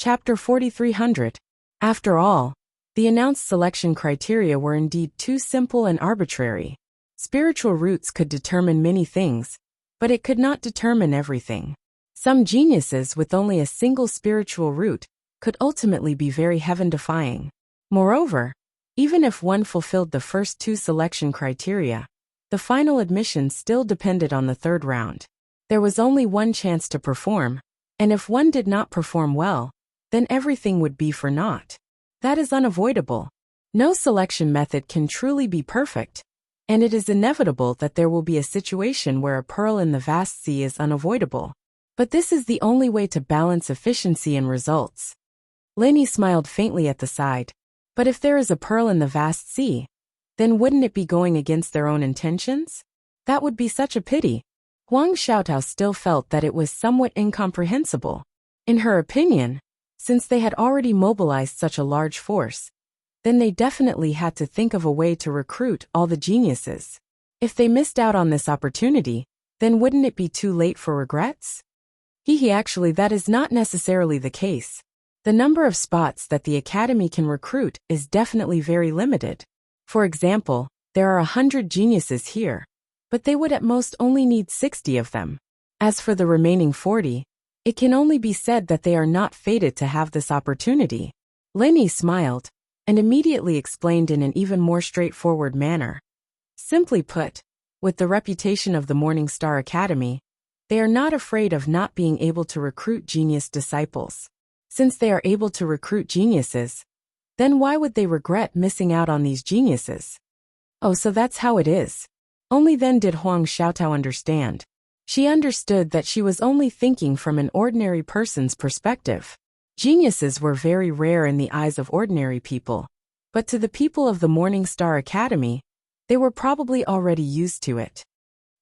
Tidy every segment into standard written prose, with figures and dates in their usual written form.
Chapter 4300. After all, the announced selection criteria were indeed too simple and arbitrary. Spiritual roots could determine many things, but it could not determine everything. Some geniuses with only a single spiritual root could ultimately be very heaven-defying. Moreover, even if one fulfilled the first two selection criteria, the final admission still depended on the third round. There was only one chance to perform, and if one did not perform well, then everything would be for naught. That is unavoidable. No selection method can truly be perfect, and it is inevitable that there will be a situation where a pearl in the vast sea is unavoidable. But this is the only way to balance efficiency and results. Lenny smiled faintly at the side. But if there is a pearl in the vast sea, then wouldn't it be going against their own intentions? That would be such a pity. Huang Xiaotao still felt that it was somewhat incomprehensible. In her opinion, since they had already mobilized such a large force, then they definitely had to think of a way to recruit all the geniuses. If they missed out on this opportunity, then wouldn't it be too late for regrets? Actually, that is not necessarily the case. The number of spots that the academy can recruit is definitely very limited. For example, there are 100 geniuses here, but they would at most only need 60 of them. As for the remaining 40, it can only be said that they are not fated to have this opportunity. Lenny smiled, and immediately explained in an even more straightforward manner. Simply put, with the reputation of the Morning Star Academy, they are not afraid of not being able to recruit genius disciples. Since they are able to recruit geniuses, then why would they regret missing out on these geniuses? Oh, so that's how it is. Only then did Huang Xiaotao understand. She understood that she was only thinking from an ordinary person's perspective. Geniuses were very rare in the eyes of ordinary people, but to the people of the Morning Star Academy, they were probably already used to it.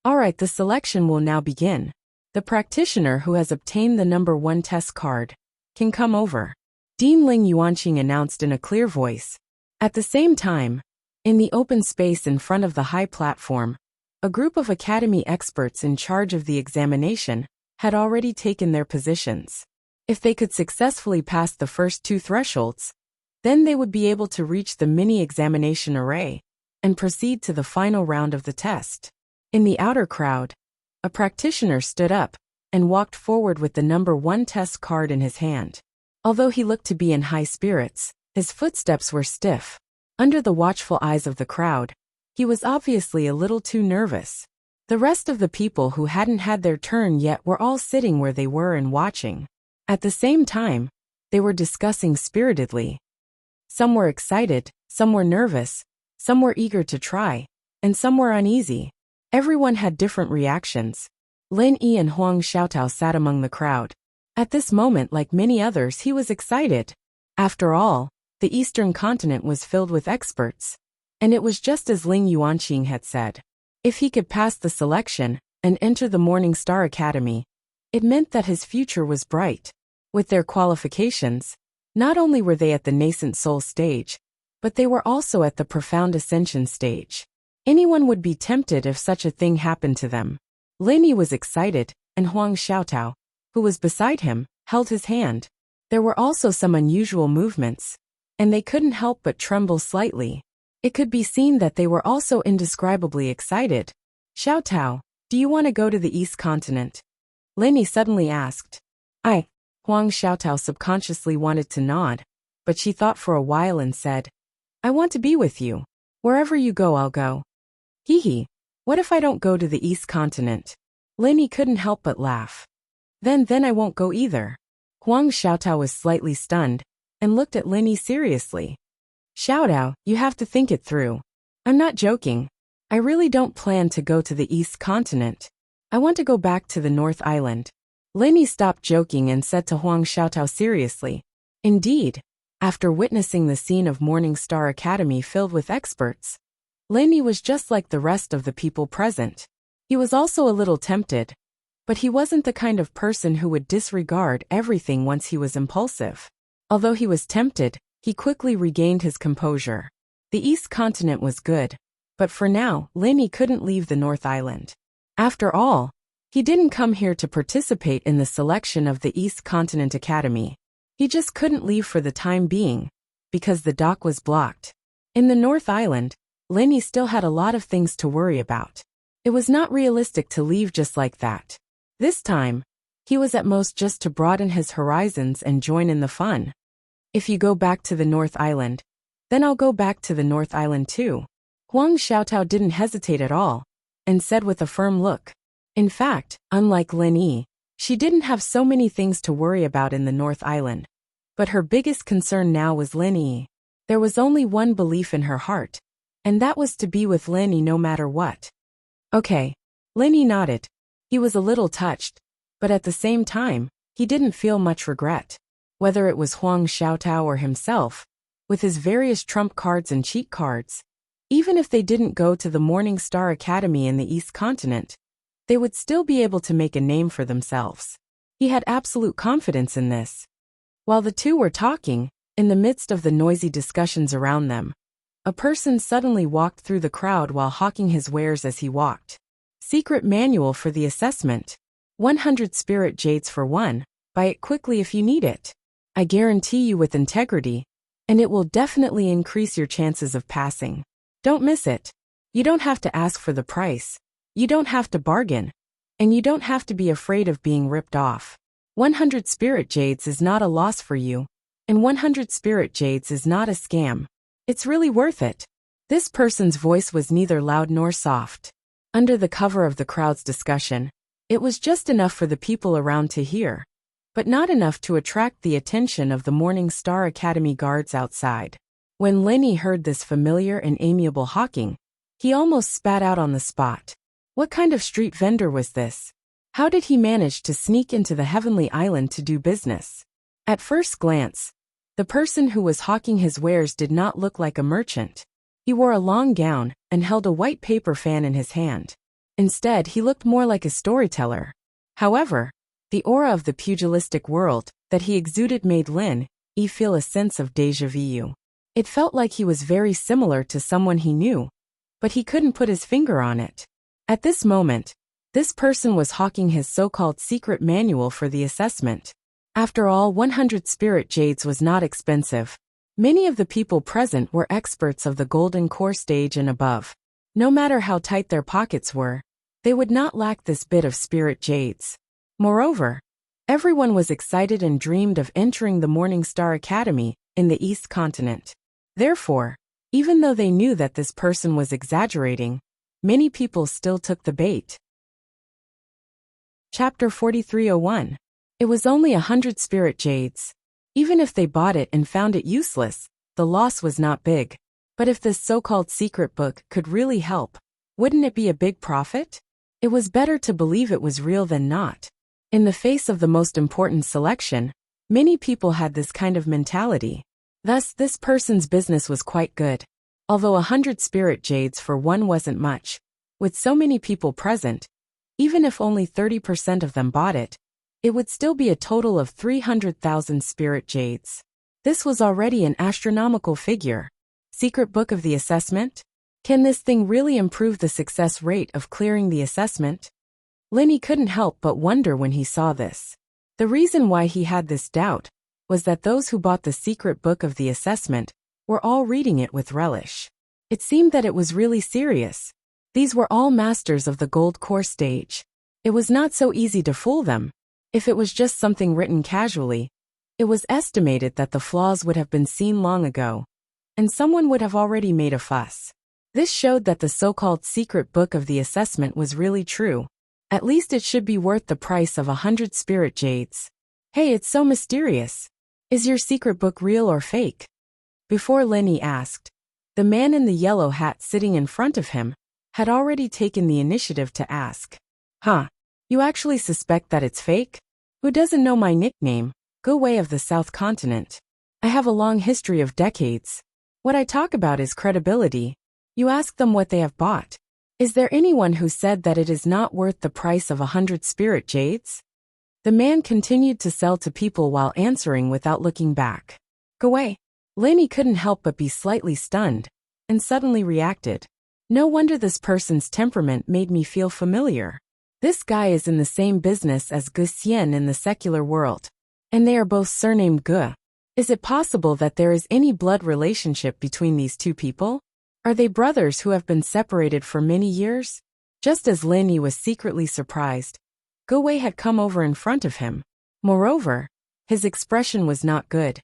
Alright, the selection will now begin. The practitioner who has obtained the number 1 test card can come over, Dean Ling Yuanqing announced in a clear voice. At the same time, in the open space in front of the high platform, a group of academy experts in charge of the examination had already taken their positions. If they could successfully pass the first 2 thresholds, then they would be able to reach the mini-examination array and proceed to the final round of the test. In the outer crowd, a practitioner stood up and walked forward with the number 1 test card in his hand. Although he looked to be in high spirits, his footsteps were stiff. Under the watchful eyes of the crowd, he was obviously a little too nervous. The rest of the people who hadn't had their turn yet were all sitting where they were and watching. At the same time, they were discussing spiritedly. Some were excited, some were nervous, some were eager to try, and some were uneasy. Everyone had different reactions. Lin Yi and Huang Xiaotao sat among the crowd. At this moment, like many others, he was excited. After all, the Eastern continent was filled with experts. And it was just as Ling Yuanqing had said. If he could pass the selection and enter the Morning Star Academy, it meant that his future was bright. With their qualifications, not only were they at the nascent soul stage, but they were also at the profound ascension stage. Anyone would be tempted if such a thing happened to them. Lin Yi was excited, and Huang Xiaotao, who was beside him, held his hand. There were also some unusual movements, and they couldn't help but tremble slightly. It could be seen that they were also indescribably excited. Xiaotao, do you want to go to the East Continent? Lin Yi suddenly asked. Huang Xiaotao subconsciously wanted to nod, but she thought for a while and said, I want to be with you. Wherever you go, I'll go. What if I don't go to the East Continent? Lin Yi couldn't help but laugh. Then I won't go either. Huang Xiaotao was slightly stunned, and looked at Lin Yi seriously. Xiaotao, you have to think it through. I'm not joking. I really don't plan to go to the East Continent. I want to go back to the North Island. Lin Yi stopped joking and said to Huang Xiaotao seriously. Indeed, after witnessing the scene of Morning Star Academy filled with experts, Lin Yi was just like the rest of the people present. He was also a little tempted, but he wasn't the kind of person who would disregard everything once he was impulsive. Although he was tempted, he quickly regained his composure. The East Continent was good, but for now, Lin Yi couldn't leave the North Island. After all, he didn't come here to participate in the selection of the East Continent Academy. He just couldn't leave for the time being, because the dock was blocked. In the North Island, Lenny still had a lot of things to worry about. It was not realistic to leave just like that. This time, he was at most just to broaden his horizons and join in the fun. If you go back to the North Island, then I'll go back to the North Island too. Huang Xiaotao didn't hesitate at all, and said with a firm look. In fact, unlike Lin Yi, she didn't have so many things to worry about in the North Island. But her biggest concern now was Lin Yi. There was only one belief in her heart, and that was to be with Lin Yi no matter what. Okay. Lin Yi nodded. He was a little touched, but at the same time, he didn't feel much regret. Whether it was Huang Xiaotao or himself, with his various trump cards and cheat cards, even if they didn't go to the Morning Star Academy in the East Continent, they would still be able to make a name for themselves. He had absolute confidence in this. While the two were talking, in the midst of the noisy discussions around them, a person suddenly walked through the crowd while hawking his wares as he walked. Secret manual for the assessment. 100 spirit jades for one. Buy it quickly if you need it. I guarantee you with integrity, and it will definitely increase your chances of passing. Don't miss it. You don't have to ask for the price. You don't have to bargain. And you don't have to be afraid of being ripped off. 100 spirit jades is not a loss for you. And 100 spirit jades is not a scam. It's really worth it. This person's voice was neither loud nor soft. Under the cover of the crowd's discussion, it was just enough for the people around to hear, but not enough to attract the attention of the Morning Star Academy guards outside. When Lenny heard this familiar and amiable hawking, he almost spat out on the spot. What kind of street vendor was this? How did he manage to sneak into the Heavenly Island to do business? At first glance, the person who was hawking his wares did not look like a merchant. He wore a long gown and held a white paper fan in his hand. Instead, he looked more like a storyteller. However, the aura of the pugilistic world that he exuded made Lin Yi feel a sense of déjà vu. It felt like he was very similar to someone he knew, but he couldn't put his finger on it. At this moment, this person was hawking his so-called secret manual for the assessment. After all, 100 spirit jades was not expensive. Many of the people present were experts of the golden core stage and above. No matter how tight their pockets were, they would not lack this bit of spirit jades. Moreover, everyone was excited and dreamed of entering the Morning Star Academy in the East Continent. Therefore, even though they knew that this person was exaggerating, many people still took the bait. Chapter 4301. It was only 100 spirit jades. Even if they bought it and found it useless, the loss was not big. But if this so-called secret book could really help, wouldn't it be a big profit? It was better to believe it was real than not. In the face of the most important selection, many people had this kind of mentality. Thus, this person's business was quite good. Although 100 spirit jades for one wasn't much, with so many people present, even if only 30% of them bought it, it would still be a total of 300,000 spirit jades. This was already an astronomical figure. Secret book of the assessment? Can this thing really improve the success rate of clearing the assessment? Lenny couldn't help but wonder when he saw this. The reason why he had this doubt was that those who bought the secret book of the assessment were all reading it with relish. It seemed that it was really serious. These were all masters of the gold core stage. It was not so easy to fool them. If it was just something written casually, it was estimated that the flaws would have been seen long ago, and someone would have already made a fuss. This showed that the so-called secret book of the assessment was really true. At least it should be worth the price of 100 spirit jades. Hey, it's so mysterious. Is your secret book real or fake? Before Lenny asked, the man in the yellow hat sitting in front of him had already taken the initiative to ask. Huh? You actually suspect that it's fake? Who doesn't know my nickname, Go Way of the South Continent? I have a long history of decades. What I talk about is credibility. You ask them what they have bought. Is there anyone who said that it is not worth the price of 100 spirit jades? The man continued to sell to people while answering without looking back. Go away. Lenny couldn't help but be slightly stunned, and suddenly reacted. No wonder this person's temperament made me feel familiar. This guy is in the same business as Gu Xian in the secular world. And they are both surnamed Gu. Is it possible that there is any blood relationship between these two people? Are they brothers who have been separated for many years? Just as Lin Yi was secretly surprised, Gu Wei had come over in front of him. Moreover, his expression was not good,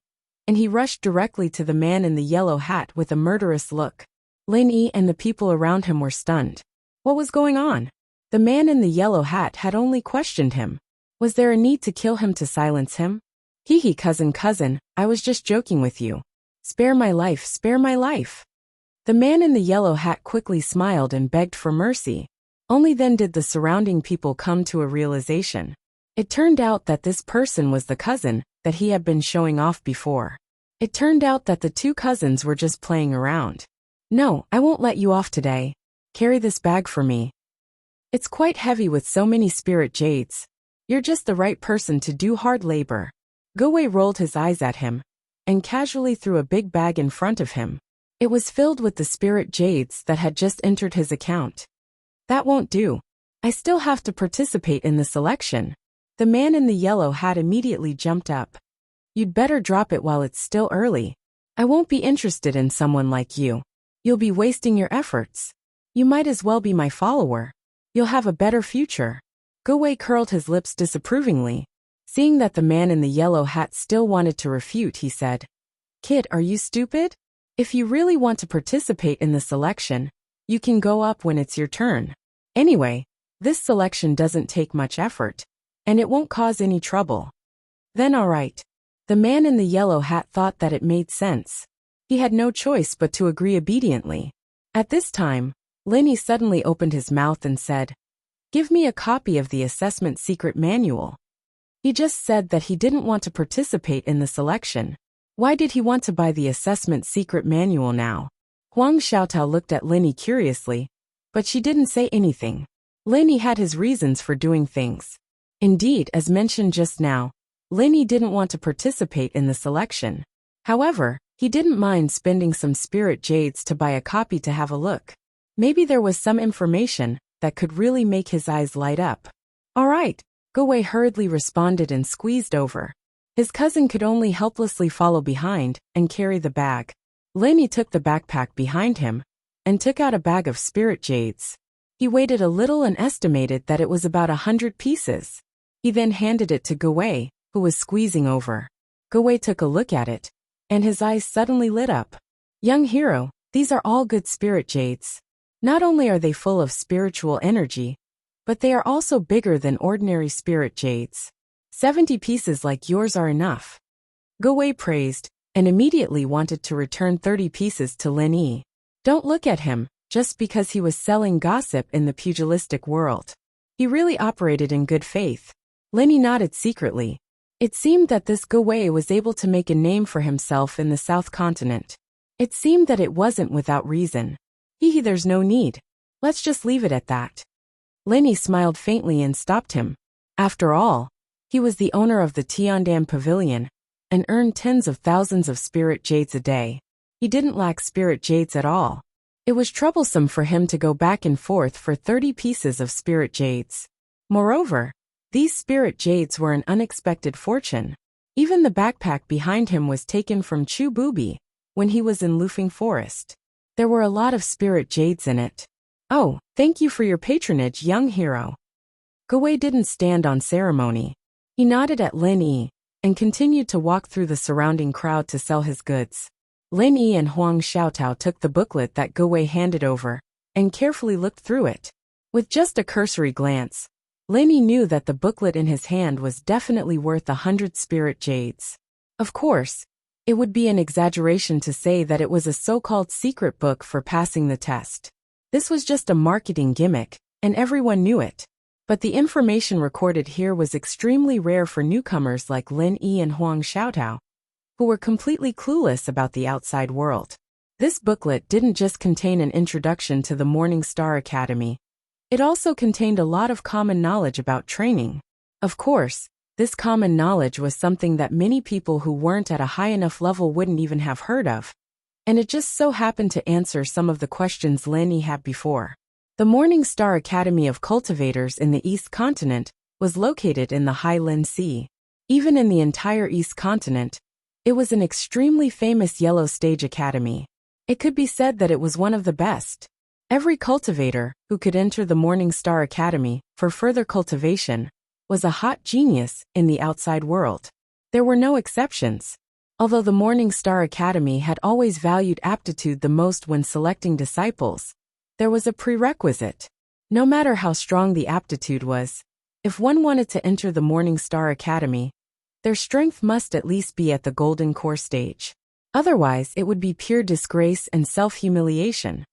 and he rushed directly to the man in the yellow hat with a murderous look. Lin Yi and the people around him were stunned. What was going on? The man in the yellow hat had only questioned him. Was there a need to kill him to silence him? Hee, cousin, I was just joking with you. Spare my life, spare my life. The man in the yellow hat quickly smiled and begged for mercy. Only then did the surrounding people come to a realization. It turned out that this person was the cousin that he had been showing off before. It turned out that the two cousins were just playing around. No, I won't let you off today. Carry this bag for me. It's quite heavy with so many spirit jades. You're just the right person to do hard labor. Gu Wei rolled his eyes at him and casually threw a big bag in front of him. It was filled with the spirit jades that had just entered his account. That won't do. I still have to participate in the selection. The man in the yellow hat immediately jumped up. You'd better drop it while it's still early. I won't be interested in someone like you. You'll be wasting your efforts. You might as well be my follower. You'll have a better future. Gu Wei curled his lips disapprovingly. Seeing that the man in the yellow hat still wanted to refute, he said, Kid, are you stupid? If you really want to participate in the selection, you can go up when it's your turn. Anyway, this selection doesn't take much effort, and it won't cause any trouble. Then all right. The man in the yellow hat thought that it made sense. He had no choice but to agree obediently. At this time, Lin Yi suddenly opened his mouth and said, Give me a copy of the assessment secret manual. He just said that he didn't want to participate in the selection. Why did he want to buy the assessment secret manual now? Huang Xiaotao looked at Lin Yi curiously, but she didn't say anything. Lin Yi had his reasons for doing things. Indeed, as mentioned just now, Lin Yi didn't want to participate in the selection. However, he didn't mind spending some spirit jades to buy a copy to have a look. Maybe there was some information that could really make his eyes light up. All right, Gu Wei hurriedly responded and squeezed over. His cousin could only helplessly follow behind and carry the bag. Lin Yi took the backpack behind him and took out a bag of spirit jades. He waited a little and estimated that it was about 100 pieces. He then handed it to Gu Wei, who was squeezing over. Gu Wei took a look at it, and his eyes suddenly lit up. Young hero, these are all good spirit jades. Not only are they full of spiritual energy, but they are also bigger than ordinary spirit jades. 70 pieces like yours are enough. Gu Wei praised, and immediately wanted to return 30 pieces to Lin Yi. Don't look at him, just because he was selling gossip in the pugilistic world. He really operated in good faith. Lin Yi nodded secretly. It seemed that this Gu Wei was able to make a name for himself in the South Continent. It seemed that it wasn't without reason. There's no need. Let's just leave it at that. Lin Yi smiled faintly and stopped him. After all, he was the owner of the Tiandan Pavilion and earned tens of thousands of spirit jades a day. He didn't lack spirit jades at all. It was troublesome for him to go back and forth for 30 pieces of spirit jades. Moreover, these spirit jades were an unexpected fortune. Even the backpack behind him was taken from Chu Bubi when he was in Lufeng Forest. There were a lot of spirit jades in it. Oh, thank you for your patronage, young hero. Gu Wei didn't stand on ceremony. He nodded at Lin Yi and continued to walk through the surrounding crowd to sell his goods. Lin Yi and Huang Xiaotao took the booklet that Gu Wei handed over and carefully looked through it. With just a cursory glance, Lin Yi knew that the booklet in his hand was definitely worth 100 spirit jades. Of course, it would be an exaggeration to say that it was a so-called secret book for passing the test. This was just a marketing gimmick, and everyone knew it. But the information recorded here was extremely rare for newcomers like Lin Yi and Huang Xiaotao, who were completely clueless about the outside world. This booklet didn't just contain an introduction to the Morning Star Academy. It also contained a lot of common knowledge about training. Of course, this common knowledge was something that many people who weren't at a high enough level wouldn't even have heard of. And it just so happened to answer some of the questions Lin Yi had before. The Morning Star Academy of Cultivators in the East Continent was located in the Highland Sea. Even in the entire East continent, it was an extremely famous Yellow Stage Academy. It could be said that it was one of the best. Every cultivator who could enter the Morning Star Academy for further cultivation was a hot genius in the outside world. There were no exceptions. Although the Morning Star Academy had always valued aptitude the most when selecting disciples, there was a prerequisite. No matter how strong the aptitude was, if one wanted to enter the Morning Star Academy, their strength must at least be at the Golden Core stage. Otherwise, it would be pure disgrace and self-humiliation.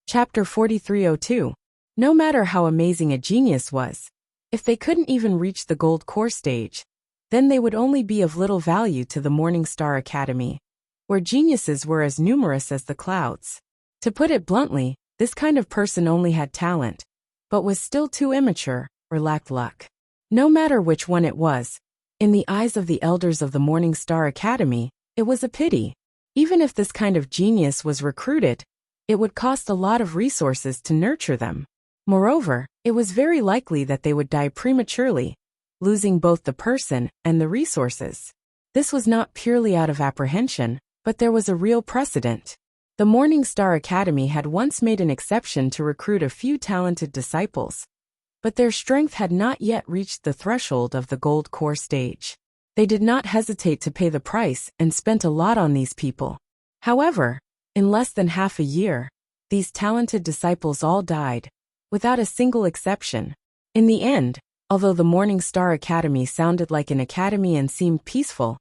Chapter 4302. No matter how amazing a genius was, if they couldn't even reach the Gold Core stage, then they would only be of little value to the Morning Star Academy, where geniuses were as numerous as the clouds. To put it bluntly, this kind of person only had talent, but was still too immature or lacked luck. No matter which one it was, in the eyes of the elders of the Morning Star Academy, it was a pity. Even if this kind of genius was recruited, it would cost a lot of resources to nurture them. Moreover, it was very likely that they would die prematurely, losing both the person and the resources. This was not purely out of apprehension, but there was a real precedent. The Morning Star Academy had once made an exception to recruit a few talented disciples, but their strength had not yet reached the threshold of the Gold Core stage. They did not hesitate to pay the price and spent a lot on these people. However, in less than half a year, these talented disciples all died, without a single exception. In the end, although the Morning Star Academy sounded like an academy and seemed peaceful,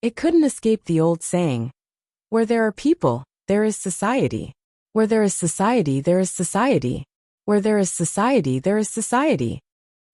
it couldn't escape the old saying, "Where there are people, there is society. Where there is society, there is society. Where there is society, there is society."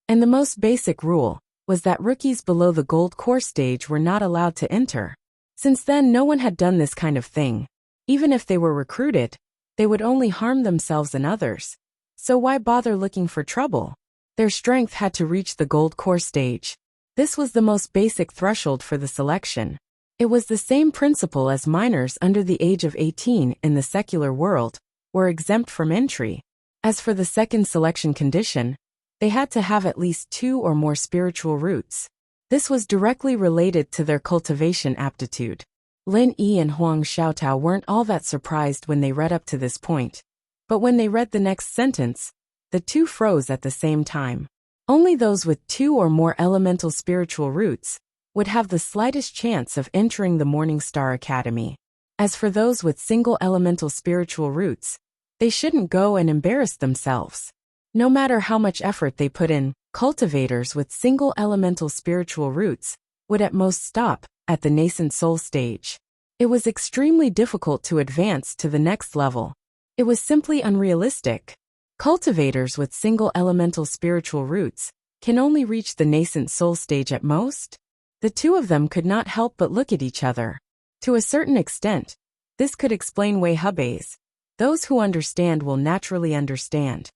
And the most basic rule was that rookies below the Gold Core stage were not allowed to enter. Since then, no one had done this kind of thing. Even if they were recruited, they would only harm themselves and others. So why bother looking for trouble? Their strength had to reach the Gold Core stage. This was the most basic threshold for the selection. It was the same principle as minors under the age of 18 in the secular world were exempt from entry. As for the second selection condition, they had to have at least 2 or more spiritual roots. This was directly related to their cultivation aptitude. Lin Yi and Huang Xiaotao weren't all that surprised when they read up to this point. But when they read the next sentence, the two froze at the same time. Only those with 2 or more elemental spiritual roots would have the slightest chance of entering the Morning Star Academy. As for those with single elemental spiritual roots, they shouldn't go and embarrass themselves. No matter how much effort they put in, cultivators with single elemental spiritual roots would at most stop at the nascent soul stage. It was extremely difficult to advance to the next level. It was simply unrealistic. Cultivators with single elemental spiritual roots can only reach the nascent soul stage at most. The two of them could not help but look at each other. To a certain extent, this could explain Wei Hebei's. Those who understand will naturally understand.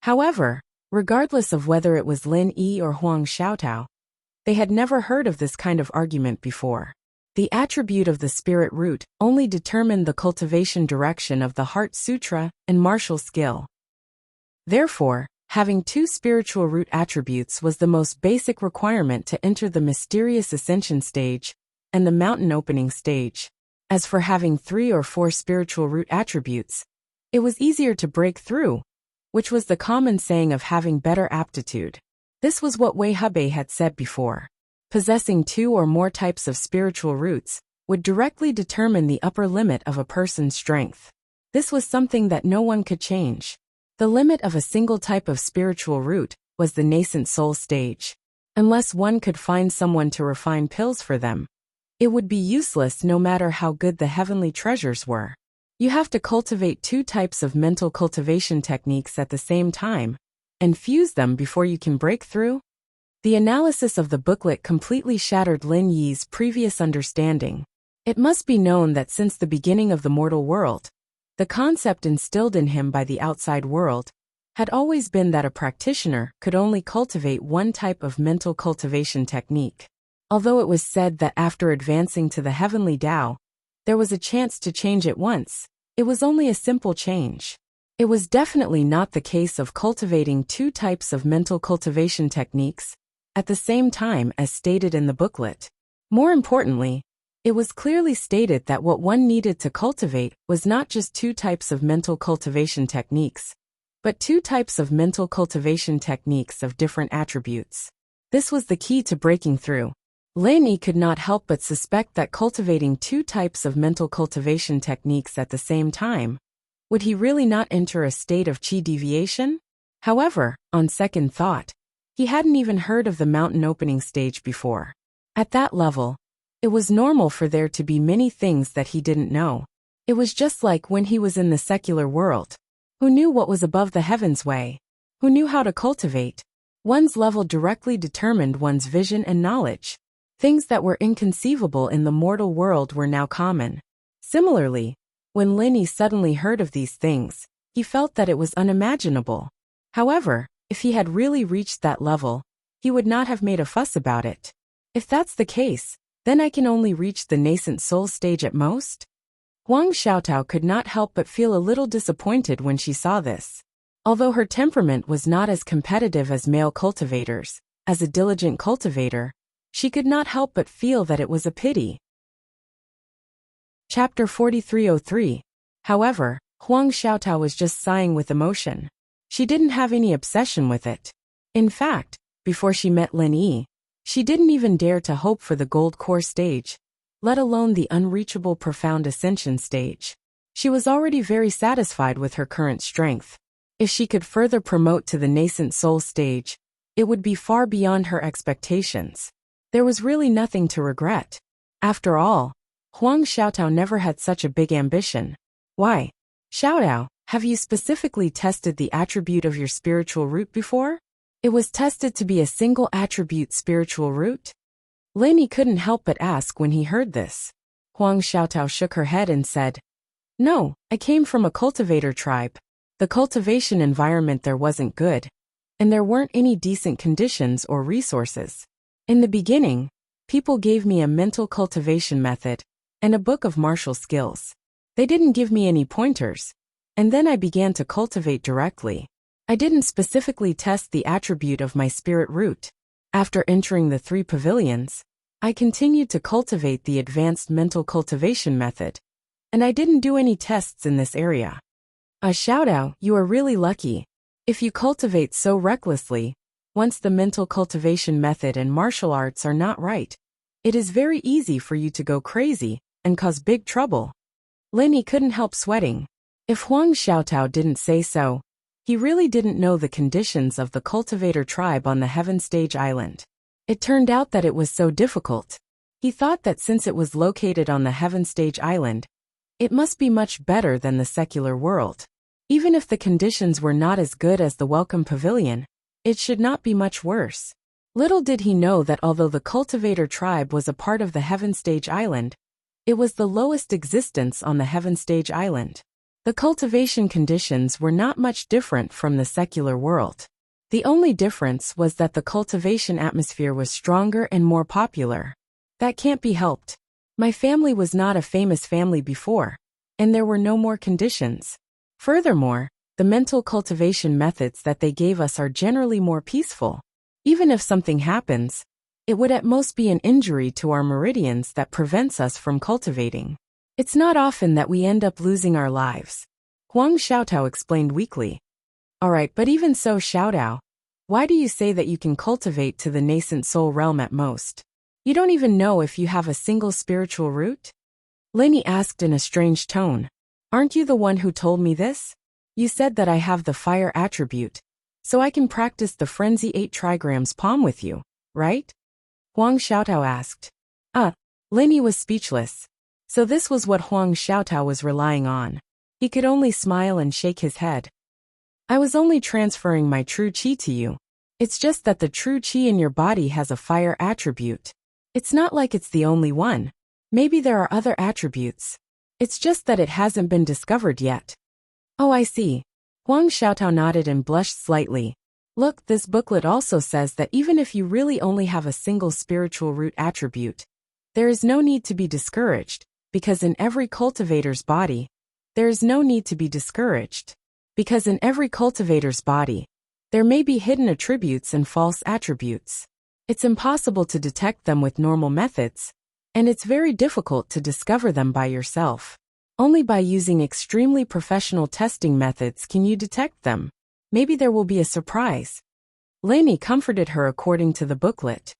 However, regardless of whether it was Lin Yi or Huang Xiaotao, they had never heard of this kind of argument before. The attribute of the spirit root only determined the cultivation direction of the Heart Sutra and martial skill. Therefore, having 2 spiritual root attributes was the most basic requirement to enter the mysterious ascension stage and the mountain opening stage. As for having 3 or 4 spiritual root attributes, it was easier to break through, which was the common saying of having better aptitude. This was what Wei Hebei had said before. Possessing 2 or more types of spiritual roots would directly determine the upper limit of a person's strength. This was something that no one could change. The limit of a single type of spiritual root was the nascent soul stage. Unless one could find someone to refine pills for them, it would be useless no matter how good the heavenly treasures were. You have to cultivate 2 types of mental cultivation techniques at the same time, and fuse them before you can break through. The analysis of the booklet completely shattered Lin Yi's previous understanding. It must be known that since the beginning of the mortal world, the concept instilled in him by the outside world had always been that a practitioner could only cultivate one type of mental cultivation technique. Although it was said that after advancing to the heavenly Tao, there was a chance to change it once, it was only a simple change. It was definitely not the case of cultivating 2 types of mental cultivation techniques at the same time as stated in the booklet. More importantly, it was clearly stated that what one needed to cultivate was not just two types of mental cultivation techniques, but two types of mental cultivation techniques of different attributes. This was the key to breaking through. Lin Yi could not help but suspect that cultivating two types of mental cultivation techniques at the same time, would he really not enter a state of qi deviation? However, on second thought, he hadn't even heard of the mountain opening stage before. At that level, it was normal for there to be many things that he didn't know. It was just like when he was in the secular world. Who knew what was above the heavens way? Who knew how to cultivate? One's level directly determined one's vision and knowledge. Things that were inconceivable in the mortal world were now common. Similarly, when Lin Yi suddenly heard of these things, he felt that it was unimaginable. However, if he had really reached that level, he would not have made a fuss about it. If that's the case, then I can only reach the nascent soul stage at most? Huang Xiaotao could not help but feel a little disappointed when she saw this. Although her temperament was not as competitive as male cultivators, as a diligent cultivator, she could not help but feel that it was a pity. Chapter 4303. However, Huang Xiaotao was just sighing with emotion. She didn't have any obsession with it. In fact, before she met Lin Yi, she didn't even dare to hope for the gold core stage, let alone the unreachable profound ascension stage. She was already very satisfied with her current strength. If she could further promote to the nascent soul stage, it would be far beyond her expectations. There was really nothing to regret. After all, Huang Xiaotao never had such a big ambition. Why? Xiaotao, have you specifically tested the attribute of your spiritual root before? It was tested to be a single attribute spiritual root? Lin Yi couldn't help but ask when he heard this. Huang Xiaotao shook her head and said, "No, I came from a cultivator tribe. The cultivation environment there wasn't good, and there weren't any decent conditions or resources. In the beginning, people gave me a mental cultivation method and a book of martial skills. They didn't give me any pointers, and then I began to cultivate directly. I didn't specifically test the attribute of my spirit root. After entering the 3 pavilions, I continued to cultivate the advanced mental cultivation method, and I didn't do any tests in this area." Xiaotao, you are really lucky. If you cultivate so recklessly, once the mental cultivation method and martial arts are not right, it is very easy for you to go crazy and cause big trouble. Lin Yi couldn't help sweating. If Huang Xiaotao didn't say so, he really didn't know the conditions of the cultivator tribe on the Heaven Stage Island. It turned out that it was so difficult. He thought that since it was located on the Heaven Stage Island, it must be much better than the secular world. Even if the conditions were not as good as the Welcome Pavilion, it should not be much worse. Little did he know that although the cultivator tribe was a part of the Heaven Stage Island, it was the lowest existence on the Heaven Stage Island. The cultivation conditions were not much different from the secular world. The only difference was that the cultivation atmosphere was stronger and more popular. That can't be helped. My family was not a famous family before, and there were no more conditions. Furthermore, the mental cultivation methods that they gave us are generally more peaceful. Even if something happens, it would at most be an injury to our meridians that prevents us from cultivating. It's not often that we end up losing our lives. Huang Xiaotao explained weakly. Alright, but even so, Xiaotao, why do you say that you can cultivate to the nascent soul realm at most? You don't even know if you have a single spiritual root? Lin Yi asked in a strange tone. Aren't you the one who told me this? You said that I have the fire attribute, so I can practice the Frenzy 8 trigrams palm with you, right? Huang Xiaotao asked. Lin Yi was speechless. So this was what Huang Xiaotao was relying on. He could only smile and shake his head. I was only transferring my true qi to you. It's just that the true qi in your body has a fire attribute. It's not like it's the only one. Maybe there are other attributes. It's just that it hasn't been discovered yet. Oh, I see. Huang Xiaotao nodded and blushed slightly. Look, this booklet also says that even if you really only have a single spiritual root attribute, there is no need to be discouraged, because in every cultivator's body, there is no need to be discouraged. Because in every cultivator's body, there may be hidden attributes and false attributes. It's impossible to detect them with normal methods, and it's very difficult to discover them by yourself. Only by using extremely professional testing methods can you detect them. Maybe there will be a surprise. Lainey comforted her according to the booklet.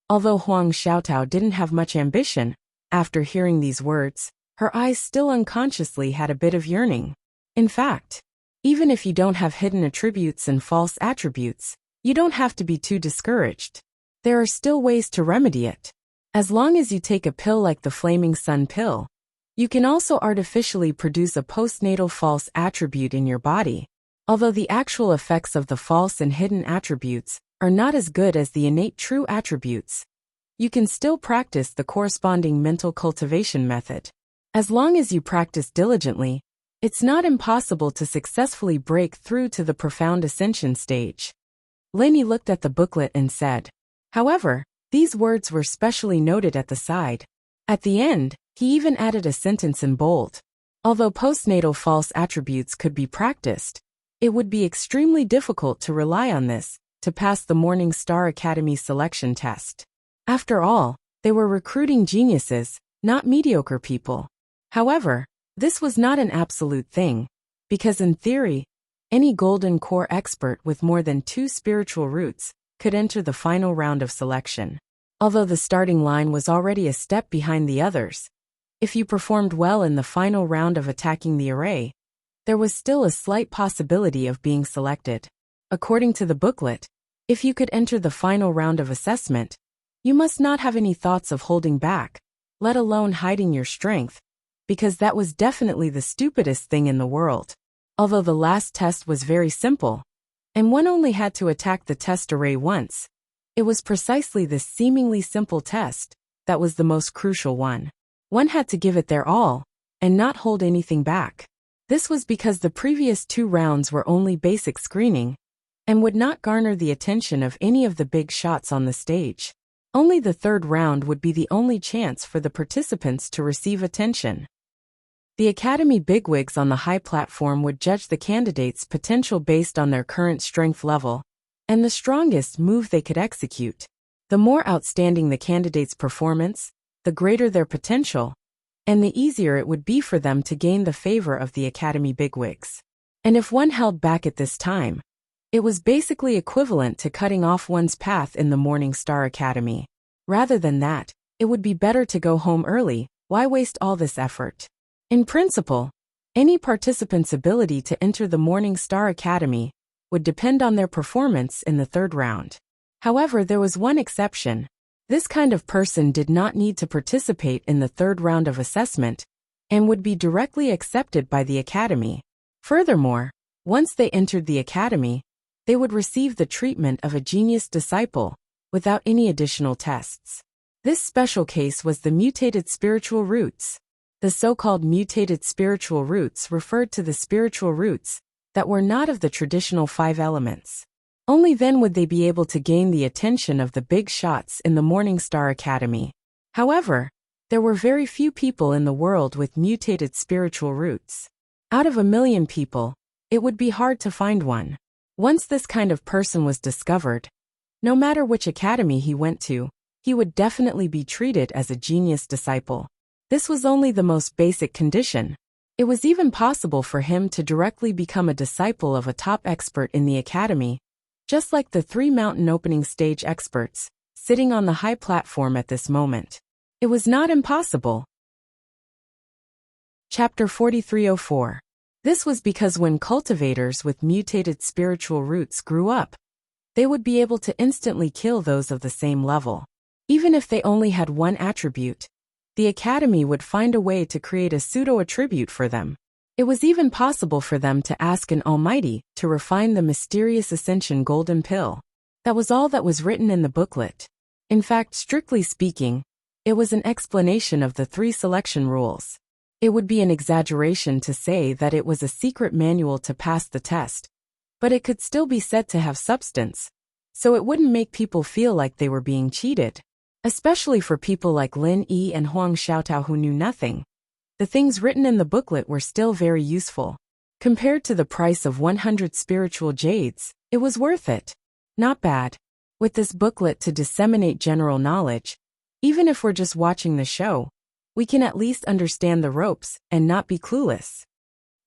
Although Huang Xiaotao didn't have much ambition, after hearing these words, her eyes still unconsciously had a bit of yearning. In fact, even if you don't have hidden attributes and false attributes, you don't have to be too discouraged. There are still ways to remedy it. As long as you take a pill like the Flaming Sun pill, you can also artificially produce a postnatal false attribute in your body. Although the actual effects of the false and hidden attributes are not as good as the innate true attributes, you can still practice the corresponding mental cultivation method. As long as you practice diligently, it's not impossible to successfully break through to the profound ascension stage. Lainey looked at the booklet and said. However, these words were specially noted at the side. At the end, he even added a sentence in bold. Although postnatal false attributes could be practiced, it would be extremely difficult to rely on this to pass the Morning Star Academy selection test. After all, they were recruiting geniuses, not mediocre people. However, this was not an absolute thing, because in theory, any golden core expert with more than 2 spiritual roots could enter the final round of selection. Although the starting line was already a step behind the others, if you performed well in the final round of attacking the array, there was still a slight possibility of being selected. According to the booklet, if you could enter the final round of assessment, you must not have any thoughts of holding back, let alone hiding your strength, because that was definitely the stupidest thing in the world. Although the last test was very simple, and one only had to attack the test array once, it was precisely this seemingly simple test that was the most crucial one. One had to give it their all, and not hold anything back. This was because the previous 2 rounds were only basic screening, and would not garner the attention of any of the big shots on the stage. Only the 3rd round would be the only chance for the participants to receive attention. The Academy bigwigs on the high platform would judge the candidates' potential based on their current strength level, and the strongest move they could execute. The more outstanding the candidate's performance, the greater their potential, and the easier it would be for them to gain the favor of the Academy bigwigs. And if one held back at this time, it was basically equivalent to cutting off one's path in the Morning Star Academy. Rather than that, it would be better to go home early. Why waste all this effort? In principle, any participant's ability to enter the Morning Star Academy would depend on their performance in the 3rd round. However, there was one exception. This kind of person did not need to participate in the 3rd round of assessment and would be directly accepted by the Academy. Furthermore, once they entered the Academy, they would receive the treatment of a genius disciple without any additional tests. This special case was the mutated spiritual roots. The so-called mutated spiritual roots referred to the spiritual roots that were not of the traditional 5 elements. Only then would they be able to gain the attention of the big shots in the Morning Star Academy. However, there were very few people in the world with mutated spiritual roots. Out of 1 million people, it would be hard to find one. Once this kind of person was discovered, no matter which academy he went to, he would definitely be treated as a genius disciple. This was only the most basic condition. It was even possible for him to directly become a disciple of a top expert in the academy, just like the 3 mountain opening stage experts, sitting on the high platform at this moment. It was not impossible. Chapter 4304. This was because when cultivators with mutated spiritual roots grew up, they would be able to instantly kill those of the same level. Even if they only had one attribute, the Academy would find a way to create a pseudo-attribute for them. It was even possible for them to ask an Almighty to refine the mysterious Ascension Golden Pill. That was all that was written in the booklet. In fact, strictly speaking, it was an explanation of the 3 selection rules. It would be an exaggeration to say that it was a secret manual to pass the test, but it could still be said to have substance, so it wouldn't make people feel like they were being cheated. Especially for people like Lin Yi and Huang Xiaotao who knew nothing. The things written in the booklet were still very useful. Compared to the price of 100 spiritual jades, it was worth it. Not bad. With this booklet to disseminate general knowledge, even if we're just watching the show, we can at least understand the ropes and not be clueless.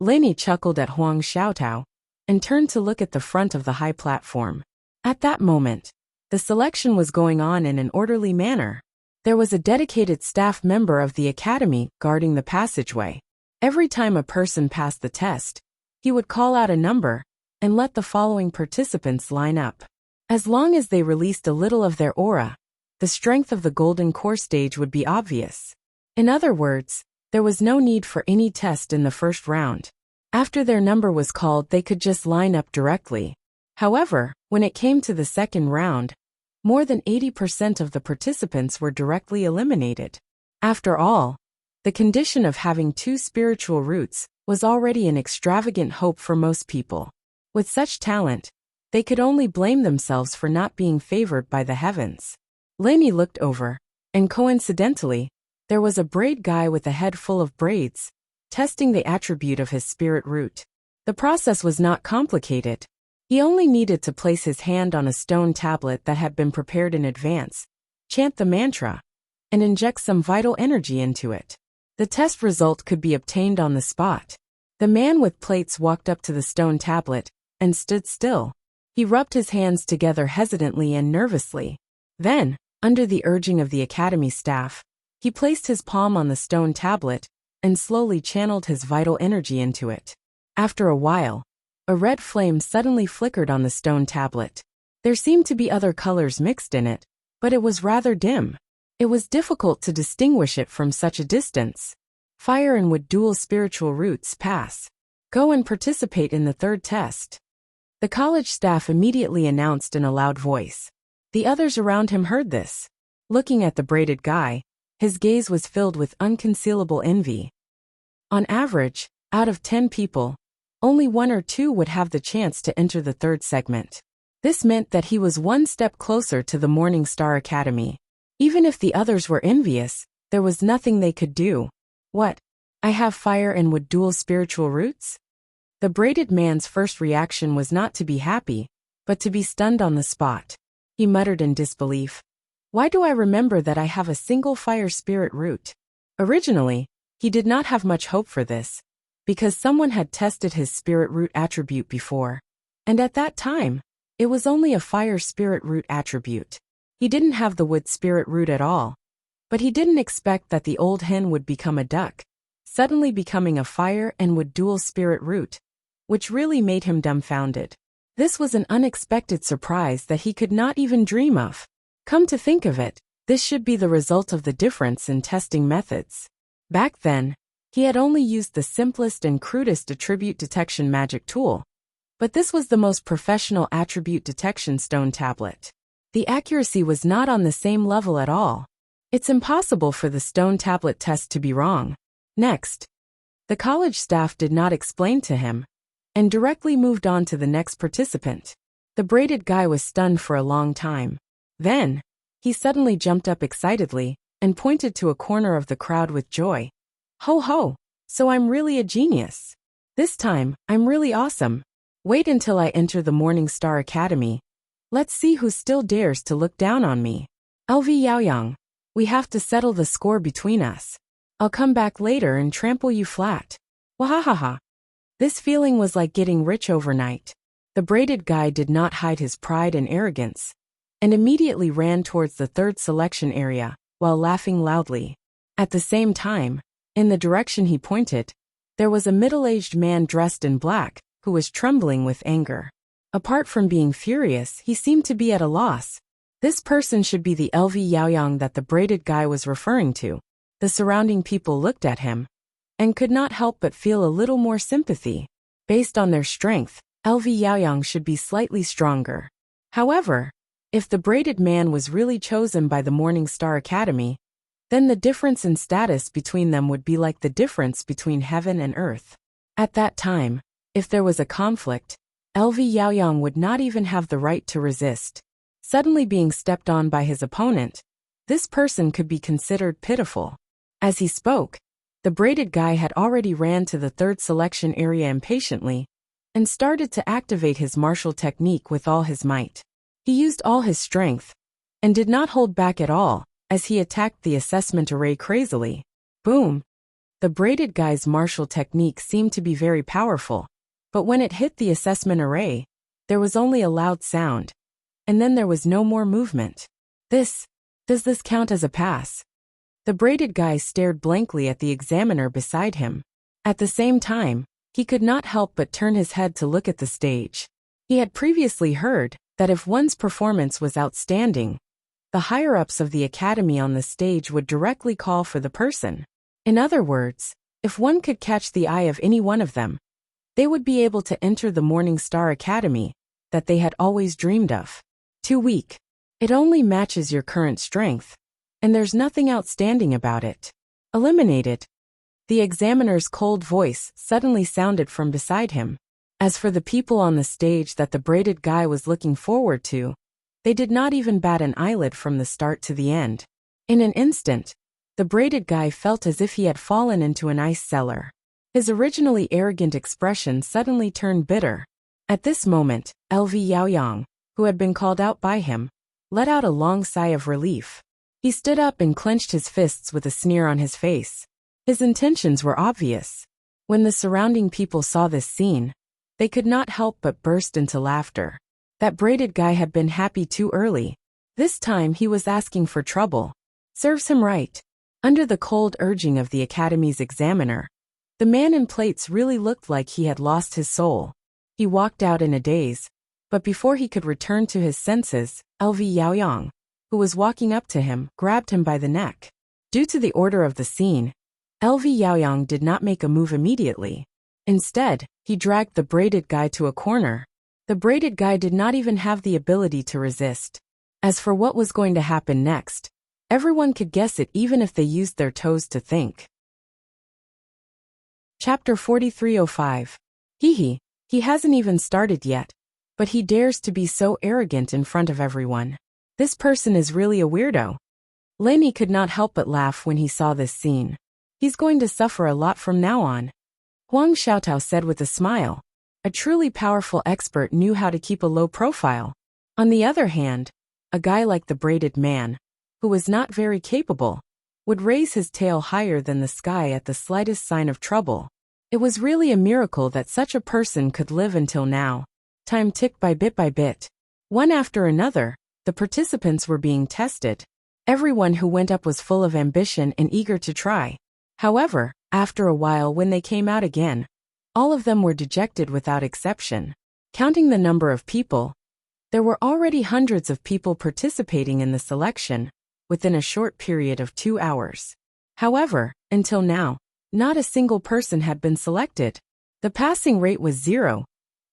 Lenny chuckled at Huang Xiaotao and turned to look at the front of the high platform. At that moment, the selection was going on in an orderly manner. There was a dedicated staff member of the academy guarding the passageway. Every time a person passed the test, he would call out a number and let the following participants line up. As long as they released a little of their aura, the strength of the golden core stage would be obvious. In other words, there was no need for any test in the first round. After their number was called, they could just line up directly. However, when it came to the second round, more than 80% of the participants were directly eliminated. After all, the condition of having 2 spiritual roots was already an extravagant hope for most people. With such talent, they could only blame themselves for not being favored by the heavens. Lenny looked over, and coincidentally, there was a braid guy with a head full of braids, testing the attribute of his spirit root. The process was not complicated. He only needed to place his hand on a stone tablet that had been prepared in advance, chant the mantra, and inject some vital energy into it. The test result could be obtained on the spot. The man with plates walked up to the stone tablet and stood still. He rubbed his hands together hesitantly and nervously. Then, under the urging of the academy staff, he placed his palm on the stone tablet and slowly channeled his vital energy into it. After a while, a red flame suddenly flickered on the stone tablet. There seemed to be other colors mixed in it, but it was rather dim. It was difficult to distinguish it from such a distance. Fire and wood dual spiritual roots pass. Go and participate in the third test. The college staff immediately announced in a loud voice. The others around him heard this. Looking at the braided guy, his gaze was filled with unconcealable envy. On average, out of 10 people, only 1 or 2 would have the chance to enter the third segment. This meant that he was one step closer to the Morning Star Academy. Even if the others were envious, there was nothing they could do. What? I have fire and wood dual spiritual roots? The braided man's first reaction was not to be happy, but to be stunned on the spot. He muttered in disbelief. Why do I remember that I have a single fire spirit root? Originally, he did not have much hope for this, because someone had tested his spirit root attribute before. And at that time, it was only a fire spirit root attribute. He didn't have the wood spirit root at all. But he didn't expect that the old hen would become a duck, suddenly becoming a fire and wood dual spirit root, which really made him dumbfounded. This was an unexpected surprise that he could not even dream of. Come to think of it, this should be the result of the difference in testing methods. Back then, he had only used the simplest and crudest attribute detection magic tool. But this was the most professional attribute detection stone tablet. The accuracy was not on the same level at all. It's impossible for the stone tablet test to be wrong. Next, the college staff did not explain to him, and directly moved on to the next participant. The braided guy was stunned for a long time. Then, he suddenly jumped up excitedly and pointed to a corner of the crowd with joy. Ho ho, so I'm really a genius. This time, I'm really awesome. Wait until I enter the Morning Star Academy. Let's see who still dares to look down on me. LV Yaoyang, we have to settle the score between us. I'll come back later and trample you flat. Wahahaha. This feeling was like getting rich overnight. The braided guy did not hide his pride and arrogance, and immediately ran towards the third selection area, while laughing loudly. At the same time, in the direction he pointed, there was a middle-aged man dressed in black, who was trembling with anger. Apart from being furious, he seemed to be at a loss. This person should be the LV Yaoyang that the braided guy was referring to. The surrounding people looked at him, and could not help but feel a little more sympathy. Based on their strength, LV Yaoyang should be slightly stronger. However, if the braided man was really chosen by the Morning Star Academy, then the difference in status between them would be like the difference between heaven and earth. At that time, if there was a conflict, LV Yaoyang would not even have the right to resist. Suddenly being stepped on by his opponent, this person could be considered pitiful. As he spoke, the braided guy had already ran to the third selection area impatiently, and started to activate his martial technique with all his might. He used all his strength and did not hold back at all as he attacked the assessment array crazily. Boom! The braided guy's martial technique seemed to be very powerful, but when it hit the assessment array, there was only a loud sound, and then there was no more movement. Does this count as a pass? The braided guy stared blankly at the examiner beside him. At the same time, he could not help but turn his head to look at the stage. He had previously heard that if one's performance was outstanding, the higher-ups of the academy on the stage would directly call for the person. In other words, if one could catch the eye of any one of them, they would be able to enter the Morning Star Academy that they had always dreamed of. Too weak. It only matches your current strength, and there's nothing outstanding about it. Eliminated. The examiner's cold voice suddenly sounded from beside him. As for the people on the stage that the braided guy was looking forward to, they did not even bat an eyelid from the start to the end. In an instant, the braided guy felt as if he had fallen into an ice cellar. His originally arrogant expression suddenly turned bitter. At this moment, LV Yaoyang, who had been called out by him, let out a long sigh of relief. He stood up and clenched his fists with a sneer on his face. His intentions were obvious. When the surrounding people saw this scene, they could not help but burst into laughter. That braided guy had been happy too early. This time he was asking for trouble. Serves him right. Under the cold urging of the academy's examiner, the man in plates really looked like he had lost his soul. He walked out in a daze, but before he could return to his senses, LV Yaoyang, who was walking up to him, grabbed him by the neck. Due to the order of the scene, LV Yaoyang did not make a move immediately. Instead, he dragged the braided guy to a corner. The braided guy did not even have the ability to resist. As for what was going to happen next, everyone could guess it even if they used their toes to think. Chapter 4305. He hasn't even started yet, but he dares to be so arrogant in front of everyone. This person is really a weirdo. Lenny could not help but laugh when he saw this scene. He's going to suffer a lot from now on. Huang Xiaotao said with a smile. A truly powerful expert knew how to keep a low profile. On the other hand, a guy like the braided man, who was not very capable, would raise his tail higher than the sky at the slightest sign of trouble. It was really a miracle that such a person could live until now. Time ticked by bit. One after another, the participants were being tested. Everyone who went up was full of ambition and eager to try. However, after a while when they came out again, all of them were dejected without exception. Counting the number of people, there were already hundreds of people participating in the selection within a short period of 2 hours. However, until now, not a single person had been selected. The passing rate was 0,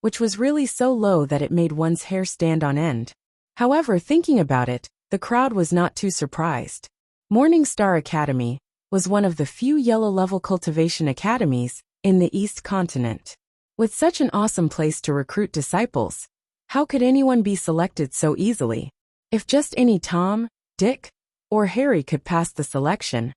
which was really so low that it made one's hair stand on end. However, thinking about it, the crowd was not too surprised. Morning Star Academy was one of the few yellow-level cultivation academies in the East Continent. With such an awesome place to recruit disciples, how could anyone be selected so easily? If just any Tom, Dick, or Harry could pass the selection,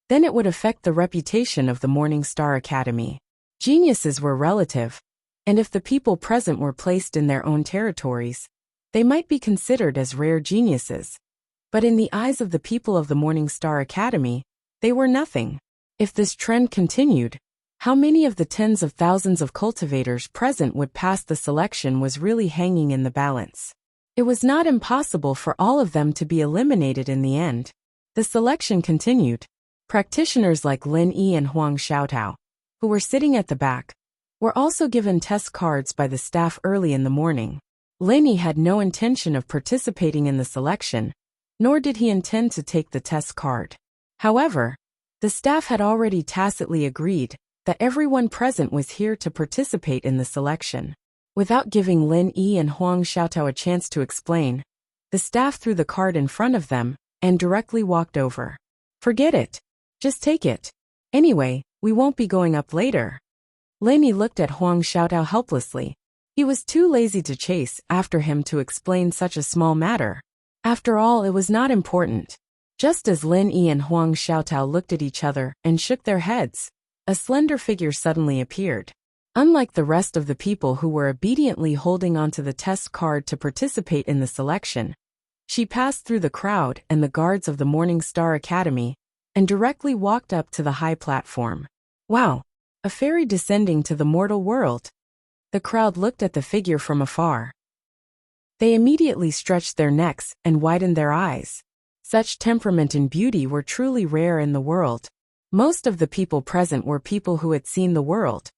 then it would affect the reputation of the Morning Star Academy. Geniuses were relative, and if the people present were placed in their own territories, they might be considered as rare geniuses. But in the eyes of the people of the Morning Star Academy, they were nothing. If this trend continued, how many of the tens of thousands of cultivators present would pass the selection was really hanging in the balance. It was not impossible for all of them to be eliminated in the end. The selection continued. Practitioners like Lin Yi and Huang Xiaotao, who were sitting at the back, were also given test cards by the staff early in the morning. Lin Yi had no intention of participating in the selection, nor did he intend to take the test card. However, the staff had already tacitly agreed that everyone present was here to participate in the selection. Without giving Lin Yi and Huang Xiaotao a chance to explain, the staff threw the card in front of them and directly walked over. Forget it. Just take it. Anyway, we won't be going up later. Lin Yi looked at Huang Xiaotao helplessly. He was too lazy to chase after him to explain such a small matter. After all, it was not important. Just as Lin Yi and Huang Xiaotao looked at each other and shook their heads, a slender figure suddenly appeared. Unlike the rest of the people who were obediently holding onto the test card to participate in the selection, she passed through the crowd and the guards of the Morning Star Academy and directly walked up to the high platform. Wow! A fairy descending to the mortal world. The crowd looked at the figure from afar. They immediately stretched their necks and widened their eyes. Such temperament and beauty were truly rare in the world. Most of the people present were people who had seen the world,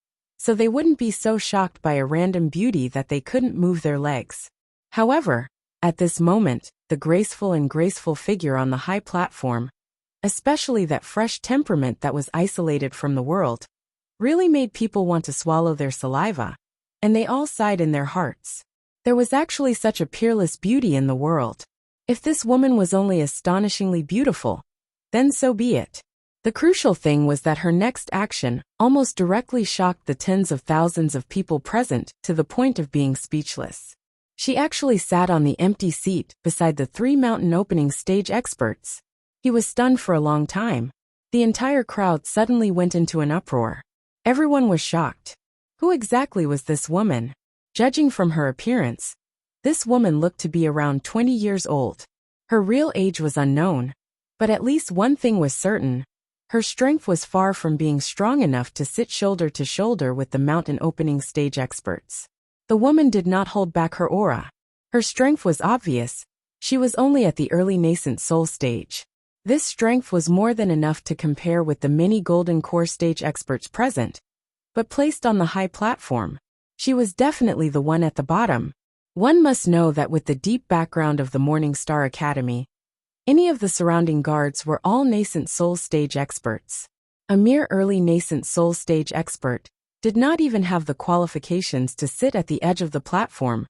so they wouldn't be so shocked by a random beauty that they couldn't move their legs. However, at this moment, the graceful figure on the high platform, especially that fresh temperament that was isolated from the world, really made people want to swallow their saliva, and they all sighed in their hearts. There was actually such a peerless beauty in the world. If this woman was only astonishingly beautiful, then so be it. The crucial thing was that her next action almost directly shocked the tens of thousands of people present to the point of being speechless. She actually sat on the empty seat beside the 3 mountain opening stage experts. He was stunned for a long time. The entire crowd suddenly went into an uproar. Everyone was shocked. Who exactly was this woman? Judging from her appearance, this woman looked to be around 20 years old. Her real age was unknown, but at least one thing was certain. Her strength was far from being strong enough to sit shoulder to shoulder with the mountain opening stage experts. The woman did not hold back her aura. Her strength was obvious. She was only at the early nascent soul stage. This strength was more than enough to compare with the many golden core stage experts present, but placed on the high platform, she was definitely the one at the bottom. One must know that with the deep background of the Morning Star Academy, any of the surrounding guards were all nascent soul stage experts. A mere early nascent soul stage expert did not even have the qualifications to sit at the edge of the platform,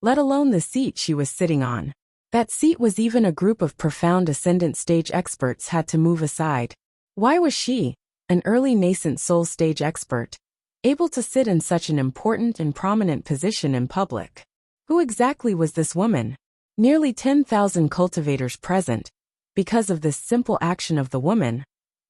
let alone the seat she was sitting on. That seat was even a group of profound ascendant stage experts had to move aside. Why was she, an early nascent soul stage expert, able to sit in such an important and prominent position in public? Who exactly was this woman? Nearly 10,000 cultivators present, because of this simple action of the woman,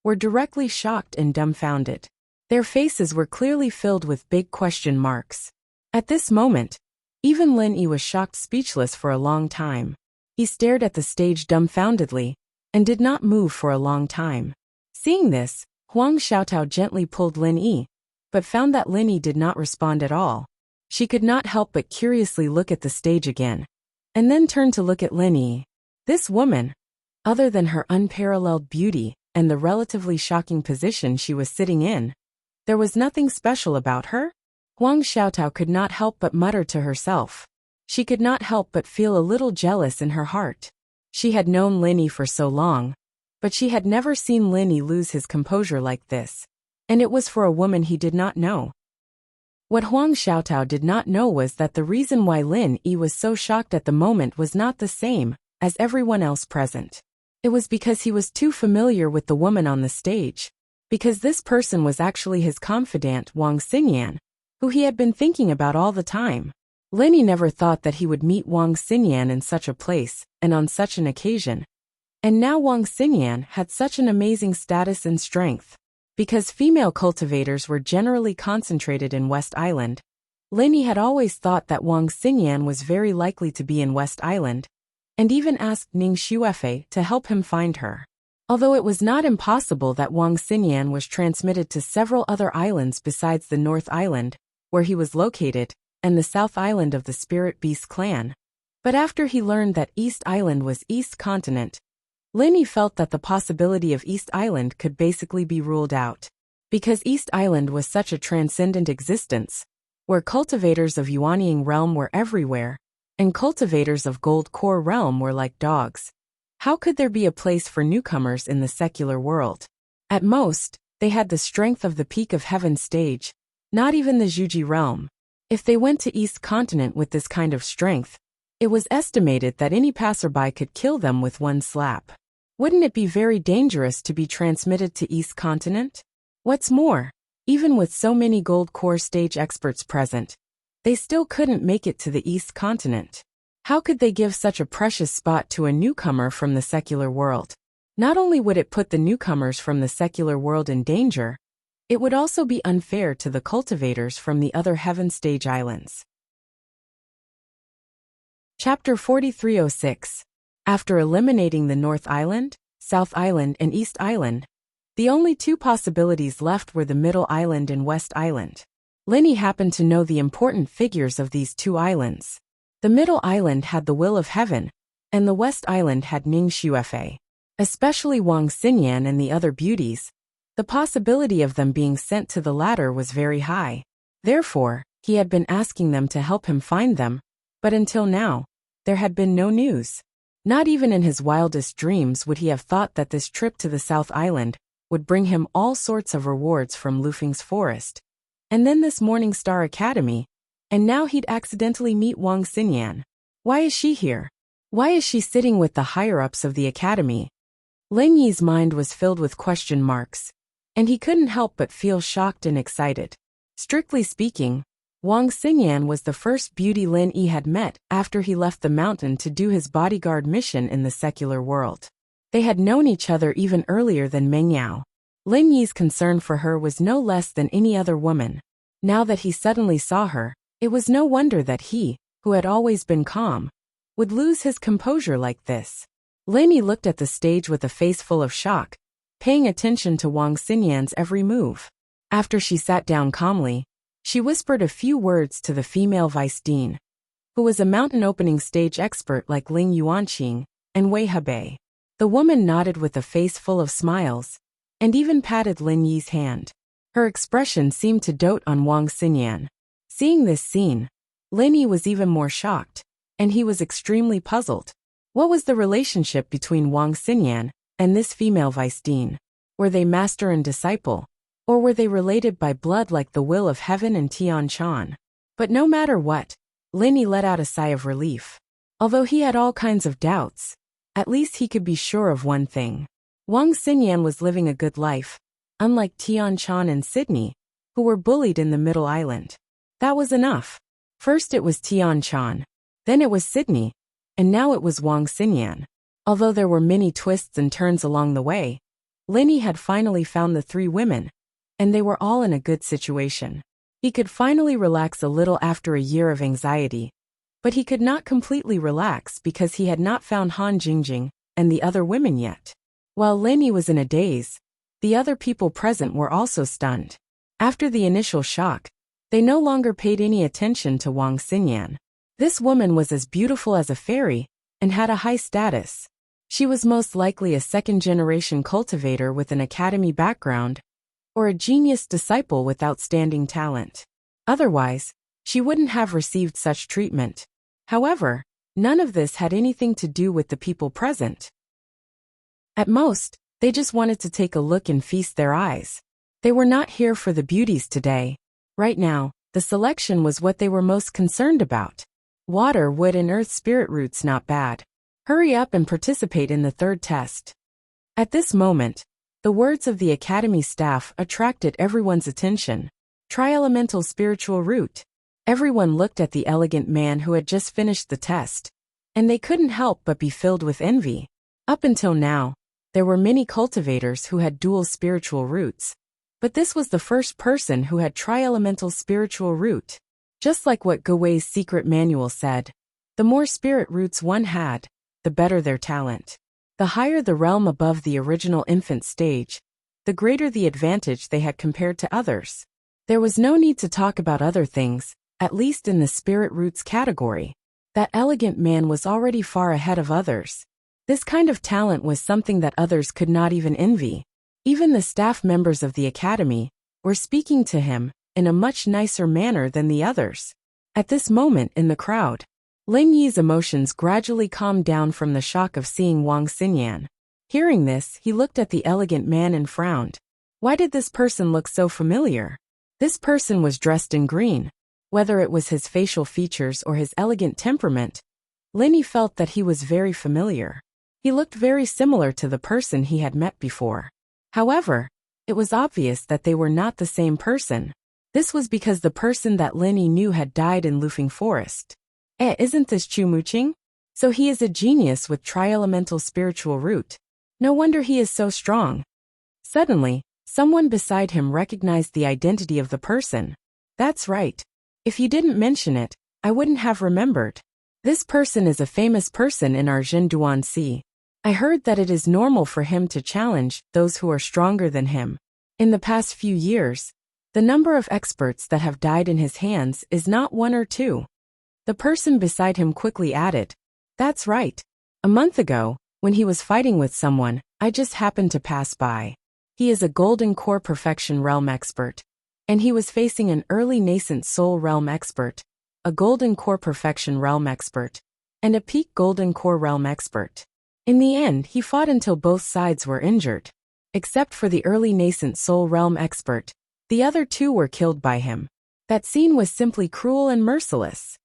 were directly shocked and dumbfounded. Their faces were clearly filled with big question marks. At this moment, even Lin Yi was shocked speechless for a long time. He stared at the stage dumbfoundedly, and did not move for a long time. Seeing this, Huang Xiaotao gently pulled Lin Yi, but found that Lin Yi did not respond at all. She could not help but curiously look at the stage again, and then turned to look at Lin Yi. This woman, other than her unparalleled beauty and the relatively shocking position she was sitting in, there was nothing special about her? Huang Xiaotao could not help but mutter to herself. She could not help but feel a little jealous in her heart. She had known Lin Yi for so long, but she had never seen Lin Yi lose his composure like this, and it was for a woman he did not know. What Huang Xiaotao did not know was that the reason why Lin Yi was so shocked at the moment was not the same as everyone else present. It was because he was too familiar with the woman on the stage, because this person was actually his confidant Wang Xinyan, who he had been thinking about all the time. Lin Yi never thought that he would meet Wang Xinyan in such a place and on such an occasion. And now Wang Xinyan had such an amazing status and strength. Because female cultivators were generally concentrated in West Island, Lin Yi had always thought that Wang Xinyan was very likely to be in West Island, and even asked Ning Xuefei to help him find her. Although it was not impossible that Wang Xinyan was transmitted to several other islands besides the North Island, where he was located, and the South Island of the Spirit Beast clan. But after he learned that East Island was East Continent, Lin Yi felt that the possibility of East Island could basically be ruled out. Because East Island was such a transcendent existence, where cultivators of Yuanying realm were everywhere, and cultivators of Gold Core realm were like dogs. How could there be a place for newcomers in the secular world? At most, they had the strength of the Peak of Heaven stage, not even the Zhuji realm. If they went to East Continent with this kind of strength, it was estimated that any passerby could kill them with one slap. Wouldn't it be very dangerous to be transmitted to East Continent? What's more, even with so many Gold Core stage experts present, they still couldn't make it to the East Continent. How could they give such a precious spot to a newcomer from the secular world? Not only would it put the newcomers from the secular world in danger, It would also be unfair to the cultivators from the other Heaven Stage Islands. Chapter 4306. After eliminating the North Island, South Island and East Island, the only two possibilities left were the Middle Island and West Island. Linny happened to know the important figures of these two islands. The Middle Island had the Will of Heaven, and the West Island had Ning Xuefei. Especially Wang Xinyan and the other beauties, the possibility of them being sent to the latter was very high. Therefore, he had been asking them to help him find them, but until now, there had been no news. Not even in his wildest dreams would he have thought that this trip to the South Island would bring him all sorts of rewards from Lufeng's forest, and then this Morning Star Academy, and now he'd accidentally meet Wang Xinyan. Why is she here? Why is she sitting with the higher-ups of the academy? Lin Yi's mind was filled with question marks, and he couldn't help but feel shocked and excited. Strictly speaking, Wang Xinyan was the first beauty Lin Yi had met after he left the mountain to do his bodyguard mission in the secular world. They had known each other even earlier than Meng Yao. Lin Yi's concern for her was no less than any other woman. Now that he suddenly saw her, it was no wonder that he, who had always been calm, would lose his composure like this. Lin Yi looked at the stage with a face full of shock, paying attention to Wang Xinyan's every move. After she sat down calmly, she whispered a few words to the female vice dean, who was a mountain opening stage expert like Ling Yuanqing and Wei Hebei. The woman nodded with a face full of smiles, and even patted Lin Yi's hand. Her expression seemed to dote on Wang Xinyan. Seeing this scene, Lin Yi was even more shocked, and he was extremely puzzled. What was the relationship between Wang Xinyan and this female vice dean? Were they master and disciple? Or were they related by blood like the Will of Heaven and Tian Chan? But no matter what, Lin Yi let out a sigh of relief. Although he had all kinds of doubts, at least he could be sure of one thing. Wang Xinyan was living a good life, unlike Tian Chan and Sydney, who were bullied in the Middle Island. That was enough. First it was Tian Chan, then it was Sydney, and now it was Wang Xinyan. Although there were many twists and turns along the way, Lin Yi had finally found the three women, and they were all in a good situation. He could finally relax a little after a year of anxiety, but he could not completely relax because he had not found Han Jingjing and the other women yet. While Lin Yi was in a daze, the other people present were also stunned. After the initial shock, they no longer paid any attention to Wang Xinyan. This woman was as beautiful as a fairy and had a high status. She was most likely a second-generation cultivator with an academy background, or a genius disciple with outstanding talent. Otherwise, she wouldn't have received such treatment. However, none of this had anything to do with the people present. At most, they just wanted to take a look and feast their eyes. They were not here for the beauties today. Right now, the selection was what they were most concerned about. Water, wood and earth spirit roots not bad. Hurry up and participate in the third test. At this moment, the words of the academy staff attracted everyone's attention. Tri-elemental spiritual root. Everyone looked at the elegant man who had just finished the test, and they couldn't help but be filled with envy. Up until now, there were many cultivators who had dual spiritual roots, but this was the first person who had tri-elemental spiritual root. Just like what Gowei's secret manual said, the more spirit roots one had, the better their talent. The higher the realm above the original infant stage, the greater the advantage they had compared to others. There was no need to talk about other things, at least in the spirit roots category. That elegant man was already far ahead of others. This kind of talent was something that others could not even envy. Even the staff members of the academy were speaking to him in a much nicer manner than the others. At this moment in the crowd, Lin Yi's emotions gradually calmed down from the shock of seeing Wang Xinyan. Hearing this, he looked at the elegant man and frowned. Why did this person look so familiar? This person was dressed in green. Whether it was his facial features or his elegant temperament, Lin Yi felt that he was very familiar. He looked very similar to the person he had met before. However, it was obvious that they were not the same person. This was because the person that Lin Yi knew had died in Lufeng Forest. Isn't this Chu Muqing? So he is a genius with tri-elemental spiritual root. No wonder he is so strong. Suddenly, Someone beside him recognized the identity of the person. That's right. If you didn't mention it, I wouldn't have remembered. This person is a famous person in our Zhenduan. I heard that it is normal for him to challenge those who are stronger than him. In the past few years, the number of experts that have died in his hands is not 1 or 2. The person beside him quickly added, "That's right. A month ago, when he was fighting with someone, I just happened to pass by. He is a Golden Core Perfection Realm expert. And he was facing an early nascent Soul Realm expert, a Golden Core Perfection Realm expert, and a Peak Golden Core Realm expert. In the end, he fought until both sides were injured. Except for the early nascent Soul Realm expert, the other 2 were killed by him. That scene was simply cruel and merciless."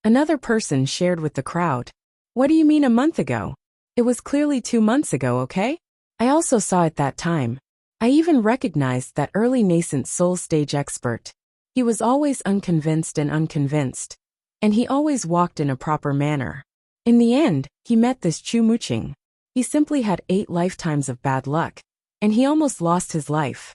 Another person shared with the crowd, "What do you mean a month ago? It was clearly 2 months ago, okay? I also saw it that time. I even recognized that early nascent soul stage expert. He was always unconvinced, and he always walked in a proper manner. In the end, he met this Chu Muqing. He simply had 8 lifetimes of bad luck, and he almost lost his life.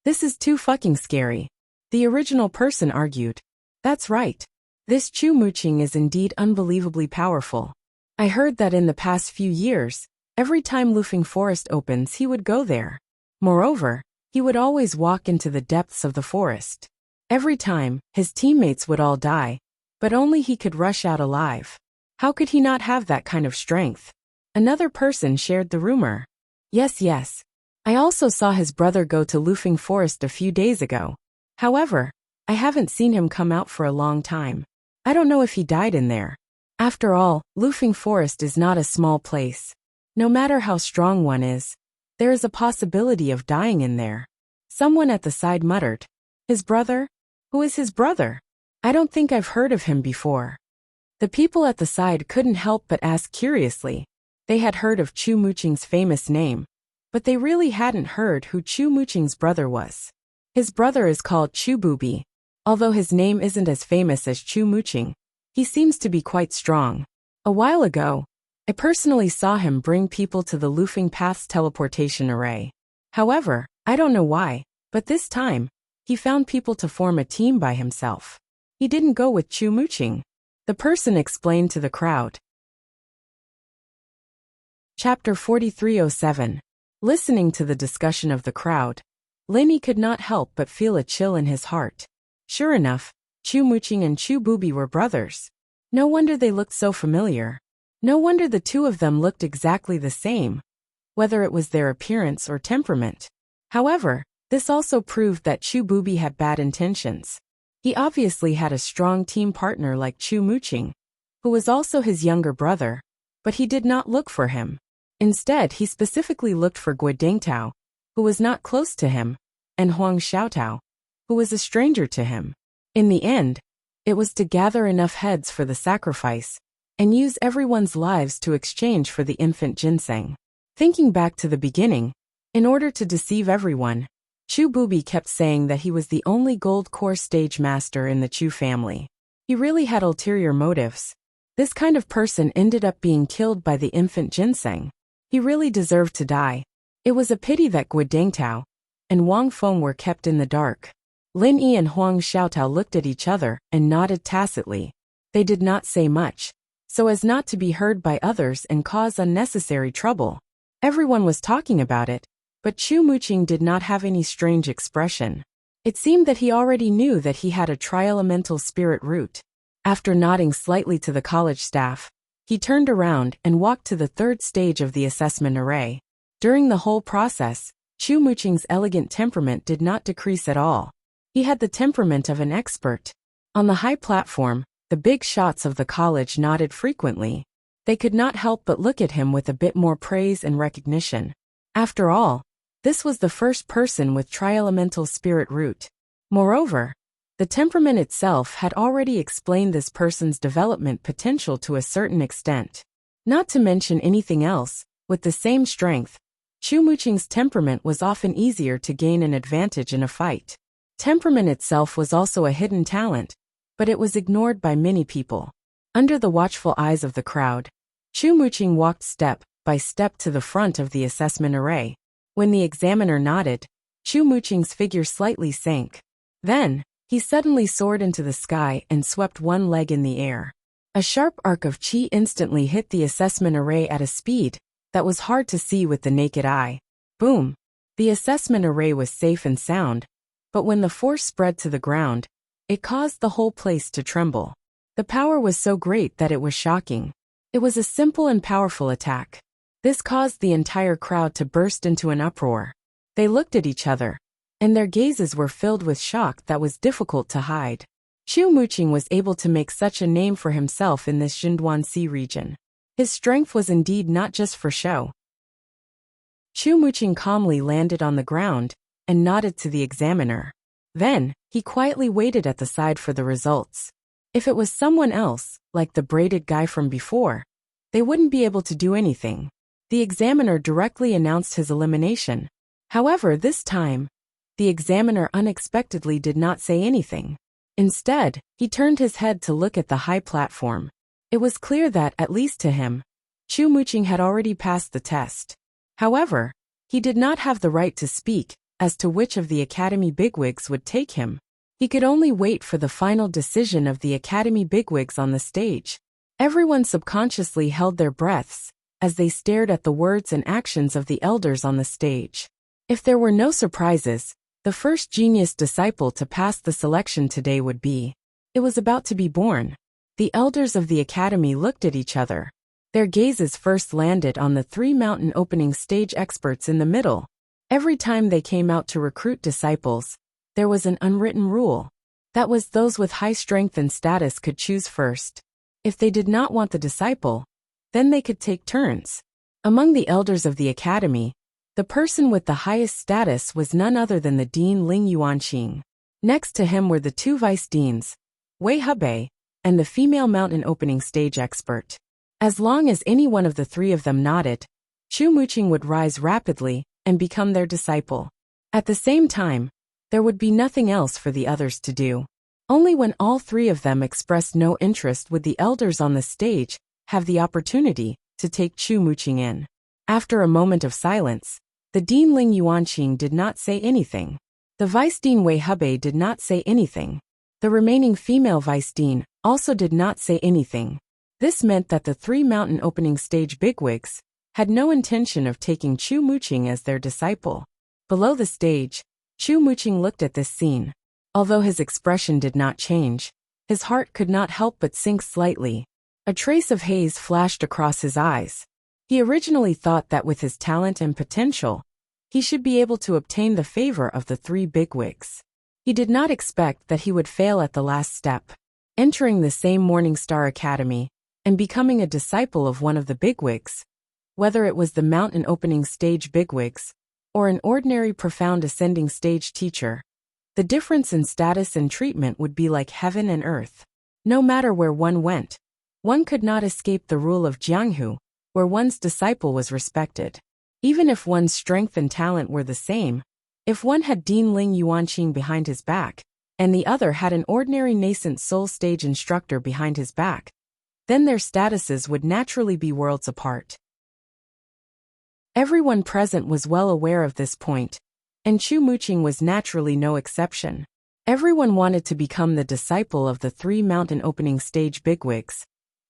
This is too fucking scary," the original person argued. "That's right. This Chu Muqing is indeed unbelievably powerful. I heard that in the past few years, every time Lufeng Forest opens he would go there. Moreover, he would always walk into the depths of the forest. Every time, his teammates would all die, but only he could rush out alive. How could he not have that kind of strength?" Another person shared the rumor. Yes. I also saw his brother go to Lufeng Forest a few days ago. However, I haven't seen him come out for a long time. I don't know if he died in there. After all, Lufeng Forest is not a small place. No matter how strong one is, there is a possibility of dying in there." Someone at the side muttered, "His brother? Who is his brother? I don't think I've heard of him before." The people at the side couldn't help but ask curiously. They had heard of Chu Muqing's famous name, but they really hadn't heard who Chu Muqing's brother was. His brother is called Chu Bubi. Although his name isn't as famous as Chu Muqing, he seems to be quite strong. A while ago, I personally saw him bring people to the Lufeng Path's teleportation array. However, I don't know why, but this time, he found people to form a team by himself. He didn't go with Chu Muqing. The person explained to the crowd. Chapter 4307. Listening to the discussion of the crowd, Linny could not help but feel a chill in his heart. Sure enough, Chu Muqing and Chu Bubi were brothers. No wonder they looked so familiar. No wonder the 2 of them looked exactly the same, whether it was their appearance or temperament. However, this also proved that Chu Bubi had bad intentions. He obviously had a strong team partner like Chu Muqing, who was also his younger brother, but he did not look for him. Instead, he specifically looked for Gui Dingtao, who was not close to him, and Huang Xiaotao, who was a stranger to him. In the end, it was to gather enough heads for the sacrifice, and use everyone's lives to exchange for the infant ginseng. Thinking back to the beginning, in order to deceive everyone, Chu Bubi kept saying that he was the only gold core stage master in the Chu family. He really had ulterior motives. This kind of person ended up being killed by the infant ginseng. He really deserved to die. It was a pity that Gui Dingtao and Wang Feng were kept in the dark. Lin Yi and Huang Xiaotao looked at each other and nodded tacitly. They did not say much, so as not to be heard by others and cause unnecessary trouble. Everyone was talking about it, but Chu Muqing did not have any strange expression. It seemed that he already knew that he had a tri-elemental spirit root. After nodding slightly to the college staff, he turned around and walked to the 3rd stage of the assessment array. During the whole process, Chu Muqing's elegant temperament did not decrease at all. He had the temperament of an expert. On the high platform, the big shots of the college nodded frequently. They could not help but look at him with a bit more praise and recognition. After all, this was the first person with tri-elemental spirit root. Moreover, the temperament itself had already explained this person's development potential to a certain extent. Not to mention anything else, with the same strength, Chu Muqing's temperament was often easier to gain an advantage in a fight. Temperament itself was also a hidden talent, but it was ignored by many people. Under the watchful eyes of the crowd, Chu Muqing walked step by step to the front of the assessment array. When the examiner nodded, Chu Muqing's figure slightly sank. Then, he suddenly soared into the sky and swept one leg in the air. A sharp arc of chi instantly hit the assessment array at a speed that was hard to see with the naked eye. Boom! The assessment array was safe and sound, but when the force spread to the ground, it caused the whole place to tremble. The power was so great that it was shocking. It was a simple and powerful attack. This caused the entire crowd to burst into an uproar. They looked at each other, and their gazes were filled with shock that was difficult to hide. Chu Muqing was able to make such a name for himself in this Jingduanxi region. His strength was indeed not just for show. Chu Muqing calmly landed on the ground and nodded to the examiner. Then, he quietly waited at the side for the results. If it was someone else, like the braided guy from before, they wouldn't be able to do anything. The examiner directly announced his elimination. However, this time, the examiner unexpectedly did not say anything. Instead, he turned his head to look at the high platform. It was clear that, at least to him, Chu Muqing had already passed the test. However, he did not have the right to speak as to which of the academy bigwigs would take him. He could only wait for the final decision of the academy bigwigs on the stage. Everyone subconsciously held their breaths as they stared at the words and actions of the elders on the stage. If there were no surprises, the first genius disciple to pass the selection today would be. It was about to be born. The elders of the academy looked at each other. Their gazes first landed on the three mountain opening stage experts in the middle. Every time they came out to recruit disciples, there was an unwritten rule. That was those with high strength and status could choose first. If they did not want the disciple, then they could take turns. Among the elders of the academy, the person with the highest status was none other than the Dean Ling Yuanqing. Next to him were the two vice deans, Wei Hebei, and the female mountain opening stage expert. As long as any one of the three of them nodded, Chu Muqing would rise rapidly and become their disciple. At the same time, there would be nothing else for the others to do. Only when all three of them expressed no interest would the elders on the stage have the opportunity to take Chu Muqing in. After a moment of silence, the Dean Ling Yuanqing did not say anything. The Vice Dean Wei Hebei did not say anything. The remaining female Vice Dean also did not say anything. This meant that the three mountain opening stage bigwigs had no intention of taking Chu Muqing as their disciple. Below the stage, Chu Muqing looked at this scene. Although his expression did not change, his heart could not help but sink slightly. A trace of haze flashed across his eyes. He originally thought that with his talent and potential, he should be able to obtain the favor of the three bigwigs. He did not expect that he would fail at the last step. Entering the same Morning Star Academy and becoming a disciple of one of the bigwigs, whether it was the mountain opening stage bigwigs or an ordinary profound ascending stage teacher, the difference in status and treatment would be like heaven and earth. No matter where one went, one could not escape the rule of Jianghu, where one's disciple was respected. Even if one's strength and talent were the same, if one had Dean Ling Yuanqing behind his back, and the other had an ordinary nascent soul stage instructor behind his back, then their statuses would naturally be worlds apart. Everyone present was well aware of this point, and Chu Muqing was naturally no exception. Everyone wanted to become the disciple of the three mountain opening stage bigwigs,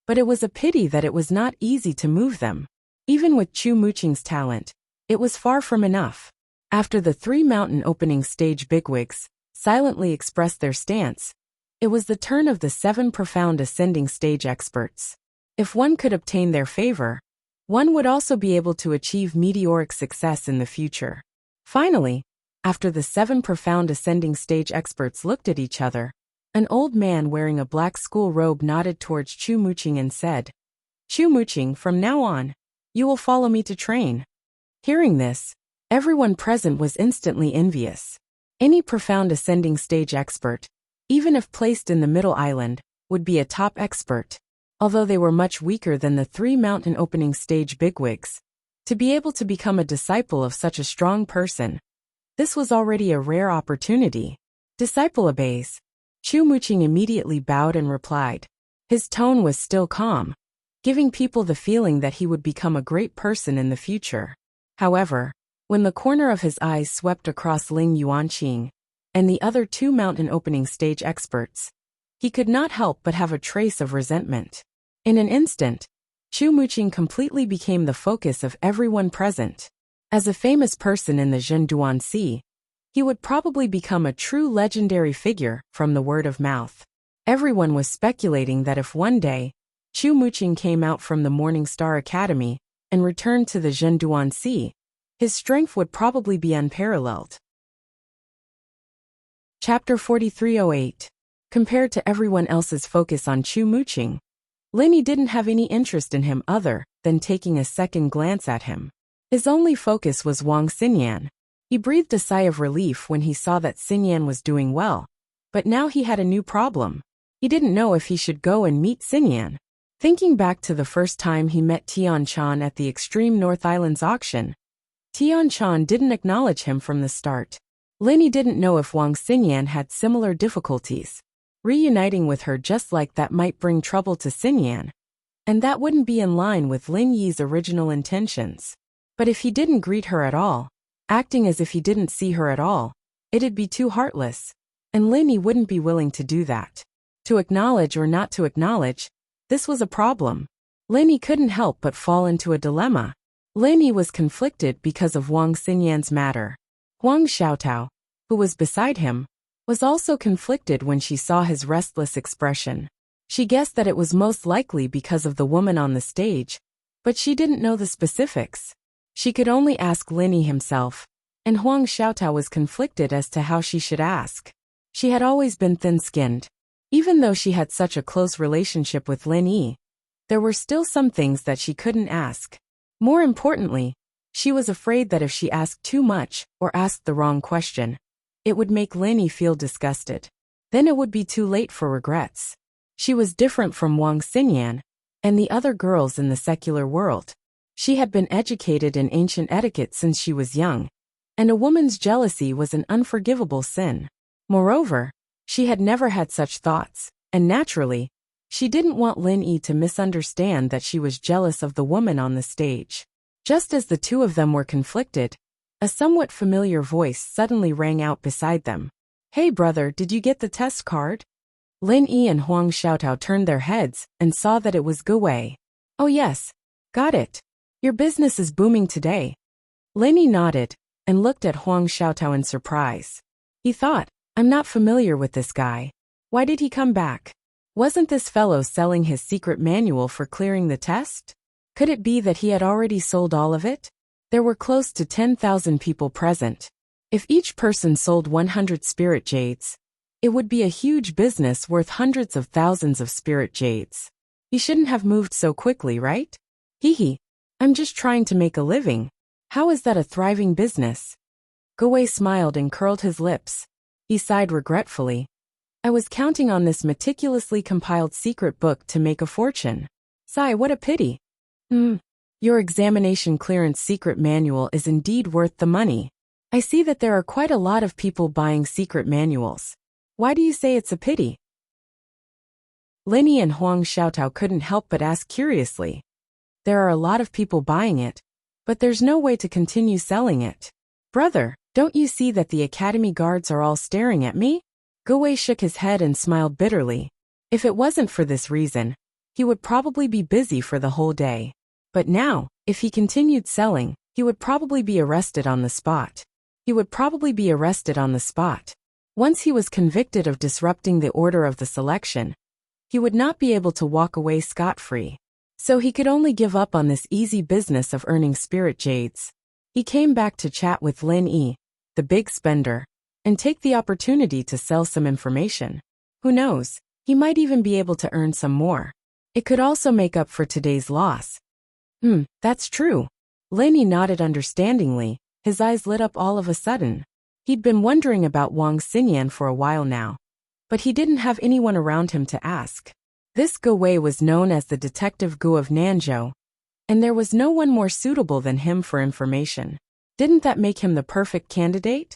but it was a pity that it was not easy to move them. Even with Chu Muqing's talent, it was far from enough. After the three mountain opening stage bigwigs silently expressed their stance, it was the turn of the seven profound ascending stage experts. If one could obtain their favor, one would also be able to achieve meteoric success in the future. Finally, after the seven profound ascending stage experts looked at each other, an old man wearing a black school robe nodded towards Chu Muqing and said, "Chu Muqing, from now on, you will follow me to train." Hearing this, everyone present was instantly envious. Any profound ascending stage expert, even if placed in the middle island, would be a top expert. Although they were much weaker than the three mountain opening stage bigwigs, to be able to become a disciple of such a strong person, this was already a rare opportunity. Disciple obeys. Chu Muqing immediately bowed and replied. His tone was still calm, giving people the feeling that he would become a great person in the future. However, When the corner of his eyes swept across Ling Yuanqing and the other two mountain opening stage experts, he could not help but have a trace of resentment. In an instant, Chu Muqing completely became the focus of everyone present. As a famous person in the Zhenduan Sea, he would probably become a true legendary figure from the word of mouth. Everyone was speculating that if one day, Chu Muqing came out from the Morning Star Academy and returned to the Zhenduan Sea, his strength would probably be unparalleled. Chapter 4308. Compared to everyone else's focus on Chu Muqing, Lin Yi didn't have any interest in him other than taking a second glance at him. His only focus was Wang Xinyan. He breathed a sigh of relief when he saw that Xinyan was doing well, but now he had a new problem. He didn't know if he should go and meet Xinyan. Thinking back to the first time he met Tian Chan at the Extreme North Islands auction, Tian Chan didn't acknowledge him from the start. Lin Yi didn't know if Wang Xinyan had similar difficulties. Reuniting with her just like that might bring trouble to Xinyan, and that wouldn't be in line with Lin Yi's original intentions. But if he didn't greet her at all, acting as if he didn't see her at all, it'd be too heartless, and Lin Yi wouldn't be willing to do that. To acknowledge or not to acknowledge, this was a problem. Lin Yi couldn't help but fall into a dilemma. Lin Yi was conflicted because of Wang Xinyan's matter. Huang Xiaotao, who was beside him, was also conflicted when she saw his restless expression. She guessed that it was most likely because of the woman on the stage, but she didn't know the specifics. She could only ask Lin Yi himself, and Huang Xiaotao was conflicted as to how she should ask. She had always been thin-skinned. Even though she had such a close relationship with Lin Yi, there were still some things that she couldn't ask. More importantly, she was afraid that if she asked too much or asked the wrong question, it would make Lin Yi feel disgusted. Then it would be too late for regrets. She was different from Wang Xinyan and the other girls in the secular world. She had been educated in ancient etiquette since she was young, and a woman's jealousy was an unforgivable sin. Moreover, she had never had such thoughts, and naturally, she didn't want Lin Yi to misunderstand that she was jealous of the woman on the stage. Just as the two of them were conflicted, a somewhat familiar voice suddenly rang out beside them. "Hey brother, did you get the test card?" Lin Yi and Huang Xiaotao turned their heads and saw that it was Ge Wei. "Oh yes, got it. Your business is booming today." Lin Yi nodded and looked at Huang Xiaotao in surprise. He thought, "I'm not familiar with this guy. Why did he come back? Wasn't this fellow selling his secret manual for clearing the test? Could it be that he had already sold all of it?" There were close to 10,000 people present. If each person sold 100 spirit jades, it would be a huge business worth hundreds of thousands of spirit jades. He shouldn't have moved so quickly, right? Hee. I'm just trying to make a living. How is that a thriving business? Ge Wei smiled and curled his lips. He sighed regretfully. I was counting on this meticulously compiled secret book to make a fortune. Sigh, what a pity. Your examination clearance secret manual is indeed worth the money. I see that there are quite a lot of people buying secret manuals. Why do you say it's a pity? Lin Yi and Huang Xiaotao couldn't help but ask curiously. There are a lot of people buying it, but there's no way to continue selling it. Brother, don't you see that the academy guards are all staring at me? Ge Wei shook his head and smiled bitterly. If it wasn't for this reason, he would probably be busy for the whole day. But now, if he continued selling, he would probably be arrested on the spot. Once he was convicted of disrupting the order of the selection, he would not be able to walk away scot-free. So he could only give up on this easy business of earning spirit jades. He came back to chat with Lin Yi, the big spender, and take the opportunity to sell some information. Who knows, he might even be able to earn some more. It could also make up for today's loss. That's true. Lin Yi nodded understandingly, his eyes lit up all of a sudden. He'd been wondering about Wang Xinyan for a while now, but he didn't have anyone around him to ask. This Ge Wei was known as the Detective Gu of Nanzhou, and there was no one more suitable than him for information. Didn't that make him the perfect candidate?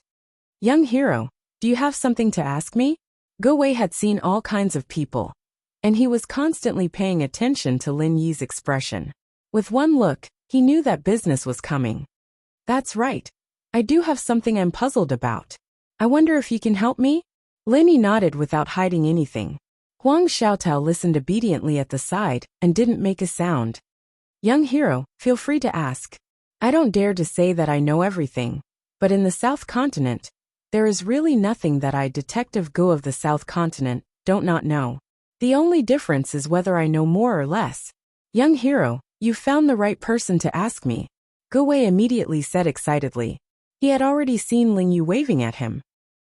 Young hero, do you have something to ask me? Ge Wei had seen all kinds of people, and he was constantly paying attention to Lin Yi's expression. With one look, he knew that business was coming. That's right, I do have something I'm puzzled about. I wonder if you can help me? Lenny nodded without hiding anything. Huang Xiaotao listened obediently at the side and didn't make a sound. Young hero, feel free to ask. I don't dare to say that I know everything, but in the South Continent, there is really nothing that I, Detective Gu of the South Continent, don't not know. The only difference is whether I know more or less. Young hero, you found the right person to ask me, Gu Wei immediately said excitedly. He had already seen Ling Yu waving at him.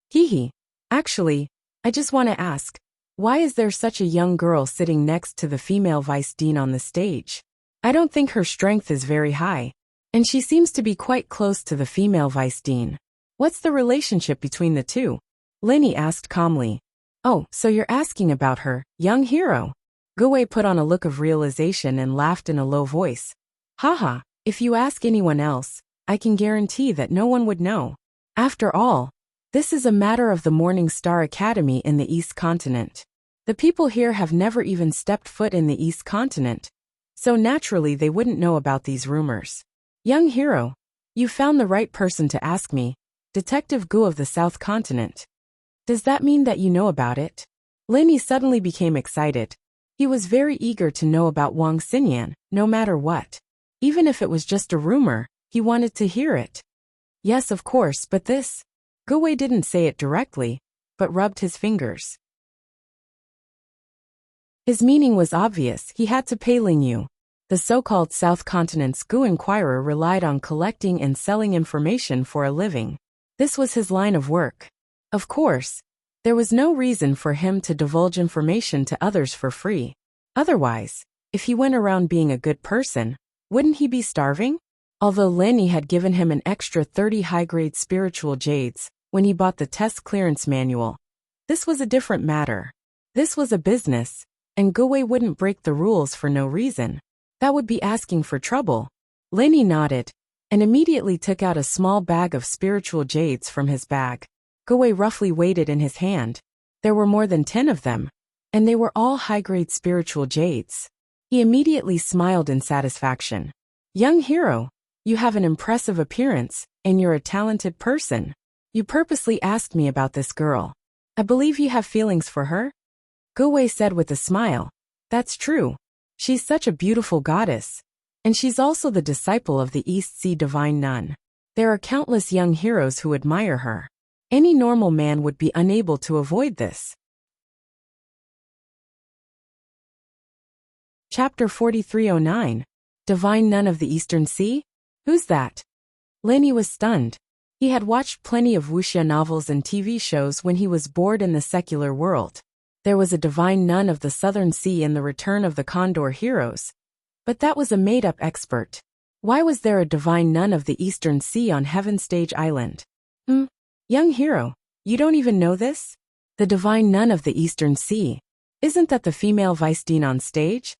Hee. Actually, I just want to ask, why is there such a young girl sitting next to the female vice dean on the stage? I don't think her strength is very high, and she seems to be quite close to the female vice dean. What's the relationship between the two? Lenny asked calmly. Oh, so you're asking about her, young hero? Gu Wei put on a look of realization and laughed in a low voice. Haha, if you ask anyone else, I can guarantee that no one would know. After all, this is a matter of the Morning Star Academy in the East Continent. The people here have never even stepped foot in the East Continent, so naturally they wouldn't know about these rumors. Young hero, you found the right person to ask me, Detective Gu of the South Continent. Does that mean that you know about it? Lenny suddenly became excited. He was very eager to know about Wang Xinyan, no matter what. Even if it was just a rumor, he wanted to hear it. Yes, of course, but this... Gu Wei didn't say it directly, but rubbed his fingers. His meaning was obvious. He had to pay Ling Yu. The so-called South Continent's Gu Inquirer relied on collecting and selling information for a living. This was his line of work. Of course, there was no reason for him to divulge information to others for free. Otherwise, if he went around being a good person, wouldn't he be starving? Although Lenny had given him an extra 30 high-grade spiritual jades when he bought the test clearance manual, this was a different matter. This was a business, and Gu Wei wouldn't break the rules for no reason. That would be asking for trouble. Lenny nodded, and immediately took out a small bag of spiritual jades from his bag. Gu Wei roughly weighed it in his hand. There were more than 10 of them, and they were all high-grade spiritual jades. He immediately smiled in satisfaction. Young hero, you have an impressive appearance, and you're a talented person. You purposely asked me about this girl. I believe you have feelings for her? Gu Wei said with a smile. That's true. She's such a beautiful goddess. And she's also the disciple of the East Sea Divine Nun. There are countless young heroes who admire her. Any normal man would be unable to avoid this. Chapter 4309. Divine Nun of the Eastern Sea? Who's that? Lenny was stunned. He had watched plenty of wuxia novels and TV shows when he was bored in the secular world. There was a divine nun of the Southern Sea in The Return of the Condor Heroes. But that was a made-up expert. Why was there a divine nun of the Eastern Sea on Heaven Stage Island? Young hero, you don't even know this? The divine nun of the Eastern Sea. Isn't that the female vice dean on stage?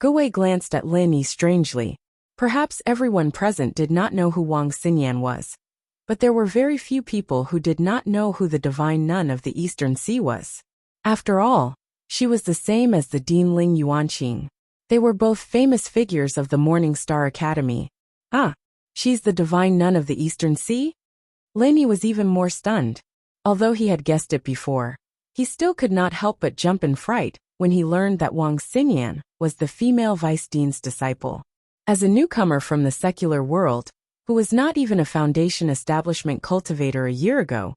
Gu Wei glanced at Lenny strangely. Perhaps everyone present did not know who Wang Xinyan was. But there were very few people who did not know who the divine nun of the Eastern Sea was. After all, she was the same as the Dean Ling Yuanqing. They were both famous figures of the Morning Star Academy. Ah, she's the divine nun of the Eastern Sea? Lenny was even more stunned. Although he had guessed it before, he still could not help but jump in fright when he learned that Wang Xinyan was the female vice dean's disciple. As a newcomer from the secular world, who was not even a foundation establishment cultivator a year ago,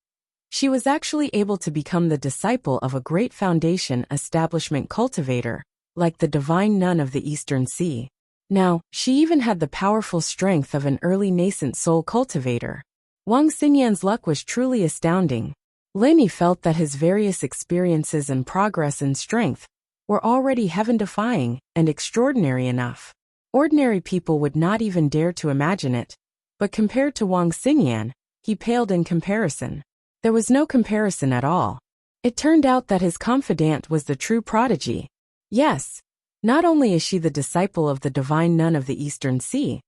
she was actually able to become the disciple of a great foundation establishment cultivator, like the divine nun of the Eastern Sea. Now, she even had the powerful strength of an early nascent soul cultivator. Wang Xinyan's luck was truly astounding. Lenny felt that his various experiences and progress in strength were already heaven-defying and extraordinary enough. Ordinary people would not even dare to imagine it, but compared to Wang Xinyan, he paled in comparison. There was no comparison at all. It turned out that his confidant was the true prodigy. Yes, not only is she the disciple of the divine nun of the Eastern Sea,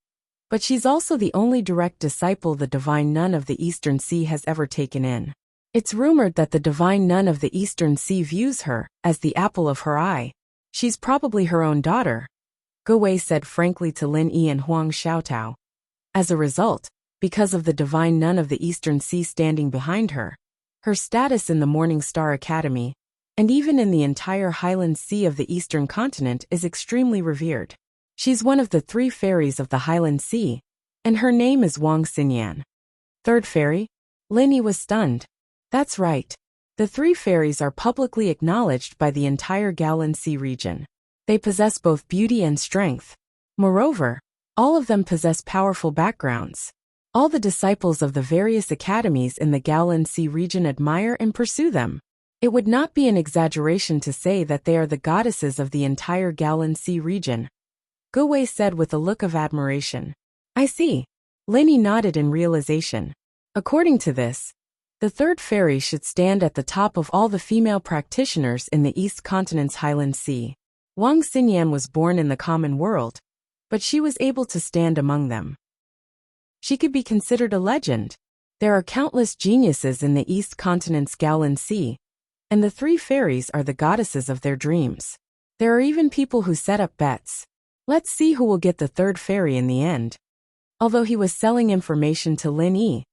but she's also the only direct disciple the divine nun of the Eastern Sea has ever taken in. It's rumored that the divine nun of the Eastern Sea views her as the apple of her eye. She's probably her own daughter, Gu Wei said frankly to Lin Yi and Huang Xiaotao. As a result, because of the divine nun of the Eastern Sea standing behind her. Her status in the Morning Star Academy, and even in the entire Highland Sea of the Eastern continent, is extremely revered. She's one of the 3 fairies of the Highland Sea, and her name is Wang Xinyan. Third fairy? Linny was stunned. That's right. The 3 fairies are publicly acknowledged by the entire Gaolan Sea region. They possess both beauty and strength. Moreover, all of them possess powerful backgrounds. All the disciples of the various academies in the Gaolan Sea region admire and pursue them. It would not be an exaggeration to say that they are the goddesses of the entire Gaolan Sea region, Gu Wei said with a look of admiration. I see. Linny nodded in realization. According to this, the 3rd fairy should stand at the top of all the female practitioners in the East Continent's Highland Sea. Wang Xinyan was born in the common world, but she was able to stand among them. She could be considered a legend. There are countless geniuses in the East Continent's Gaolan Sea, and the 3 fairies are the goddesses of their dreams. There are even people who set up bets. Let's see who will get the 3rd fairy in the end. Although he was selling information to Lin Yi,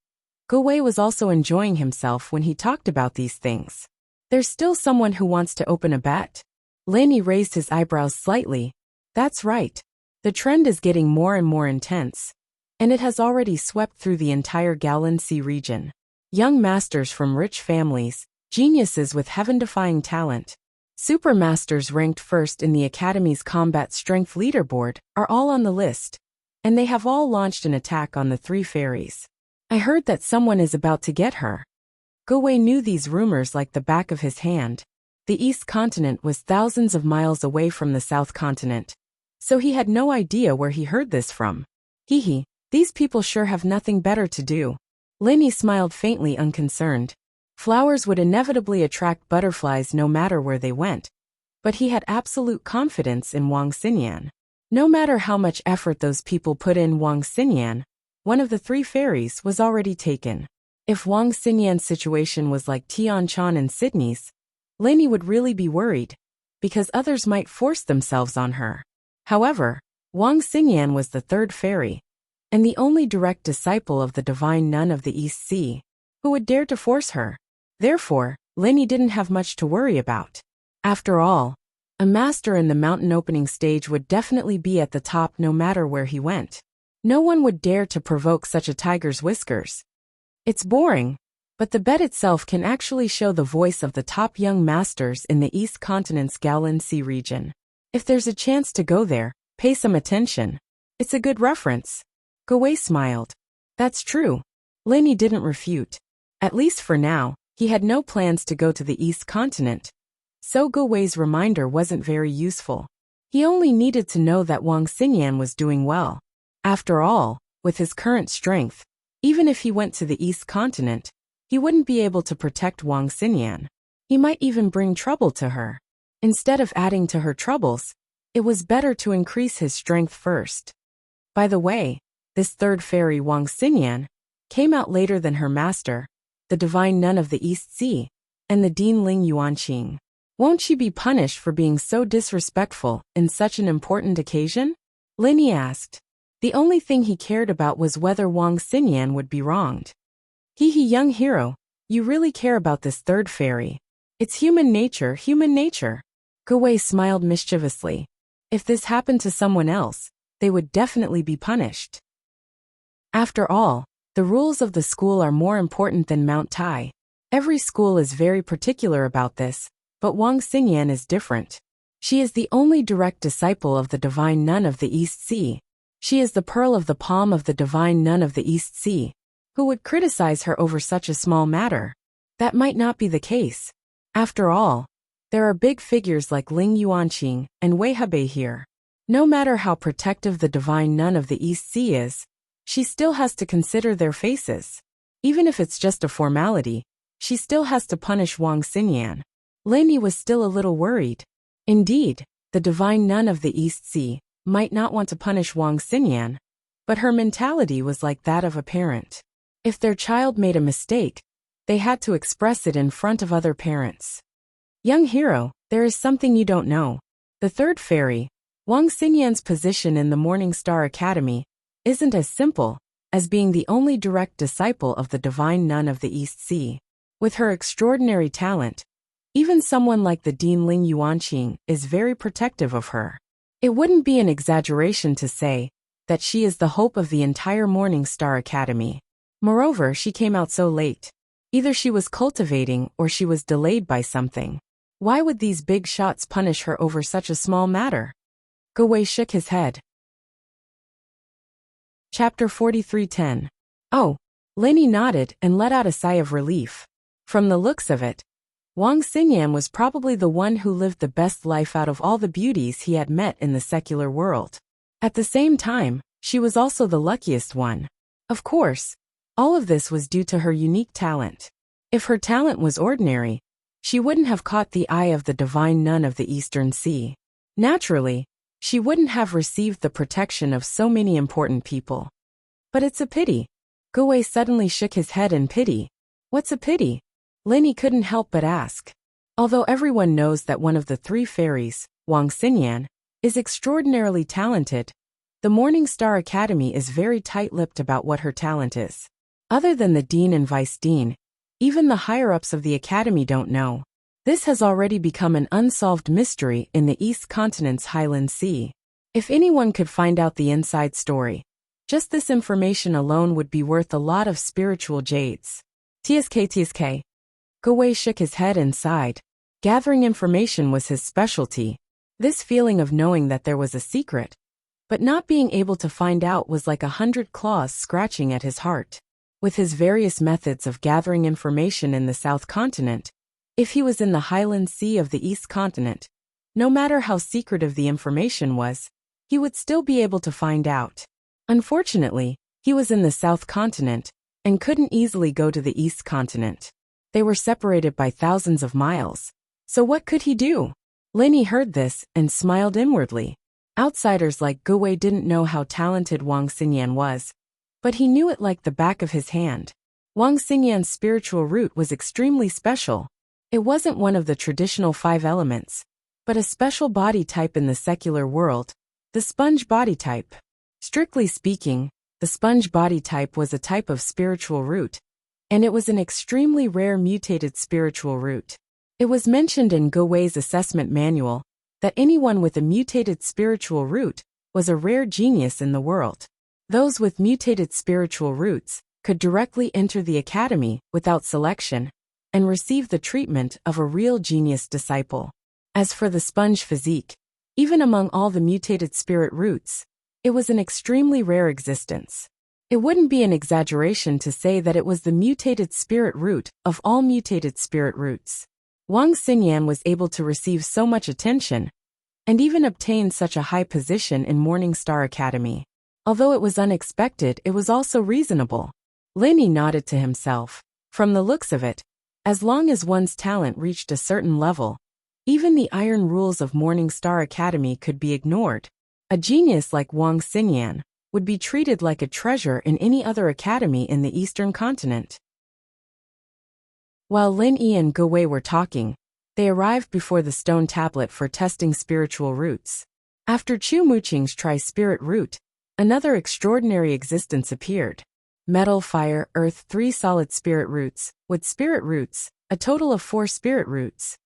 Gu Wei was also enjoying himself when he talked about these things. There's still someone who wants to open a bet. Lin Yi raised his eyebrows slightly. That's right. The trend is getting more and more intense, and it has already swept through the entire Gaolan Sea region. Young masters from rich families, geniuses with heaven-defying talent, super masters ranked first in the Academy's combat strength leaderboard are all on the list, and they have all launched an attack on the 3 fairies. I heard that someone is about to get her. Gu Wei knew these rumors like the back of his hand. The East Continent was thousands of miles away from the South Continent, so he had no idea where he heard this from. Hee, these people sure have nothing better to do. Linny smiled faintly unconcerned. Flowers would inevitably attract butterflies no matter where they went, but he had absolute confidence in Wang Xinyan. No matter how much effort those people put in, Wang Xinyan, one of the 3 fairies, was already taken. If Wang Xinyan's situation was like Tian Chan and Sydney's, Linny would really be worried, because others might force themselves on her. However, Wang Xinyan was the 3rd fairy, and the only direct disciple of the divine nun of the East Sea, who would dare to force her. Therefore, Linny didn't have much to worry about. After all, a master in the mountain opening stage would definitely be at the top no matter where he went. No one would dare to provoke such a tiger's whiskers. It's boring, but the bet itself can actually show the voice of the top young masters in the East Continent's Gaolan Sea region. If there's a chance to go there, pay some attention. It's a good reference. Gu Wei smiled. That's true. Linny didn't refute. At least for now, he had no plans to go to the East Continent, so Gu Wei's reminder wasn't very useful. He only needed to know that Wang Xinyan was doing well. After all, with his current strength, even if he went to the East Continent, he wouldn't be able to protect Wang Xinyan. He might even bring trouble to her. Instead of adding to her troubles, it was better to increase his strength first. By the way, this 3rd fairy, Wang Xinyan, came out later than her master, the divine nun of the East Sea, and the Dean Ling Yuanqing. Won't she be punished for being so disrespectful in such an important occasion? Linny asked. The only thing he cared about was whether Wang Xinyan would be wronged. Young hero, you really care about this 3rd fairy. It's human nature, human nature. Gu Wei smiled mischievously. If this happened to someone else, they would definitely be punished. After all, the rules of the school are more important than Mount Tai. Every school is very particular about this, but Wang Xinyan is different. She is the only direct disciple of the divine nun of the East Sea. She is the pearl of the palm of the divine nun of the East Sea. Who would criticize her over such a small matter? That might not be the case. After all, there are big figures like Ling Yuanqing and Wei Hebei here. No matter how protective the divine nun of the East Sea is, she still has to consider their faces. Even if it's just a formality, she still has to punish Wang Xinyan. Linny was still a little worried. Indeed, the divine nun of the East Sea might not want to punish Wang Xinyan, but her mentality was like that of a parent. If their child made a mistake, they had to express it in front of other parents. Young hero, there is something you don't know. The 3rd fairy, Wang Xinyan's position in the Morning Star Academy, isn't as simple as being the only direct disciple of the divine nun of the East Sea. With her extraordinary talent, even someone like the Dean Ling Yuanqing is very protective of her. It wouldn't be an exaggeration to say that she is the hope of the entire Morning Star Academy. Moreover, she came out so late. Either she was cultivating or she was delayed by something. Why would these big shots punish her over such a small matter? Ge Wei shook his head. Chapter 43:10. Oh. Lenny nodded and let out a sigh of relief. From the looks of it, Wang Xinyan was probably the one who lived the best life out of all the beauties he had met in the secular world. At the same time, she was also the luckiest one. Of course, all of this was due to her unique talent. If her talent was ordinary, she wouldn't have caught the eye of the divine nun of the Eastern Sea. Naturally, she wouldn't have received the protection of so many important people. But it's a pity. Ge Wei suddenly shook his head in pity. What's a pity? Lenny couldn't help but ask. Although everyone knows that one of the three fairies, Wang Xinyan, is extraordinarily talented, the Morning Star Academy is very tight-lipped about what her talent is. Other than the dean and vice dean, even the higher-ups of the academy don't know. This has already become an unsolved mystery in the East Continent's Highland Sea. If anyone could find out the inside story, just this information alone would be worth a lot of spiritual jades. TSK. Ge Wei shook his head and sighed. Gathering information was his specialty. This feeling of knowing that there was a secret, but not being able to find out was like 100 claws scratching at his heart. With his various methods of gathering information in the South Continent, if he was in the Highland Sea of the East Continent, no matter how secretive the information was, he would still be able to find out. Unfortunately, he was in the South Continent and couldn't easily go to the East Continent. They were separated by thousands of miles. So what could he do? Lenny heard this and smiled inwardly. Outsiders like Ge Wei didn't know how talented Wang Xinyan was, but he knew it like the back of his hand. Wang Xinyan's spiritual root was extremely special. It wasn't one of the traditional 5 elements, but a special body type in the secular world, the sponge body type. Strictly speaking, the sponge body type was a type of spiritual root, and it was an extremely rare mutated spiritual root. It was mentioned in Ge Wei's assessment manual that anyone with a mutated spiritual root was a rare genius in the world. Those with mutated spiritual roots could directly enter the academy without selection and receive the treatment of a real genius disciple. As for the sponge physique, even among all the mutated spirit roots, it was an extremely rare existence. It wouldn't be an exaggeration to say that it was the mutated spirit root of all mutated spirit roots. Wang Xinyan was able to receive so much attention and even obtain such a high position in Morning Star Academy. Although it was unexpected, it was also reasonable. Lenny nodded to himself. From the looks of it, as long as one's talent reached a certain level, even the iron rules of Morning Star Academy could be ignored. A genius like Wang Xinyan would be treated like a treasure in any other academy in the Eastern Continent. While Lin Yi and Ge Wei were talking, they arrived before the stone tablet for testing spiritual roots. After Chu Muqing's tri-spirit root, another extraordinary existence appeared. Metal, fire, earth, 3 solid spirit roots, wood spirit roots, a total of 4 spirit roots.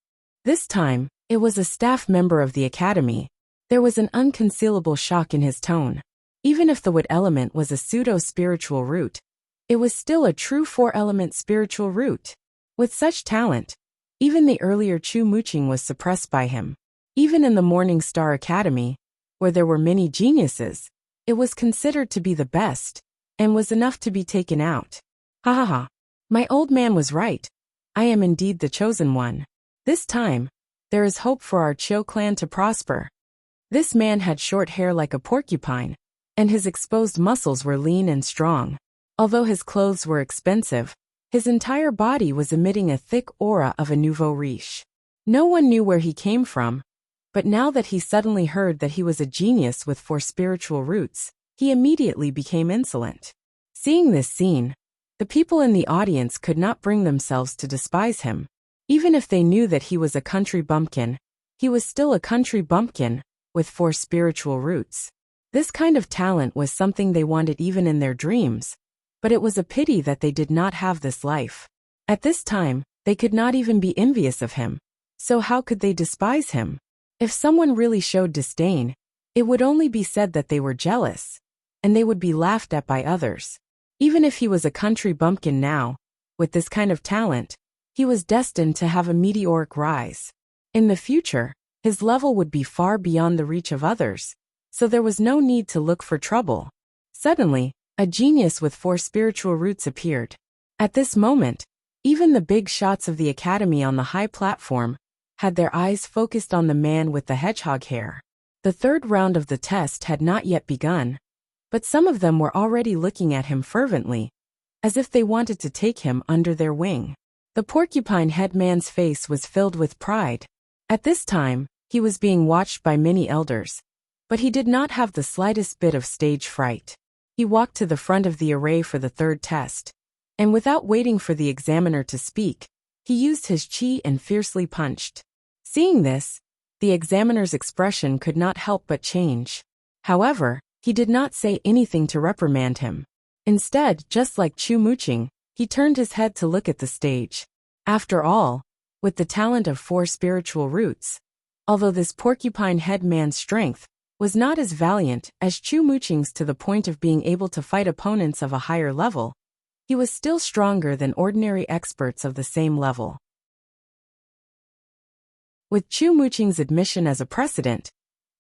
This time, it was a staff member of the academy. There was an unconcealable shock in his tone. Even if the wood element was a pseudo-spiritual root, it was still a true 4-element spiritual root. With such talent, even the earlier Chu Muqing was suppressed by him. Even in the Morning Star Academy, where there were many geniuses, it was considered to be the best, and was enough to be taken out. Ha ha ha. My old man was right. I am indeed the chosen one. This time, there is hope for our Chiu clan to prosper. This man had short hair like a porcupine, and his exposed muscles were lean and strong. Although his clothes were expensive, his entire body was emitting a thick aura of a nouveau riche. No one knew where he came from, but now that he suddenly heard that he was a genius with 4 spiritual roots, he immediately became insolent. Seeing this scene, the people in the audience could not bring themselves to despise him. Even if they knew that he was a country bumpkin, he was still a country bumpkin with 4 spiritual roots. This kind of talent was something they wanted even in their dreams, but it was a pity that they did not have this life. At this time, they could not even be envious of him, so how could they despise him? If someone really showed disdain, it would only be said that they were jealous, and they would be laughed at by others. Even if he was a country bumpkin now, with this kind of talent, he was destined to have a meteoric rise. In the future, his level would be far beyond the reach of others, so there was no need to look for trouble. Suddenly, a genius with 4 spiritual roots appeared. At this moment, even the big shots of the academy on the high platform had their eyes focused on the man with the hedgehog hair. The third round of the test had not yet begun, but some of them were already looking at him fervently, as if they wanted to take him under their wing. The porcupine head man's face was filled with pride. At this time, he was being watched by many elders, but he did not have the slightest bit of stage fright. He walked to the front of the array for the third test, and without waiting for the examiner to speak, he used his chi and fiercely punched. Seeing this, the examiner's expression could not help but change. However, he did not say anything to reprimand him. Instead, just like Chu Muqing, he turned his head to look at the stage. After all, with the talent of 4 spiritual roots, although this porcupine head man's strength was not as valiant as Chu Muqing's to the point of being able to fight opponents of a higher level, he was still stronger than ordinary experts of the same level. With Chu Muqing's admission as a precedent,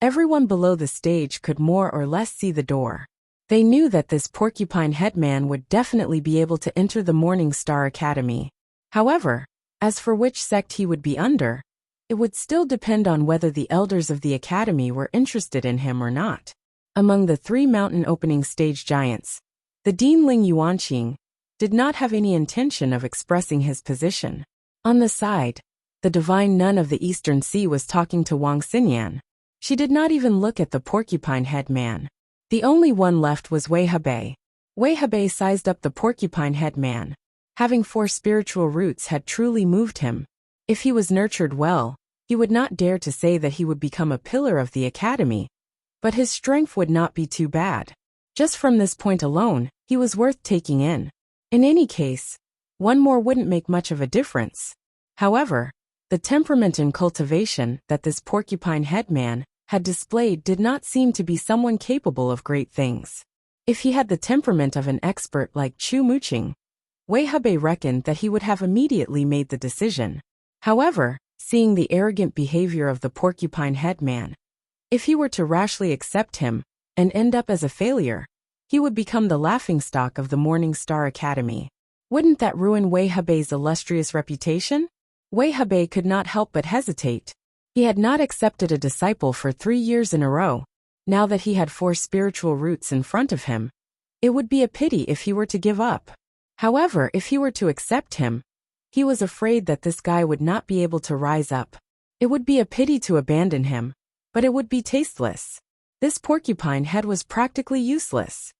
everyone below the stage could more or less see the door. They knew that this porcupine head man would definitely be able to enter the Morning Star Academy. However, as for which sect he would be under, it would still depend on whether the elders of the academy were interested in him or not. Among the 3 mountain opening stage giants, the Dean Ling Yuanqing did not have any intention of expressing his position. On the side, the divine nun of the Eastern Sea was talking to Wang Xinyan. She did not even look at the porcupine head man. The only one left was Wei Hebei. Wei Hebei sized up the porcupine head man. Having 4 spiritual roots had truly moved him. If he was nurtured well, he would not dare to say that he would become a pillar of the academy, but his strength would not be too bad. Just from this point alone, he was worth taking in. In any case, one more wouldn't make much of a difference. However, the temperament and cultivation that this porcupine head man had displayed did not seem to be someone capable of great things. If he had the temperament of an expert like Chu Muqing, Wei Hebei reckoned that he would have immediately made the decision. However, seeing the arrogant behavior of the porcupine head man, if he were to rashly accept him and end up as a failure, he would become the laughingstock of the Morning Star Academy. Wouldn't that ruin Wei Hebei's illustrious reputation? Wei Hebei could not help but hesitate. He had not accepted a disciple for 3 years in a row. Now that he had 4 spiritual roots in front of him, it would be a pity if he were to give up. However, if he were to accept him, he was afraid that this guy would not be able to rise up. It would be a pity to abandon him, but it would be tasteless. This porcupine head was practically useless.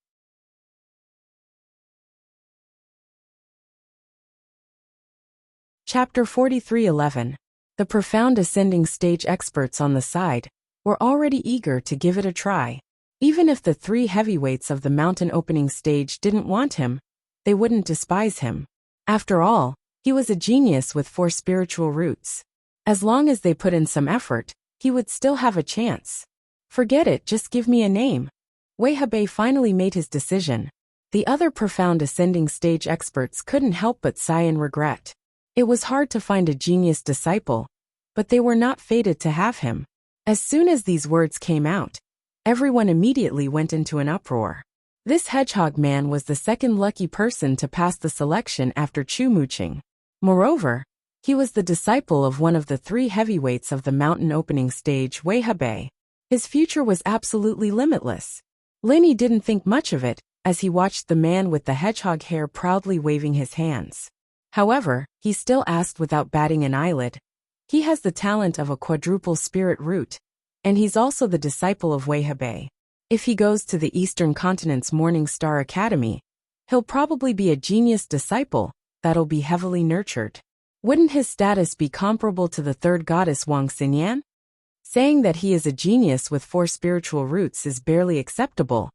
Chapter 43:11. The profound ascending stage experts on the side were already eager to give it a try. Even if the 3 heavyweights of the mountain opening stage didn't want him, they wouldn't despise him. After all, he was a genius with 4 spiritual roots. As long as they put in some effort, he would still have a chance. Forget it, just give me a name. Wei Hebei finally made his decision. The other profound ascending stage experts couldn't help but sigh in regret. It was hard to find a genius disciple, but they were not fated to have him. As soon as these words came out, everyone immediately went into an uproar. This hedgehog man was the second lucky person to pass the selection after Chu Muqing. Moreover, he was the disciple of one of the 3 heavyweights of the mountain opening stage, Wei Hebei. His future was absolutely limitless. Linny didn't think much of it, as he watched the man with the hedgehog hair proudly waving his hands. However, he still asked without batting an eyelid. He has the talent of a quadruple spirit root, and he's also the disciple of Wei Hebei. If he goes to the Eastern Continent's Morning Star Academy, he'll probably be a genius disciple that'll be heavily nurtured. Wouldn't his status be comparable to the third goddess Wang Xinyan? Saying that he is a genius with 4 spiritual roots is barely acceptable.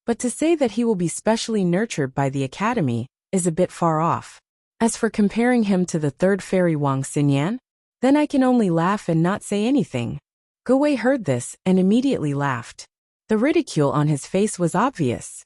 But to say that he will be specially nurtured by the academy is a bit far off. As for comparing him to the third fairy Wang Xinyan, then I can only laugh and not say anything. Gu Wei heard this and immediately laughed. The ridicule on his face was obvious.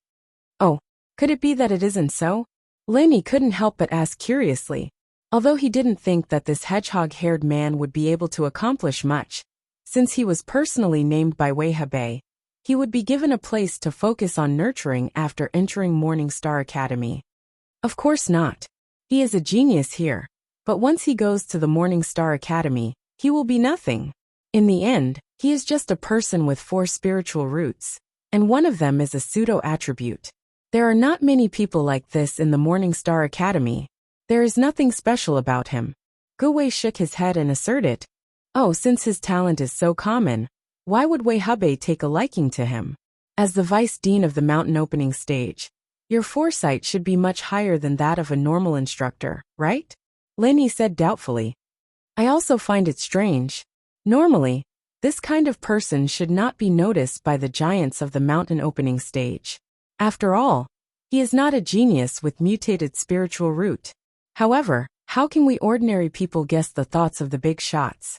Oh, could it be that it isn't so? Linny couldn't help but ask curiously. Although he didn't think that this hedgehog-haired man would be able to accomplish much, since he was personally named by Wei Hebei, he would be given a place to focus on nurturing after entering Morning Star Academy. Of course not. He is a genius here, but once he goes to the Morning Star Academy, he will be nothing. In the end, he is just a person with 4 spiritual roots, and one of them is a pseudo-attribute. There are not many people like this in the Morning Star Academy. There is nothing special about him. Gu Wei shook his head and asserted, "Oh, since his talent is so common, why would Wei Hebei take a liking to him? As the vice dean of the mountain opening stage, your foresight should be much higher than that of a normal instructor, right?" Linny said doubtfully. "I also find it strange. Normally, this kind of person should not be noticed by the giants of the mountain opening stage. After all, he is not a genius with mutated spiritual root. However, how can we ordinary people guess the thoughts of the big shots?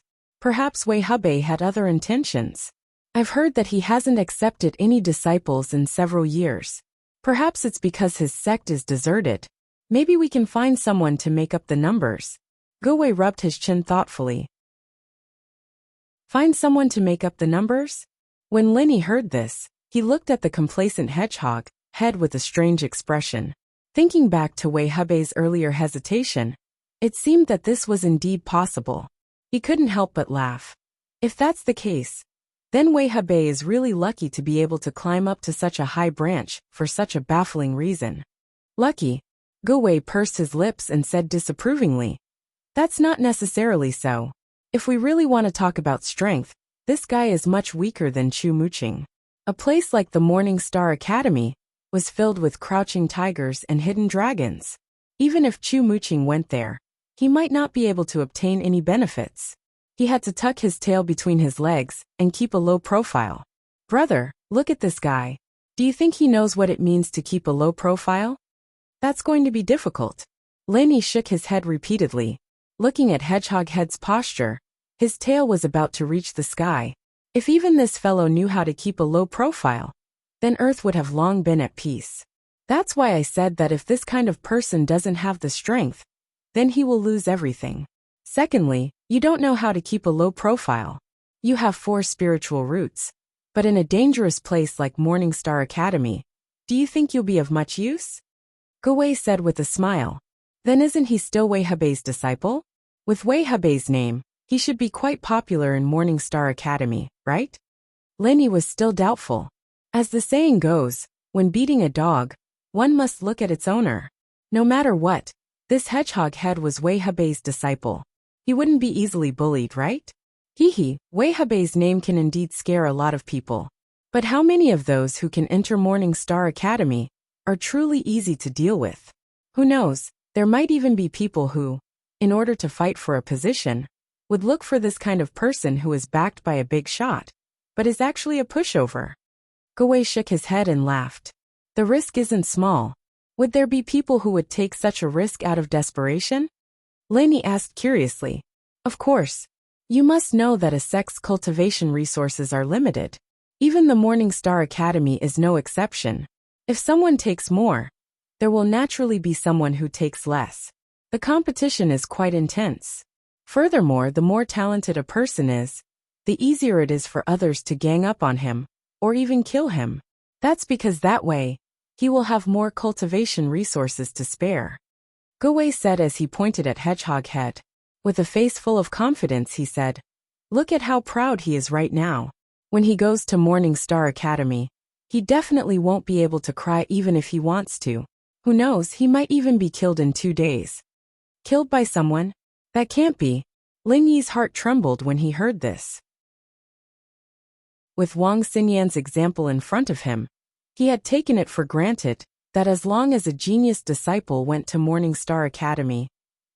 Perhaps Wei Hebei had other intentions. I've heard that he hasn't accepted any disciples in several years. Perhaps it's because his sect is deserted. Maybe we can find someone to make up the numbers." Gu Wei rubbed his chin thoughtfully. Find someone to make up the numbers? When Linny heard this, he looked at the complacent hedgehog head with a strange expression. Thinking back to Wei Hebei's earlier hesitation, it seemed that this was indeed possible. He couldn't help but laugh. If that's the case, then Wei Hebei is really lucky to be able to climb up to such a high branch for such a baffling reason. Lucky? Gu Wei pursed his lips and said disapprovingly. That's not necessarily so. If we really want to talk about strength, this guy is much weaker than Chu Muqing. A place like the Morning Star Academy was filled with crouching tigers and hidden dragons. Even if Chu Muqing went there, he might not be able to obtain any benefits. He had to tuck his tail between his legs and keep a low profile. Brother, look at this guy. Do you think he knows what it means to keep a low profile? That's going to be difficult. Linny shook his head repeatedly. Looking at Hedgehog Head's posture, his tail was about to reach the sky. If even this fellow knew how to keep a low profile, then Earth would have long been at peace. That's why I said that if this kind of person doesn't have the strength, then he will lose everything. Secondly, you don't know how to keep a low profile. You have 4 spiritual roots, but in a dangerous place like Morning Star Academy, do you think you'll be of much use? Gu Wei said with a smile. Then isn't he still Wei Hebei's disciple? With Wei Hebei's name, he should be quite popular in Morning Star Academy, right? Linny was still doubtful. As the saying goes, when beating a dog, one must look at its owner. No matter what, this hedgehog head was Wei Hebei's disciple. He wouldn't be easily bullied, right? Wei Hebei's name can indeed scare a lot of people. But how many of those who can enter Morning Star Academy are truly easy to deal with? Who knows, there might even be people who, in order to fight for a position, would look for this kind of person who is backed by a big shot, but is actually a pushover. Gu Wei shook his head and laughed. The risk isn't small. Would there be people who would take such a risk out of desperation? Linny asked curiously. Of course. You must know that a sect's cultivation resources are limited. Even the Morning Star Academy is no exception. If someone takes more, there will naturally be someone who takes less. The competition is quite intense. Furthermore, the more talented a person is, the easier it is for others to gang up on him, or even kill him. That's because that way, he will have more cultivation resources to spare. Gu Wei said as he pointed at Hedgehog Head. With a face full of confidence he said, "Look at how proud he is right now. When he goes to Morning Star Academy, he definitely won't be able to cry even if he wants to. Who knows, he might even be killed in 2 days." Killed by someone? That can't be. Ling Yi's heart trembled when he heard this. With Wang Xinyan's example in front of him, he had taken it for granted that as long as a genius disciple went to Morning Star Academy,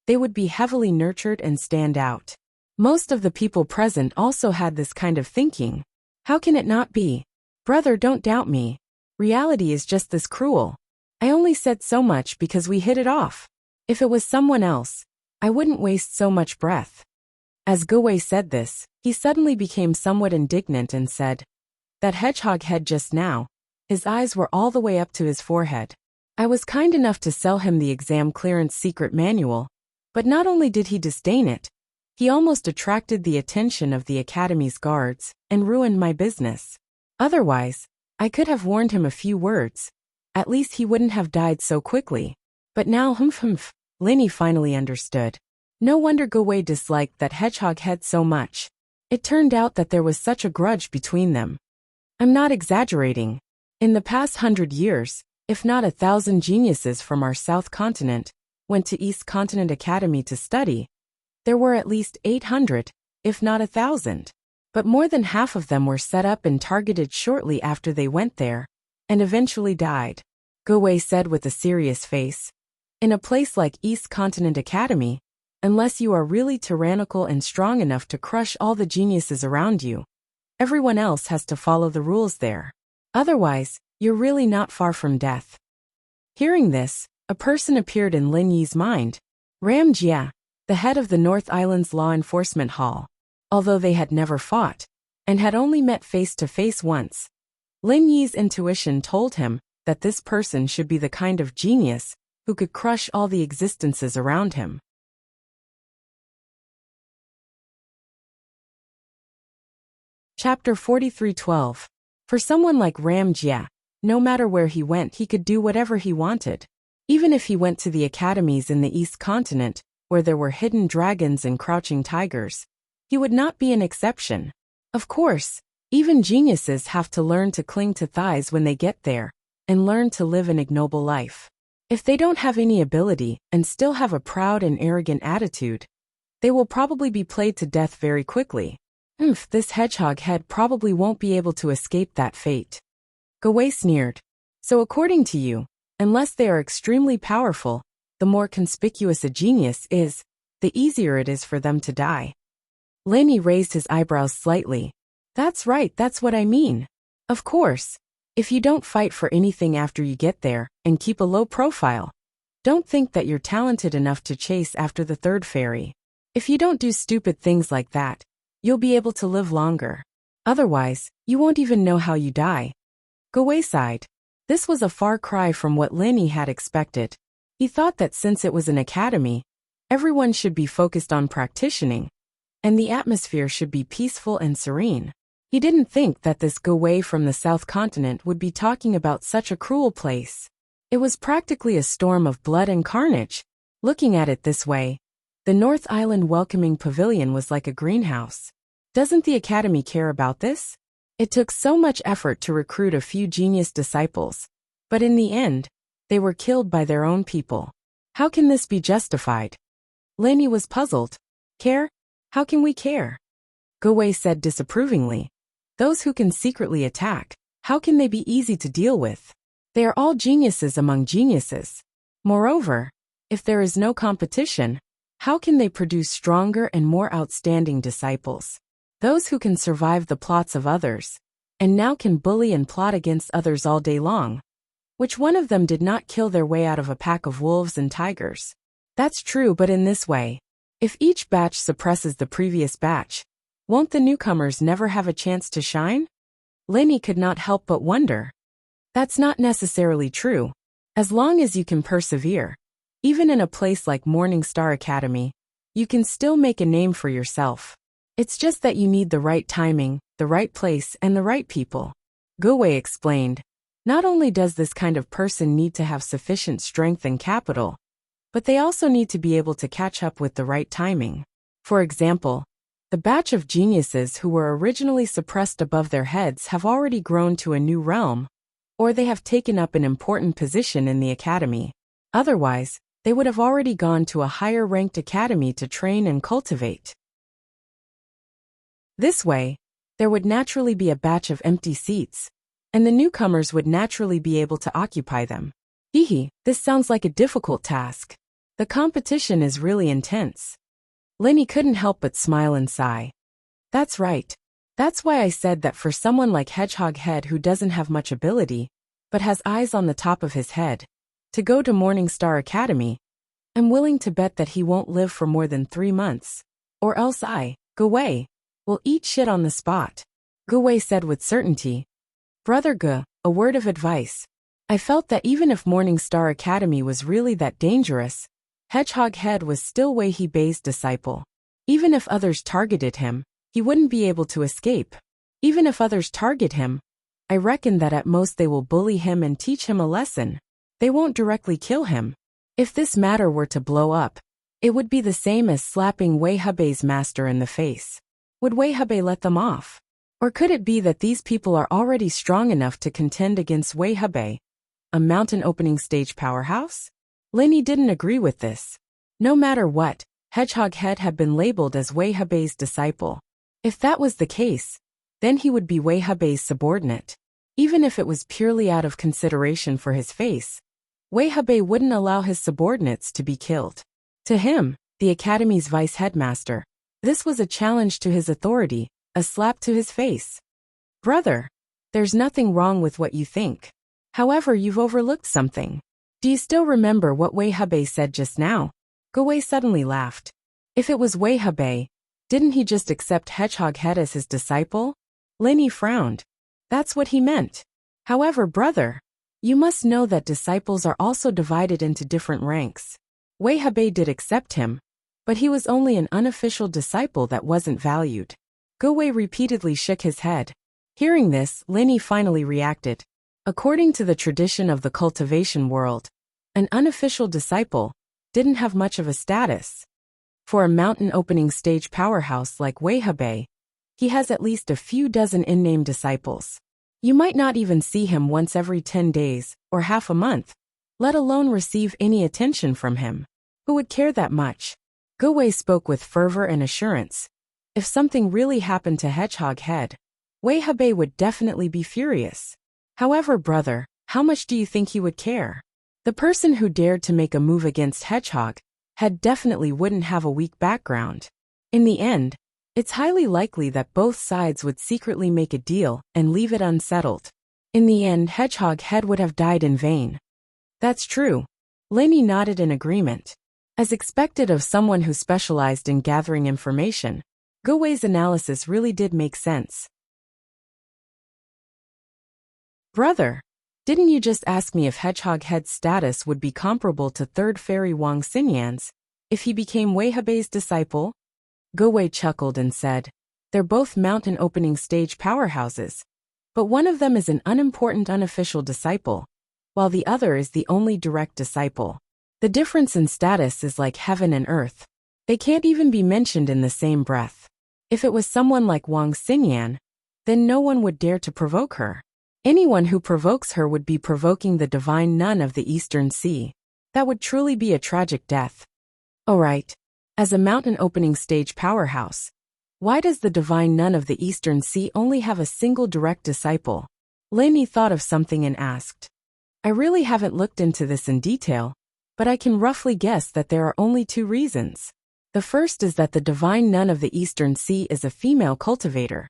they would be heavily nurtured and stand out. Most of the people present also had this kind of thinking. How can it not be? Brother, don't doubt me. Reality is just this cruel. I only said so much because we hit it off. If it was someone else, I wouldn't waste so much breath. As Guwei said this, he suddenly became somewhat indignant and said, "That hedgehog head just now." His eyes were all the way up to his forehead. I was kind enough to sell him the exam clearance secret manual, but not only did he disdain it, he almost attracted the attention of the academy's guards and ruined my business. Otherwise, I could have warned him a few words. At least he wouldn't have died so quickly. But now Linny finally understood. No wonder Guwei disliked that hedgehog head so much. It turned out that there was such a grudge between them. I'm not exaggerating. In the past 100 years, if not 1,000 geniuses from our South Continent went to East Continent Academy to study, there were at least 800, if not 1,000. But more than half of them were set up and targeted shortly after they went there, and eventually died. Guwei said with a serious face. In a place like East Continent Academy, unless you are really tyrannical and strong enough to crush all the geniuses around you, everyone else has to follow the rules there. Otherwise, you're really not far from death. Hearing this, a person appeared in Lin Yi's mind. Ram Jia, the head of the North Island's Law Enforcement Hall. Although they had never fought, and had only met face to face once, Lin Yi's intuition told him that this person should be the kind of genius who could crush all the existences around him. Chapter 43:12. For someone like Ram Jia, no matter where he went, he could do whatever he wanted. Even if he went to the academies in the East Continent, where there were hidden dragons and crouching tigers, he would not be an exception. Of course, even geniuses have to learn to cling to thighs when they get there, and learn to live an ignoble life. If they don't have any ability and still have a proud and arrogant attitude, they will probably be played to death very quickly. This hedgehog head probably won't be able to escape that fate. Guwei sneered. So according to you, unless they are extremely powerful, the more conspicuous a genius is, the easier it is for them to die. Lin Yi raised his eyebrows slightly. That's right, that's what I mean. Of course, if you don't fight for anything after you get there, and keep a low profile, don't think that you're talented enough to chase after the third fairy. If you don't do stupid things like that, you'll be able to live longer. Otherwise, you won't even know how you die. Guwei sighed. This was a far cry from what Lin Yi had expected. He thought that since it was an academy, everyone should be focused on practicing, and the atmosphere should be peaceful and serene. He didn't think that this Guwei from the South Continent would be talking about such a cruel place. It was practically a storm of blood and carnage. Looking at it this way, the North Island Welcoming Pavilion was like a greenhouse. Doesn't the Academy care about this? It took so much effort to recruit a few genius disciples, but in the end, they were killed by their own people. How can this be justified? Lin Yi was puzzled. Care? How can we care? Guwei said disapprovingly. Those who can secretly attack, how can they be easy to deal with? They are all geniuses among geniuses. Moreover, if there is no competition, how can they produce stronger and more outstanding disciples? Those who can survive the plots of others, and now can bully and plot against others all day long. Which one of them did not kill their way out of a pack of wolves and tigers? That's true, but in this way, if each batch suppresses the previous batch, won't the newcomers never have a chance to shine? Lin Yi could not help but wonder. That's not necessarily true. As long as you can persevere, even in a place like Morning Star Academy, you can still make a name for yourself. It's just that you need the right timing, the right place, and the right people. Guwei explained. Not only does this kind of person need to have sufficient strength and capital, but they also need to be able to catch up with the right timing. For example, the batch of geniuses who were originally suppressed above their heads have already grown to a new realm, or they have taken up an important position in the academy. Otherwise, they would have already gone to a higher-ranked academy to train and cultivate. This way, there would naturally be a batch of empty seats, and the newcomers would naturally be able to occupy them. This sounds like a difficult task. The competition is really intense. Lenny couldn't help but smile and sigh. That's right. That's why I said that for someone like Hedgehog Head who doesn't have much ability, but has eyes on the top of his head, to go to Morningstar Academy, I'm willing to bet that he won't live for more than 3 months. Or else Gu-wei, will eat shit on the spot. Gu-wei said with certainty. Brother Gu, a word of advice. I felt that even if Morningstar Academy was really that dangerous, Hedgehog Head was still Wei Hebei's disciple. Even if others targeted him, he wouldn't be able to escape. Even if others target him, I reckon that at most they will bully him and teach him a lesson. They won't directly kill him. If this matter were to blow up, it would be the same as slapping Wei Hebei's master in the face. Would Wei Hebei let them off? Or could it be that these people are already strong enough to contend against Wei Hebei, a mountain opening stage powerhouse? Lenny didn't agree with this. No matter what, Hedgehog Head had been labeled as Wei Hebei's disciple. If that was the case, then he would be Wei Hebei's subordinate. Even if it was purely out of consideration for his face, Wei Hebei wouldn't allow his subordinates to be killed. To him, the Academy's vice headmaster, this was a challenge to his authority, a slap to his face. Brother, there's nothing wrong with what you think. However, you've overlooked something. Do you still remember what Wei Hebei said just now? Gu-wei suddenly laughed. If it was Wei Hebei, didn't he just accept Hedgehog Head as his disciple? Lenny frowned. That's what he meant. However, brother, you must know that disciples are also divided into different ranks. Wei Hebei did accept him, but he was only an unofficial disciple that wasn't valued. Gu-wei repeatedly shook his head. Hearing this, Lenny finally reacted. According to the tradition of the cultivation world, an unofficial disciple didn't have much of a status. For a mountain opening stage powerhouse like Wei Hebei, he has at least a few dozen in-name disciples. You might not even see him once every 10 days, or half a month, let alone receive any attention from him. Who would care that much? Gu-wei spoke with fervor and assurance. If something really happened to Hedgehog Head, Wei Hebei would definitely be furious. However, brother, how much do you think he would care? The person who dared to make a move against Hedgehog Head definitely wouldn't have a weak background. In the end, it's highly likely that both sides would secretly make a deal and leave it unsettled. In the end, Hedgehog Head would have died in vain. That's true. Lenny nodded in agreement. As expected of someone who specialized in gathering information, Gu-wei's analysis really did make sense. Brother, didn't you just ask me if Hedgehog Head's status would be comparable to Third Fairy Wang Xinyan's if he became Wei Hebei's disciple? Gu-wei chuckled and said, they're both mountain opening stage powerhouses, but one of them is an unimportant unofficial disciple, while the other is the only direct disciple. The difference in status is like heaven and earth. They can't even be mentioned in the same breath. If it was someone like Wang Xinyan, then no one would dare to provoke her. Anyone who provokes her would be provoking the divine nun of the Eastern Sea. That would truly be a tragic death. Alright. As a mountain opening stage powerhouse, why does the divine nun of the Eastern Sea only have a single direct disciple? Lenny thought of something and asked. I really haven't looked into this in detail, but I can roughly guess that there are only 2 reasons. The first is that the divine nun of the Eastern Sea is a female cultivator,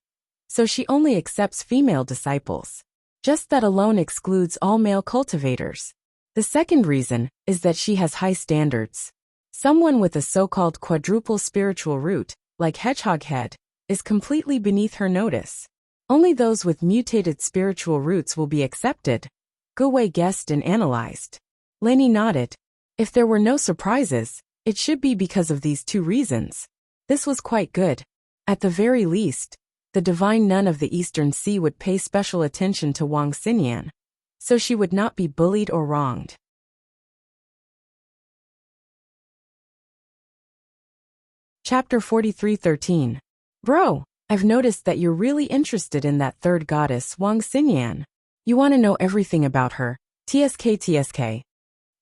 so she only accepts female disciples. Just that alone excludes all male cultivators. The second reason is that she has high standards. Someone with a so-called quadruple spiritual root, like Hedgehog Head, is completely beneath her notice. Only those with mutated spiritual roots will be accepted. Gu-wei guessed and analyzed. Lenny nodded. If there were no surprises, it should be because of these 2 reasons. This was quite good. At the very least, the divine nun of the Eastern Sea would pay special attention to Wang Xinyan, so she would not be bullied or wronged. Chapter 43:13. Bro, I've noticed that you're really interested in that third goddess Wang Xinyan. You want to know everything about her. TSK.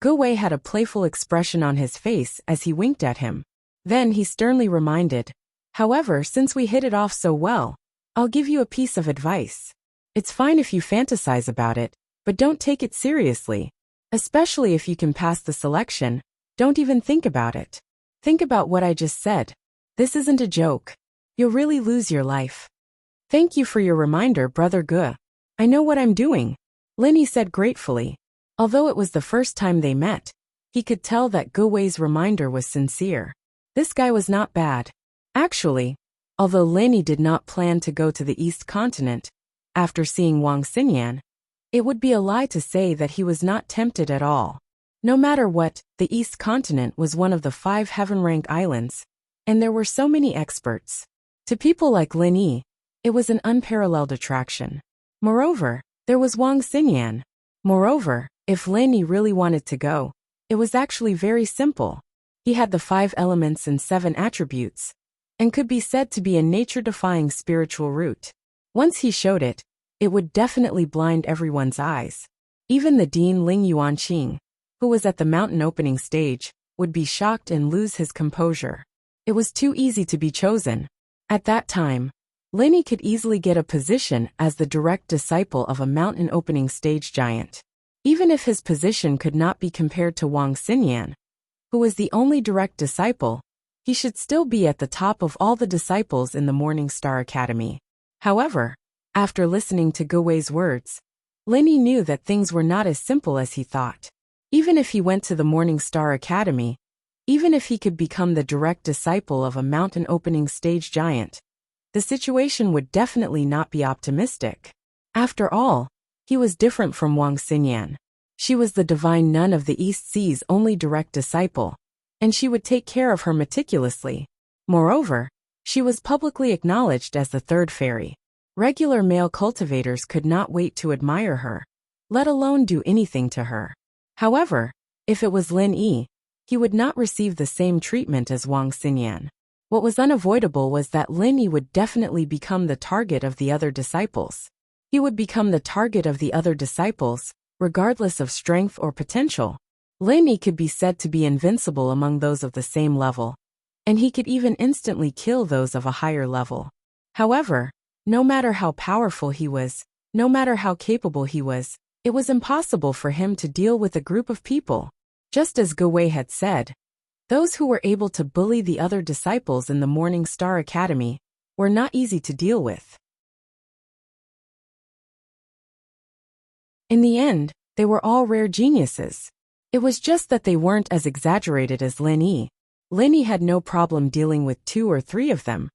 Gu-wei had a playful expression on his face as he winked at him. Then he sternly reminded, however, since we hit it off so well, I'll give you a piece of advice. It's fine if you fantasize about it, but don't take it seriously. Especially if you can pass the selection, don't even think about it. Think about what I just said. This isn't a joke. You'll really lose your life. Thank you for your reminder, Brother Gu. I know what I'm doing, Linny said gratefully. Although it was the first time they met, he could tell that Gu Wei's reminder was sincere. This guy was not bad. Actually, although Linny did not plan to go to the East Continent, after seeing Wang Xinyan, it would be a lie to say that he was not tempted at all. No matter what, the East Continent was one of the 5 heaven-rank islands, and there were so many experts. To people like Lin Yi, it was an unparalleled attraction. Moreover, there was Wang Xinyan. Moreover, if Lin Yi really wanted to go, it was actually very simple. He had the 5 elements and 7 attributes, and could be said to be a nature-defying spiritual route. Once he showed it, it would definitely blind everyone's eyes. Even the Dean Ling Yuanqing, who was at the mountain opening stage, would be shocked and lose his composure. It was too easy to be chosen. At that time, Lin Yi could easily get a position as the direct disciple of a mountain opening stage giant. Even if his position could not be compared to Wang Xinyan, who was the only direct disciple, he should still be at the top of all the disciples in the Morning Star Academy. However, after listening to Gu Wei's words, Lin Yi knew that things were not as simple as he thought. Even if he went to the Morning Star Academy, even if he could become the direct disciple of a mountain opening stage giant, the situation would definitely not be optimistic. After all, he was different from Wang Xinyan. She was the divine nun of the East Sea's only direct disciple, and she would take care of her meticulously. Moreover, she was publicly acknowledged as the 3rd fairy. Regular male cultivators could not wait to admire her, let alone do anything to her. However, if it was Lin Yi, he would not receive the same treatment as Wang Xinyan. What was unavoidable was that Lin Yi would definitely become the target of the other disciples. He would become the target of the other disciples, regardless of strength or potential. Lin Yi could be said to be invincible among those of the same level, and he could even instantly kill those of a higher level. However, no matter how powerful he was, no matter how capable he was, it was impossible for him to deal with a group of people. Just as Gu Wei had said, those who were able to bully the other disciples in the Morning Star Academy were not easy to deal with. In the end, they were all rare geniuses. It was just that they weren't as exaggerated as Lin Yi. Lin Yi had no problem dealing with 2 or 3 of them.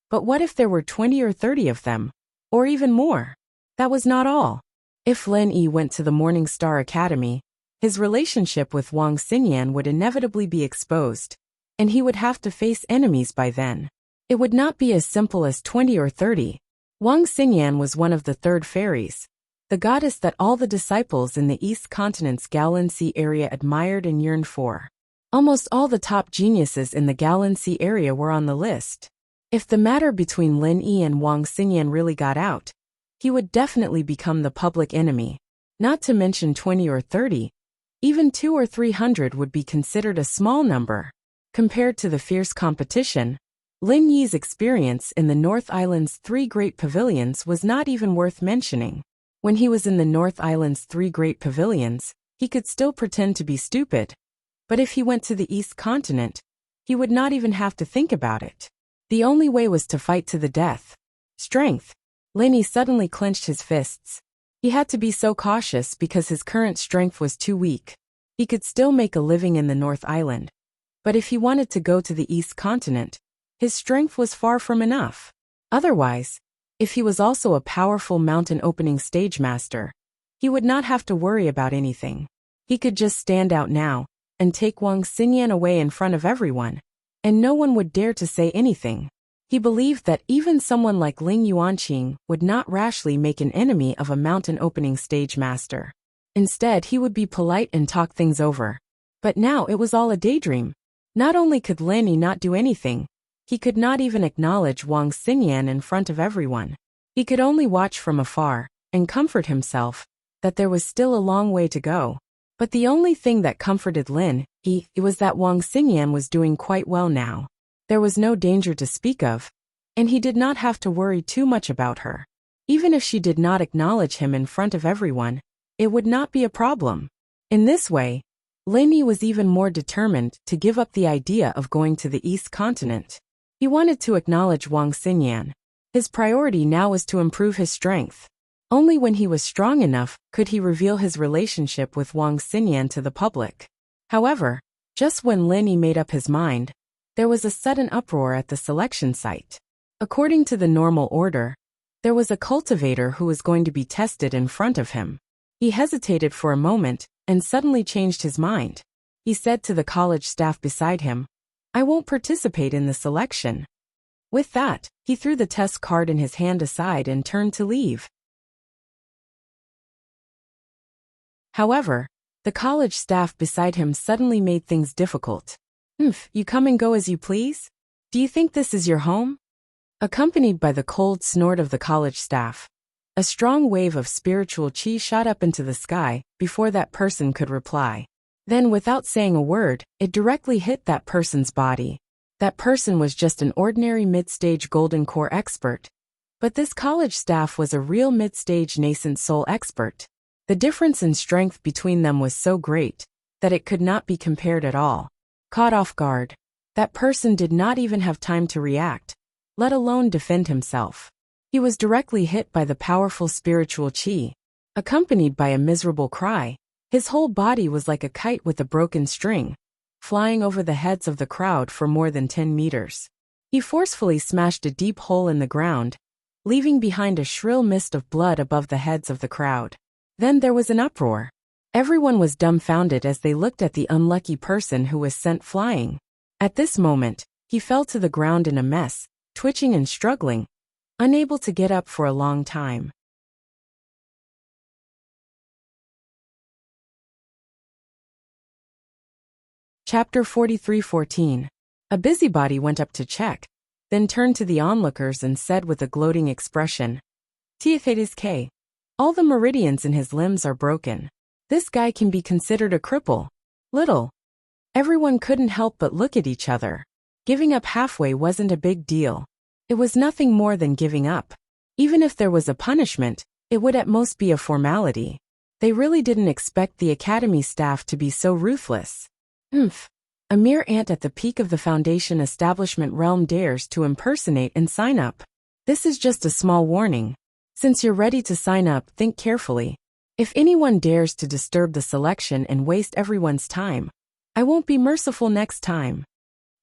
But what if there were 20 or 30 of them? Or even more? That was not all. If Lin Yi went to the Morning Star Academy, his relationship with Wang Xinyan would inevitably be exposed, and he would have to face enemies by then. It would not be as simple as 20 or 30. Wang Xinyan was one of the 3rd fairies, the goddess that all the disciples in the East Continent's Galaxy area admired and yearned for. Almost all the top geniuses in the Galaxy area were on the list. If the matter between Lin Yi and Wang Xinyan really got out, he would definitely become the public enemy. Not to mention 20 or 30, even 200 or 300 would be considered a small number. Compared to the fierce competition, Lin Yi's experience in the North Island's 3 great pavilions was not even worth mentioning. When he was in the North Island's 3 great pavilions, he could still pretend to be stupid. But if he went to the East Continent, he would not even have to think about it. The only way was to fight to the death. Strength. Lin Yi suddenly clenched his fists. He had to be so cautious because his current strength was too weak. He could still make a living in the North Island. But if he wanted to go to the East Continent, his strength was far from enough. Otherwise, if he was also a powerful mountain opening stage master, he would not have to worry about anything. He could just stand out now and take Wang Xinyan away in front of everyone, and no one would dare to say anything. He believed that even someone like Ling Yuanqing would not rashly make an enemy of a mountain opening stage master. Instead, he would be polite and talk things over. But now it was all a daydream. Not only could Lin Yi not do anything, he could not even acknowledge Wang Xinyan in front of everyone. He could only watch from afar and comfort himself that there was still a long way to go. But the only thing that comforted Lin Yi was that Wang Xinyan was doing quite well now. There was no danger to speak of, and he did not have to worry too much about her. Even if she did not acknowledge him in front of everyone, it would not be a problem. In this way, Lin Yi was even more determined to give up the idea of going to the East Continent. He wanted to acknowledge Wang Xinyan. His priority now was to improve his strength. Only when he was strong enough could he reveal his relationship with Wang Xinyan to the public. However, just when Lin Yi made up his mind, there was a sudden uproar at the selection site. According to the normal order, there was a cultivator who was going to be tested in front of him. He hesitated for a moment and suddenly changed his mind. He said to the college staff beside him, "I won't participate in the selection." With that, he threw the test card in his hand aside and turned to leave. However, the college staff beside him suddenly made things difficult. You come and go as you please? Do you think this is your home?" Accompanied by the cold snort of the college staff, a strong wave of spiritual qi shot up into the sky before that person could reply. Then, without saying a word, it directly hit that person's body. That person was just an ordinary mid-stage golden core expert. But this college staff was a real mid-stage nascent soul expert. The difference in strength between them was so great that it could not be compared at all. Caught off guard, that person did not even have time to react, let alone defend himself. He was directly hit by the powerful spiritual qi. Accompanied by a miserable cry, his whole body was like a kite with a broken string, flying over the heads of the crowd for more than 10 meters. He forcefully smashed a deep hole in the ground, leaving behind a shrill mist of blood above the heads of the crowd. Then there was an uproar. Everyone was dumbfounded as they looked at the unlucky person who was sent flying. At this moment, he fell to the ground in a mess, twitching and struggling, unable to get up for a long time. Chapter 43:14. A busybody went up to check, then turned to the onlookers and said with a gloating expression, "Theophates K. All the meridians in his limbs are broken. This guy can be considered a cripple." Little. Everyone couldn't help but look at each other. Giving up halfway wasn't a big deal. It was nothing more than giving up. Even if there was a punishment, it would at most be a formality. They really didn't expect the academy staff to be so ruthless. A mere ant at the peak of the Foundation establishment realm dares to impersonate and sign up. This is just a small warning. Since you're ready to sign up, think carefully. If anyone dares to disturb the selection and waste everyone's time, I won't be merciful next time.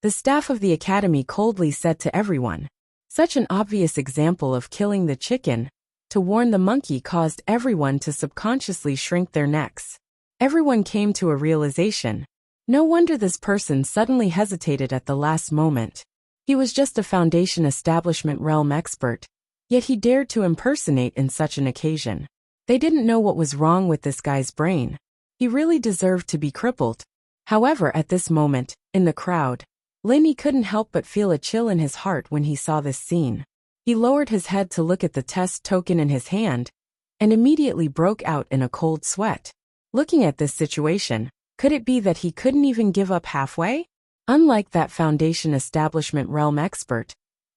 The staff of the academy coldly said to everyone. Such an obvious example of killing the chicken to warn the monkey caused everyone to subconsciously shrink their necks. Everyone came to a realization. No wonder this person suddenly hesitated at the last moment. He was just a Foundation establishment realm expert, yet he dared to impersonate in such an occasion. They didn't know what was wrong with this guy's brain. He really deserved to be crippled. However, at this moment, in the crowd, Lin Yi couldn't help but feel a chill in his heart when he saw this scene. He lowered his head to look at the test token in his hand, and immediately broke out in a cold sweat. Looking at this situation, could it be that he couldn't even give up halfway? Unlike that Foundation establishment realm expert,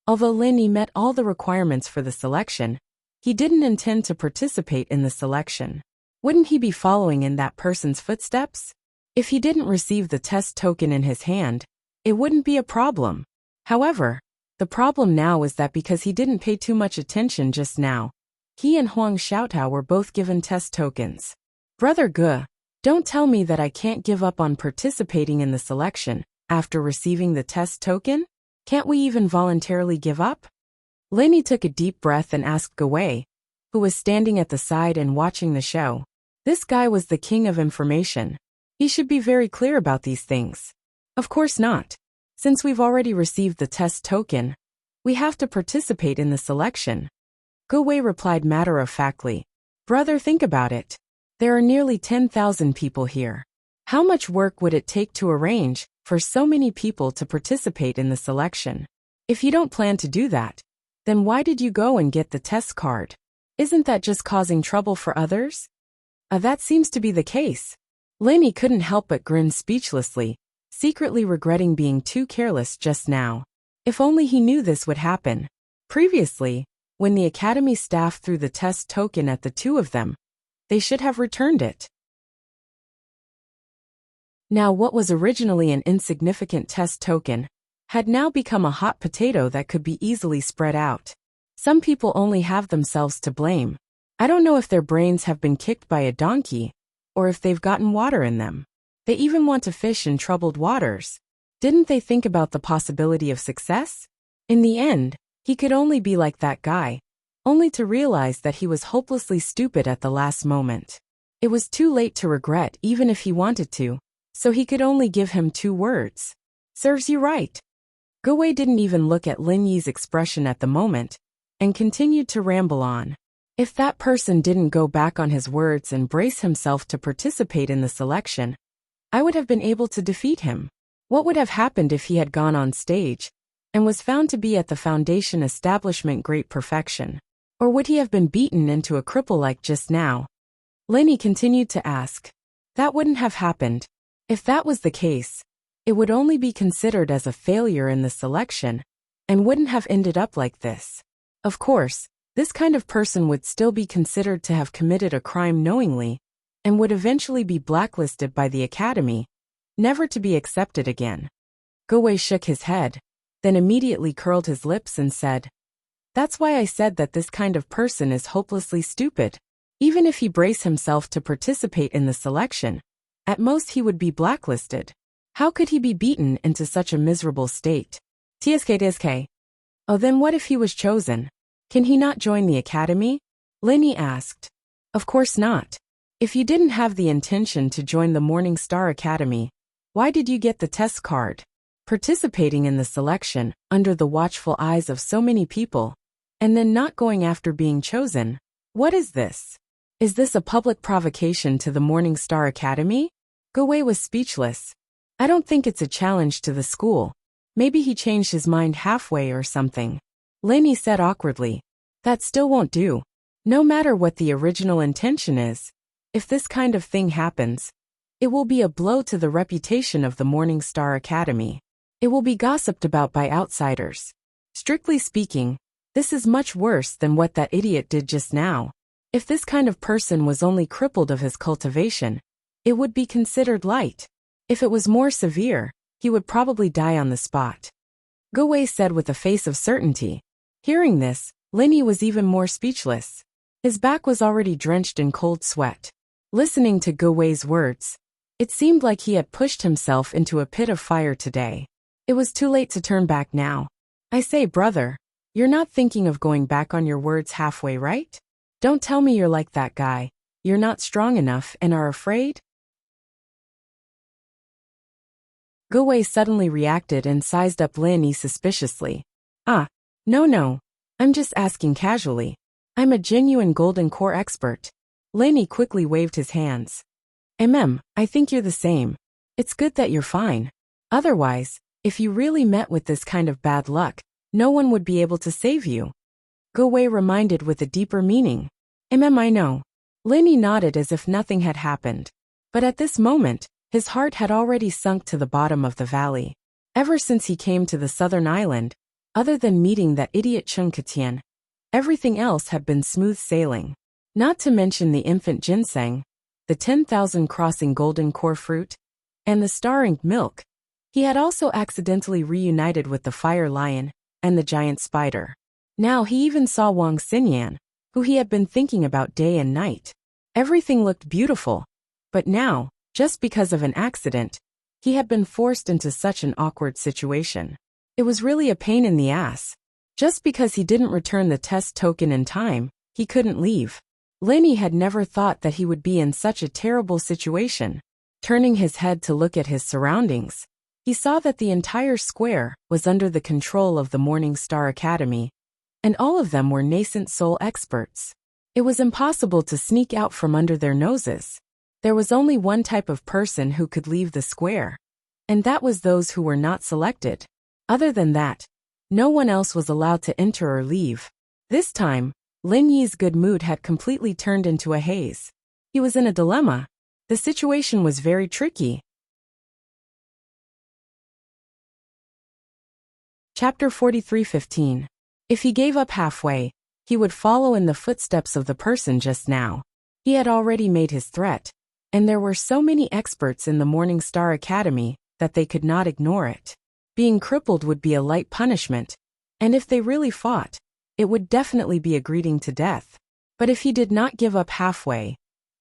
although Lin Yi met all the requirements for the selection, he didn't intend to participate in the selection. Wouldn't he be following in that person's footsteps? If he didn't receive the test token in his hand, it wouldn't be a problem. However, the problem now is that because he didn't pay too much attention just now, he and Huang Xiaotao were both given test tokens. Brother Ge, don't tell me that I can't give up on participating in the selection after receiving the test token? Can't we even voluntarily give up? Lin Yi took a deep breath and asked Ge Wei, who was standing at the side and watching the show. This guy was the king of information. He should be very clear about these things. Of course not. Since we've already received the test token, we have to participate in the selection. Ge Wei replied matter-of-factly. Brother, think about it. There are nearly 10,000 people here. How much work would it take to arrange for so many people to participate in the selection? If you don't plan to do that, then why did you go and get the test card? Isn't that just causing trouble for others? That seems to be the case. Lin Yi couldn't help but grin speechlessly, secretly regretting being too careless just now. If only he knew this would happen. Previously, when the academy staff threw the test token at the two of them, they should have returned it. Now what was originally an insignificant test token had now become a hot potato that could be easily spread out. Some people only have themselves to blame. I don't know if their brains have been kicked by a donkey, or if they've gotten water in them. They even want to fish in troubled waters. Didn't they think about the possibility of success? In the end, he could only be like that guy, only to realize that he was hopelessly stupid at the last moment. It was too late to regret even if he wanted to, so he could only give him 2 words. Serves you right. Gowei didn't even look at Lin Yi's expression at the moment, and continued to ramble on. If that person didn't go back on his words and brace himself to participate in the selection, I would have been able to defeat him. What would have happened if he had gone on stage and was found to be at the foundation establishment great perfection? Or would he have been beaten into a cripple like just now? Lenny continued to ask. That wouldn't have happened. If that was the case, it would only be considered as a failure in the selection and wouldn't have ended up like this. Of course, this kind of person would still be considered to have committed a crime knowingly and would eventually be blacklisted by the academy, never to be accepted again. Gowei shook his head, then immediately curled his lips and said, That's why I said that this kind of person is hopelessly stupid. Even if he brace himself to participate in the selection, at most he would be blacklisted. How could he be beaten into such a miserable state? TSK. Oh, then what if he was chosen? Can he not join the academy? Lenny asked. Of course not. If you didn't have the intention to join the Morning Star Academy, why did you get the test card? Participating in the selection, under the watchful eyes of so many people, and then not going after being chosen? What is this? Is this a public provocation to the Morning Star Academy? Gowei was speechless. I don't think it's a challenge to the school. Maybe he changed his mind halfway or something. Lenny said awkwardly. That still won't do. No matter what the original intention is, if this kind of thing happens, it will be a blow to the reputation of the Morning Star Academy. It will be gossiped about by outsiders. Strictly speaking, this is much worse than what that idiot did just now. If this kind of person was only crippled of his cultivation, it would be considered light. If it was more severe, he would probably die on the spot. Gowei said with a face of certainty. Hearing this, Lenny was even more speechless. His back was already drenched in cold sweat. Listening to Gowei's words, it seemed like he had pushed himself into a pit of fire today. It was too late to turn back now. I say, brother, you're not thinking of going back on your words halfway, right? Don't tell me you're like that guy. You're not strong enough and are afraid? Gowei suddenly reacted and sized up Lin Yi suspiciously. No. I'm just asking casually. I'm a genuine golden core expert. Lin Yi quickly waved his hands. I think you're the same. It's good that you're fine. Otherwise, if you really met with this kind of bad luck, no one would be able to save you. Gowei reminded with a deeper meaning. I know. Lin Yi nodded as if nothing had happened. But at this moment, his heart had already sunk to the bottom of the valley. Ever since he came to the southern island, other than meeting that idiot Chung Katian, everything else had been smooth sailing. Not to mention the infant ginseng, the 10,000 crossing golden core fruit, and the star-ink milk. He had also accidentally reunited with the fire lion and the giant spider. Now he even saw Wang Xinyan, who he had been thinking about day and night. Everything looked beautiful, but now, just because of an accident, he had been forced into such an awkward situation. It was really a pain in the ass. Just because he didn't return the test token in time, he couldn't leave. Lin Yi had never thought that he would be in such a terrible situation. Turning his head to look at his surroundings, he saw that the entire square was under the control of the Morning Star Academy, and all of them were nascent soul experts. It was impossible to sneak out from under their noses. There was only one type of person who could leave the square, and that was those who were not selected. Other than that, no one else was allowed to enter or leave. This time, Lin Yi's good mood had completely turned into a haze. He was in a dilemma. The situation was very tricky. Chapter 43:15. If he gave up halfway, he would follow in the footsteps of the person just now. He had already made his threat, and there were so many experts in the Morning Star Academy that they could not ignore it. Being crippled would be a light punishment, and if they really fought, it would definitely be a greeting to death. But if he did not give up halfway,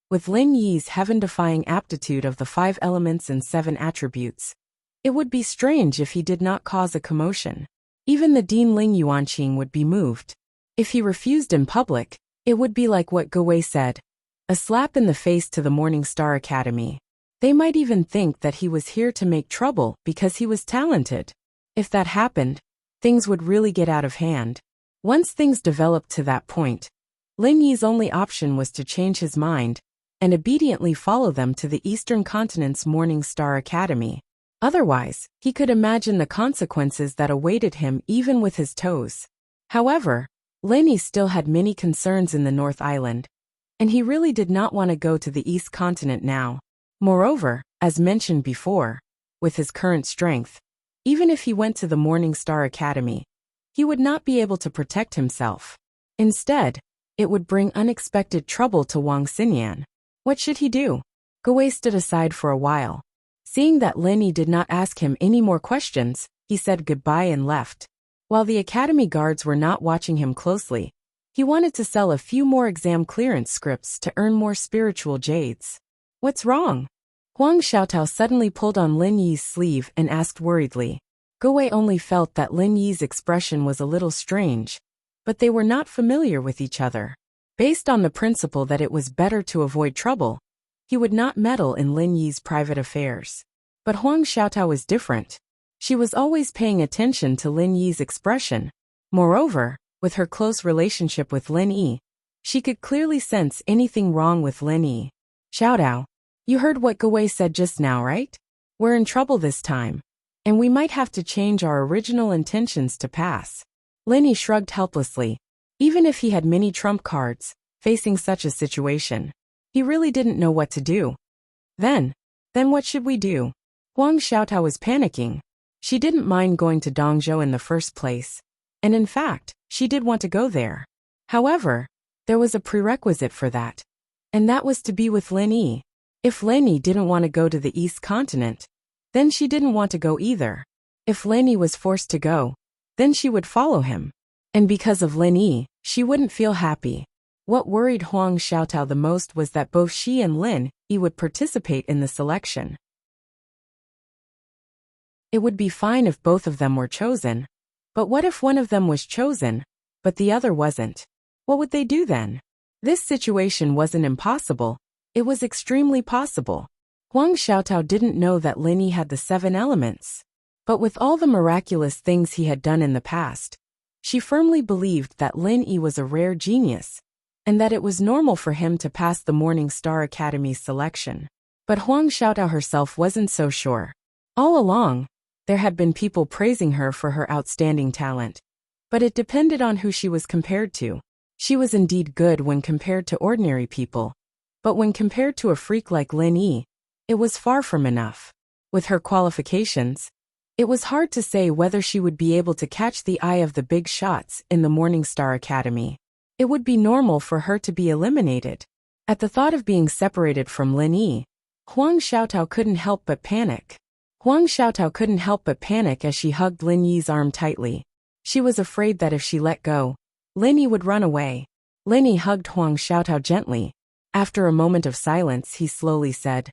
with Lin Yi's heaven-defying aptitude of the 5 elements and 7 attributes, it would be strange if he did not cause a commotion. Even the Dean Ling Yuanqing would be moved. If he refused in public, it would be like what Gowei said, a slap in the face to the Morning Star Academy. They might even think that he was here to make trouble because he was talented. If that happened, things would really get out of hand. Once things developed to that point, Lin Yi's only option was to change his mind and obediently follow them to the Eastern Continent's Morning Star Academy. Otherwise, he could imagine the consequences that awaited him even with his toes. However, Lin Yi still had many concerns in the North Island, and he really did not want to go to the East Continent now. Moreover, as mentioned before, with his current strength, even if he went to the Morning Star Academy, he would not be able to protect himself. Instead, it would bring unexpected trouble to Wang Xinyan. What should he do? Gowei stood aside for a while. Seeing that Lin Yi did not ask him any more questions, he said goodbye and left. While the academy guards were not watching him closely, he wanted to sell a few more exam clearance scripts to earn more spiritual jades. What's wrong? Huang Xiaotao suddenly pulled on Lin Yi's sleeve and asked worriedly. Gowei only felt that Lin Yi's expression was a little strange, but they were not familiar with each other. Based on the principle that it was better to avoid trouble, he would not meddle in Lin Yi's private affairs. But Huang Xiaotao was different. She was always paying attention to Lin Yi's expression. Moreover, with her close relationship with Lin Yi, she could clearly sense anything wrong with Lin Yi. Xiaotao, you heard what Gowei said just now, right? We're in trouble this time, and we might have to change our original intentions to pass. Lin Yi shrugged helplessly. Even if he had many trump cards, facing such a situation, he really didn't know what to do. Then what should we do? Huang Xiaotao was panicking. She didn't mind going to Dongzhou in the first place, and in fact, she did want to go there. However, there was a prerequisite for that, and that was to be with Lin Yi. If Lin Yi didn't want to go to the East Continent, then she didn't want to go either. If Lin Yi was forced to go, then she would follow him. And because of Lin Yi, she wouldn't feel happy. What worried Huang Xiaotao the most was that both she and Lin Yi would participate in the selection. It would be fine if both of them were chosen, but what if one of them was chosen, but the other wasn't? What would they do then? This situation wasn't impossible, it was extremely possible. Huang Xiaotao didn't know that Lin Yi had the 7 elements. But with all the miraculous things he had done in the past, she firmly believed that Lin Yi was a rare genius, and that it was normal for him to pass the Morning Star Academy's selection. But Huang Xiaotao herself wasn't so sure. All along, there had been people praising her for her outstanding talent. But it depended on who she was compared to. She was indeed good when compared to ordinary people, but when compared to a freak like Lin Yi, it was far from enough. With her qualifications, it was hard to say whether she would be able to catch the eye of the big shots in the Morning Star Academy. It would be normal for her to be eliminated. At the thought of being separated from Lin Yi, Huang Xiaotao couldn't help but panic. Huang Xiaotao couldn't help but panic as she hugged Lin Yi's arm tightly. She was afraid that if she let go, Lin Yi would run away. Lin Yi hugged Huang Xiaotao gently. After a moment of silence, he slowly said,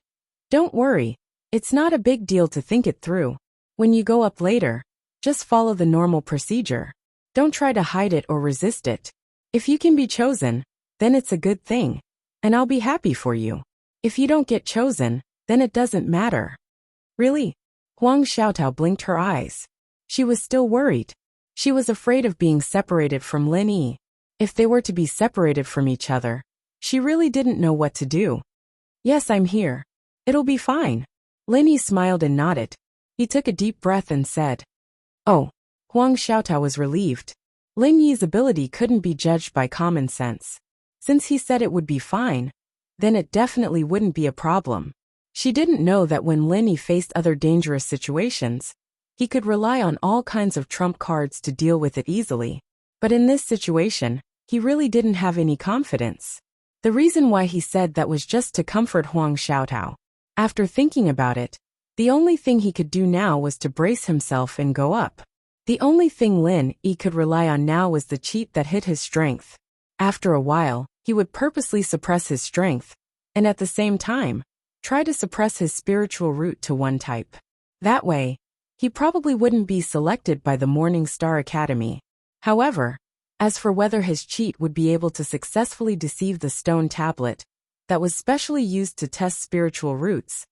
"Don't worry, it's not a big deal to think it through. When you go up later, just follow the normal procedure. Don't try to hide it or resist it. If you can be chosen, then it's a good thing, and I'll be happy for you. If you don't get chosen, then it doesn't matter." Really? Huang Xiaotao blinked her eyes. She was still worried. She was afraid of being separated from Lin Yi. If they were to be separated from each other, she really didn't know what to do. "Yes, I'm here. It'll be fine." Lin Yi smiled and nodded. He took a deep breath and said, "Oh." Huang Xiaotao was relieved. Lin Yi's ability couldn't be judged by common sense. Since he said it would be fine, then it definitely wouldn't be a problem. She didn't know that when Lin Yi faced other dangerous situations, he could rely on all kinds of trump cards to deal with it easily. But in this situation, he really didn't have any confidence. The reason why he said that was just to comfort Huang Xiaotao. After thinking about it, The only thing he could do now was to brace himself and go up. The only thing Lin Yi could rely on now was the cheat that hit his strength. After a while, he would purposely suppress his strength, and at the same time, try to suppress his spiritual root to one type. That way, he probably wouldn't be selected by the Morning Star Academy. However, as for whether his cheat would be able to successfully deceive the stone tablet that was specially used to test spiritual roots,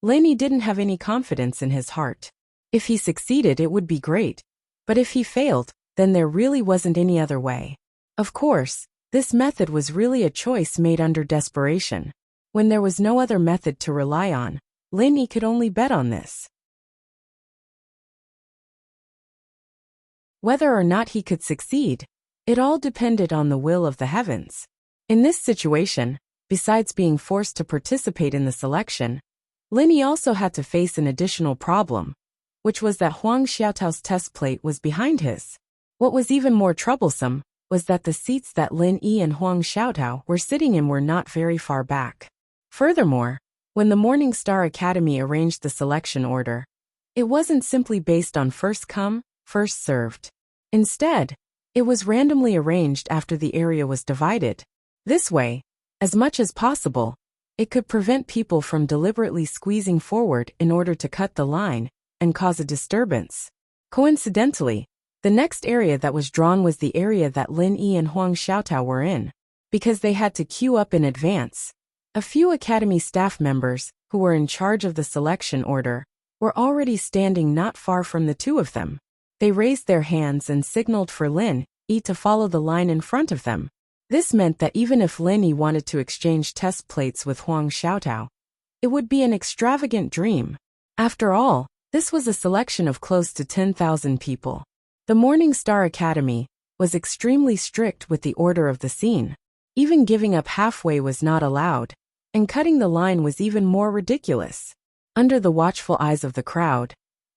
Lin Yi didn't have any confidence in his heart. If he succeeded, it would be great, but if he failed, then there really wasn't any other way. Of course, this method was really a choice made under desperation. When there was no other method to rely on, Lin Yi could only bet on this. Whether or not he could succeed, it all depended on the will of the heavens. In this situation, besides being forced to participate in the selection, Lin Yi also had to face an additional problem, which was that Huang Xiaotao's test plate was behind his. What was even more troublesome was that the seats that Lin Yi and Huang Xiaotao were sitting in were not very far back. Furthermore, when the Morning Star Academy arranged the selection order, it wasn't simply based on first come, first served. Instead, it was randomly arranged after the area was divided. This way, as much as possible, it could prevent people from deliberately squeezing forward in order to cut the line and cause a disturbance. Coincidentally, the next area that was drawn was the area that Lin Yi and Huang Xiaotao were in, because they had to queue up in advance. A few Academy staff members, who were in charge of the selection order, were already standing not far from the two of them. They raised their hands and signaled for Lin Yi to follow the line in front of them. This meant that even if Lin Yi wanted to exchange test plates with Huang Xiaotao, it would be an extravagant dream. After all, this was a selection of close to 10,000 people. The Morning Star Academy was extremely strict with the order of the scene. Even giving up halfway was not allowed, and cutting the line was even more ridiculous. Under the watchful eyes of the crowd,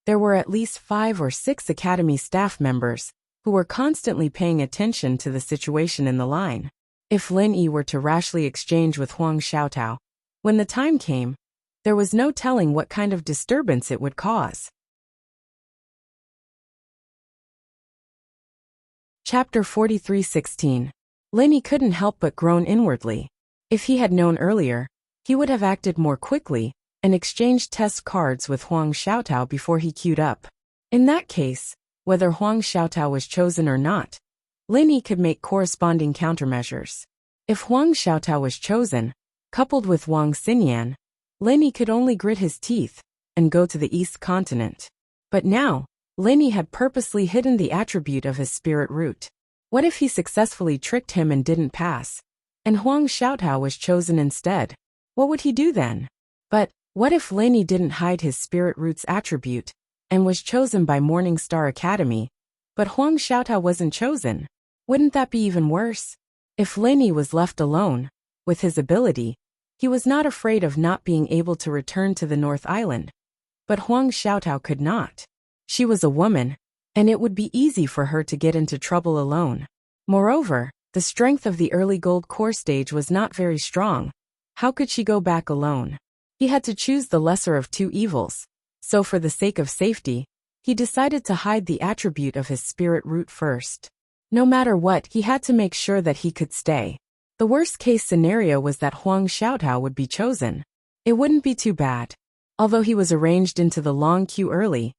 there were at least 5 or 6 Academy staff members who were constantly paying attention to the situation in the line. If Lin Yi were to rashly exchange with Huang Xiaotao, when the time came, there was no telling what kind of disturbance it would cause. Chapter 43:16. Lin Yi couldn't help but groan inwardly. If he had known earlier, he would have acted more quickly and exchanged test cards with Huang Xiaotao before he queued up. In that case, whether Huang Xiaotao was chosen or not, Lin Yi could make corresponding countermeasures. If Huang Xiaotao was chosen, coupled with Wang Xinyan, Lin Yi could only grit his teeth and go to the East Continent. But now, Lin Yi had purposely hidden the attribute of his spirit root. What if he successfully tricked him and didn't pass, and Huang Xiaotao was chosen instead? What would he do then? But what if Lin Yi didn't hide his spirit root's attribute and was chosen by Morning Star Academy, but Huang Xiaotao wasn't chosen? Wouldn't that be even worse? If Lin Yi was left alone, with his ability, he was not afraid of not being able to return to the North Island. But Huang Xiaotao could not. She was a woman, and it would be easy for her to get into trouble alone. Moreover, the strength of the early gold core stage was not very strong. How could she go back alone? He had to choose the lesser of two evils. So for the sake of safety, he decided to hide the attribute of his spirit root first. No matter what, he had to make sure that he could stay. The worst-case scenario was that Huang Xiaotao would be chosen. It wouldn't be too bad. Although he was arranged into the long queue early,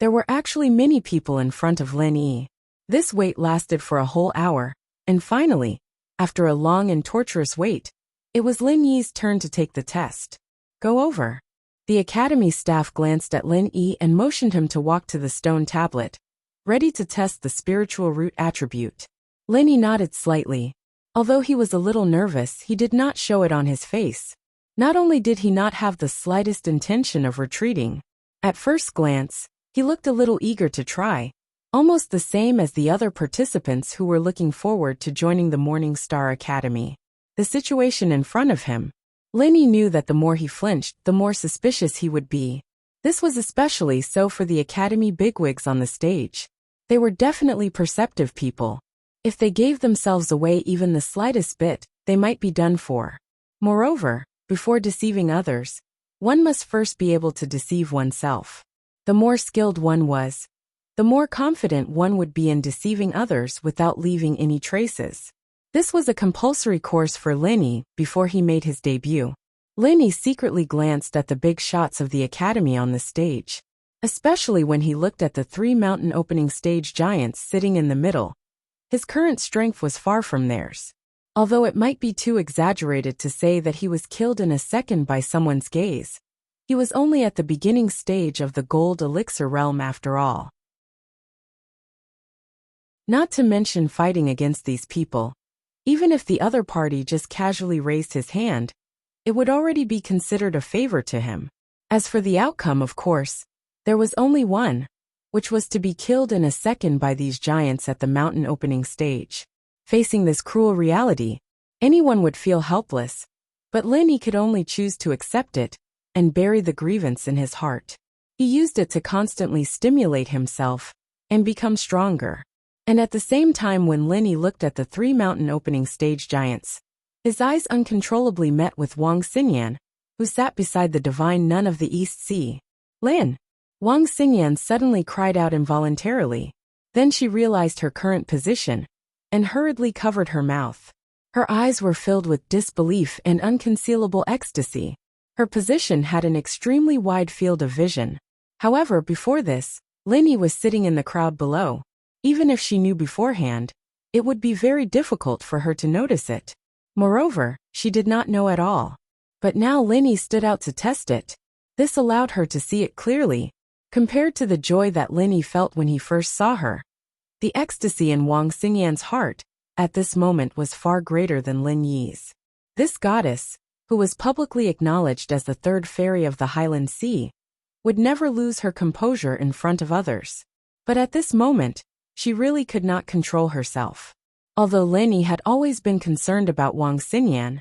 there were actually many people in front of Lin Yi. This wait lasted for a whole hour, and finally, after a long and torturous wait, it was Lin Yi's turn to take the test. Go over. The academy staff glanced at Lin Yi and motioned him to walk to the stone tablet, ready to test the spiritual root attribute. Lin Yi nodded slightly. Although he was a little nervous, he did not show it on his face. Not only did he not have the slightest intention of retreating, at first glance, he looked a little eager to try, almost the same as the other participants who were looking forward to joining the Morning Star Academy. The situation in front of him, Lin Yi knew that the more he flinched, the more suspicious he would be. This was especially so for the academy bigwigs on the stage. They were definitely perceptive people. If they gave themselves away even the slightest bit, they might be done for. Moreover, before deceiving others, one must first be able to deceive oneself. The more skilled one was, the more confident one would be in deceiving others without leaving any traces. This was a compulsory course for Linny before he made his debut. Linny secretly glanced at the big shots of the academy on the stage, especially when he looked at the 3 mountain opening stage giants sitting in the middle. His current strength was far from theirs. Although it might be too exaggerated to say that he was killed in a second by someone's gaze, he was only at the beginning stage of the gold elixir realm after all. Not to mention fighting against these people. Even if the other party just casually raised his hand, it would already be considered a favor to him. As for the outcome, of course, there was only one, which was to be killed in a second by these giants at the mountain opening stage. Facing this cruel reality, anyone would feel helpless, but Linny could only choose to accept it and bury the grievance in his heart. He used it to constantly stimulate himself and become stronger. And at the same time, when Linny looked at the 3 mountain opening stage giants, his eyes uncontrollably met with Wang Xingyan, who sat beside the divine nun of the East Sea. Lin! Wang Xingyan suddenly cried out involuntarily. Then she realized her current position and hurriedly covered her mouth. Her eyes were filled with disbelief and unconcealable ecstasy. Her position had an extremely wide field of vision. However, before this, Linny was sitting in the crowd below. Even if she knew beforehand, it would be very difficult for her to notice it. Moreover, she did not know at all. But now Linny stood out to test it. This allowed her to see it clearly. Compared to the joy that Linny felt when he first saw her, the ecstasy in Wang Xingyan's heart at this moment was far greater than Lin Yi's. This goddess, who was publicly acknowledged as the 3rd fairy of the Highland Sea, would never lose her composure in front of others. But at this moment, she really could not control herself. Although Linny had always been concerned about Wang Xingyan,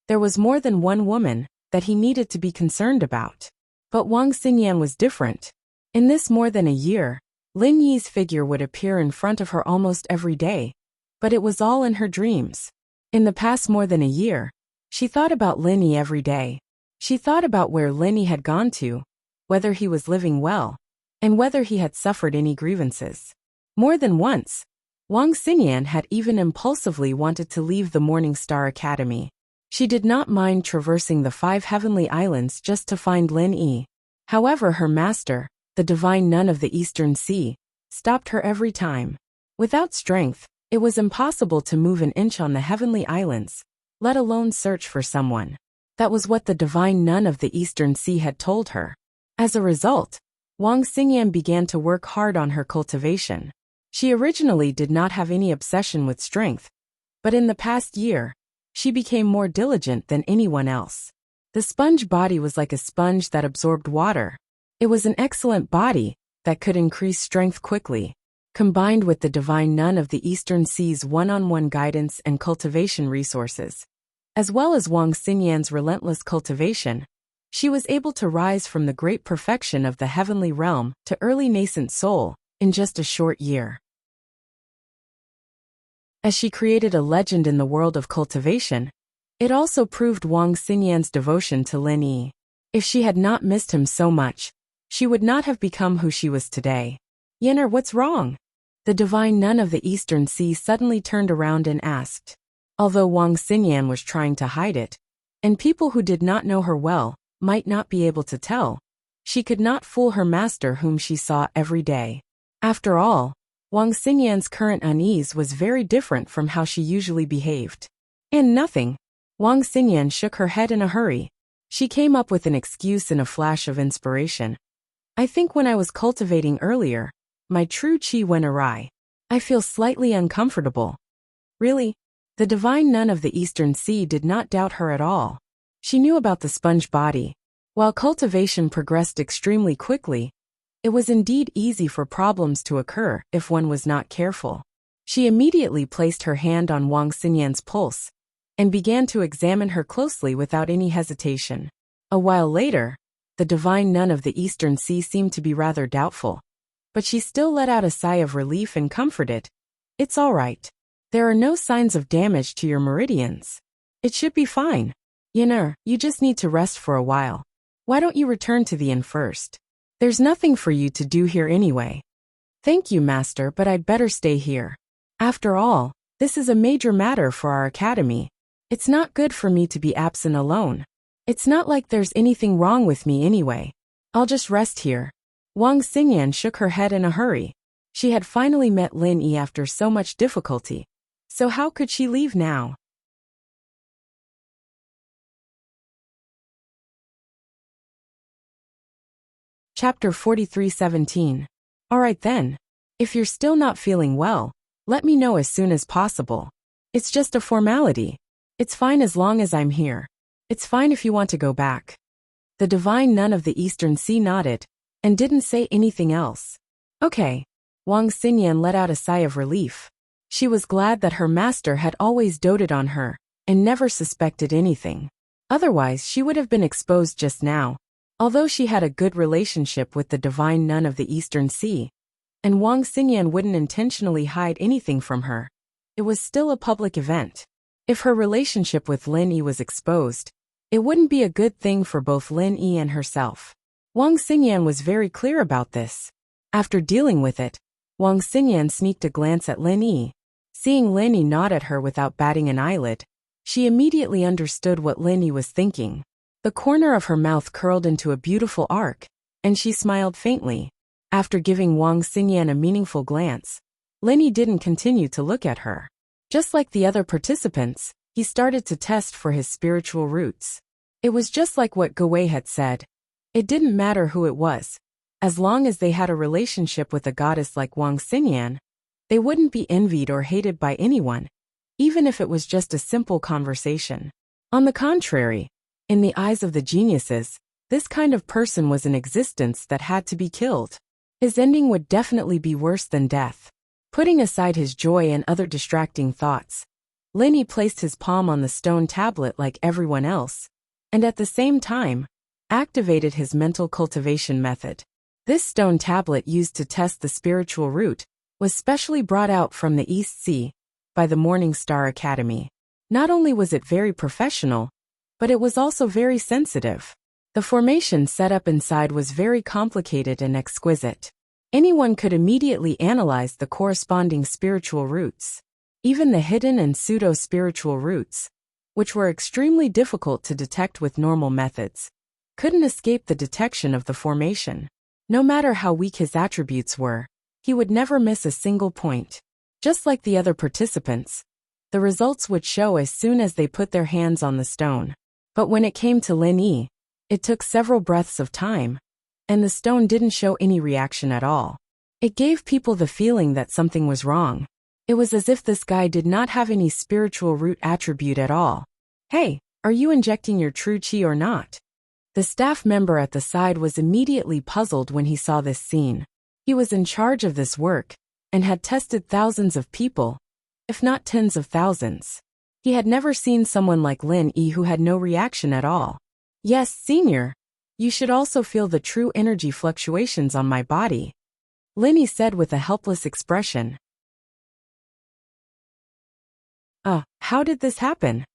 there was more than one woman that he needed to be concerned about. But Wang Xingyan was different. In this more than a year, Lin Yi's figure would appear in front of her almost every day, but it was all in her dreams. In the past more than a year, she thought about Linny every day. She thought about where Linny had gone to, whether he was living well, and whether he had suffered any grievances. More than once, Wang Xingyan had even impulsively wanted to leave the Morning Star Academy. She did not mind traversing the 5 heavenly islands just to find Lin Yi. However, her master, the divine nun of the Eastern Sea, stopped her every time. Without strength, it was impossible to move an inch on the heavenly islands, let alone search for someone. That was what the divine nun of the Eastern Sea had told her. As a result, Wang Xingyan began to work hard on her cultivation. She originally did not have any obsession with strength, but in the past year, she became more diligent than anyone else. The sponge body was like a sponge that absorbed water. It was an excellent body that could increase strength quickly. Combined with the divine nun of the Eastern Sea's one-on-one guidance and cultivation resources, as well as Wang Xingyan's relentless cultivation, she was able to rise from the great perfection of the heavenly realm to early nascent soul in just a short year. As she created a legend in the world of cultivation, it also proved Wang Xingyan's devotion to Lin Yi. If she had not missed him so much, she would not have become who she was today. Yenner, what's wrong? The divine nun of the Eastern Sea suddenly turned around and asked. Although Wang Xingyan was trying to hide it, and people who did not know her well might not be able to tell, she could not fool her master whom she saw every day. After all, Wang Xingyan's current unease was very different from how she usually behaved. And nothing. Wang Xingyan shook her head in a hurry. She came up with an excuse in a flash of inspiration. I think when I was cultivating earlier, my true qi went awry. I feel slightly uncomfortable. Really? The divine nun of the Eastern Sea did not doubt her at all. She knew about the sponge body. While cultivation progressed extremely quickly, it was indeed easy for problems to occur if one was not careful. She immediately placed her hand on Wang Xingyan's pulse and began to examine her closely without any hesitation. A while later, the divine nun of the Eastern Sea seemed to be rather doubtful, but she still let out a sigh of relief and comforted. It's all right. There are no signs of damage to your meridians. It should be fine. Yenner, you just need to rest for a while. Why don't you return to the inn first? There's nothing for you to do here anyway. Thank you, master, but I'd better stay here. After all, this is a major matter for our academy. It's not good for me to be absent alone. It's not like there's anything wrong with me anyway. I'll just rest here. Wang Xingyan shook her head in a hurry. She had finally met Lin Yi after so much difficulty. So how could she leave now? Chapter 43:17. Alright then. If you're still not feeling well, let me know as soon as possible. It's just a formality. It's fine as long as I'm here. It's fine if you want to go back. The divine nun of the Eastern Sea nodded, and didn't say anything else. Okay. Wang Xingyan let out a sigh of relief. She was glad that her master had always doted on her, and never suspected anything. Otherwise she would have been exposed just now. Although she had a good relationship with the divine nun of the Eastern Sea, and Wang Xingyan wouldn't intentionally hide anything from her, it was still a public event. If her relationship with Lin Yi was exposed, it wouldn't be a good thing for both Lin Yi and herself. Wang Xingyan was very clear about this. After dealing with it, Wang Xingyan sneaked a glance at Lin Yi. Seeing Lin Yi nod at her without batting an eyelid, she immediately understood what Lin Yi was thinking. The corner of her mouth curled into a beautiful arc, and she smiled faintly. After giving Wang Xingyan a meaningful glance, Lin Yi didn't continue to look at her. Just like the other participants, he started to test for his spiritual roots. It was just like what Gowei had said. It didn't matter who it was. As long as they had a relationship with a goddess like Wang Xingyan, they wouldn't be envied or hated by anyone, even if it was just a simple conversation. On the contrary, in the eyes of the geniuses, this kind of person was an existence that had to be killed. His ending would definitely be worse than death. Putting aside his joy and other distracting thoughts, Lin Yi placed his palm on the stone tablet like everyone else, and at the same time, activated his mental cultivation method. This stone tablet used to test the spiritual root was specially brought out from the East Sea by the Morning Star Academy. Not only was it very professional, but it was also very sensitive. The formation set up inside was very complicated and exquisite. Anyone could immediately analyze the corresponding spiritual roots. Even the hidden and pseudo-spiritual roots, which were extremely difficult to detect with normal methods, couldn't escape the detection of the formation. No matter how weak his attributes were, he would never miss a single point. Just like the other participants, the results would show as soon as they put their hands on the stone. But when it came to Lin Yi, it took several breaths of time, and the stone didn't show any reaction at all. It gave people the feeling that something was wrong. It was as if this guy did not have any spiritual root attribute at all. Hey, are you injecting your true chi or not? The staff member at the side was immediately puzzled when he saw this scene. He was in charge of this work, and had tested thousands of people, if not tens of thousands. He had never seen someone like Lin Yi who had no reaction at all. Yes, senior. You should also feel the true energy fluctuations on my body, Lin Yi said with a helpless expression. How did this happen?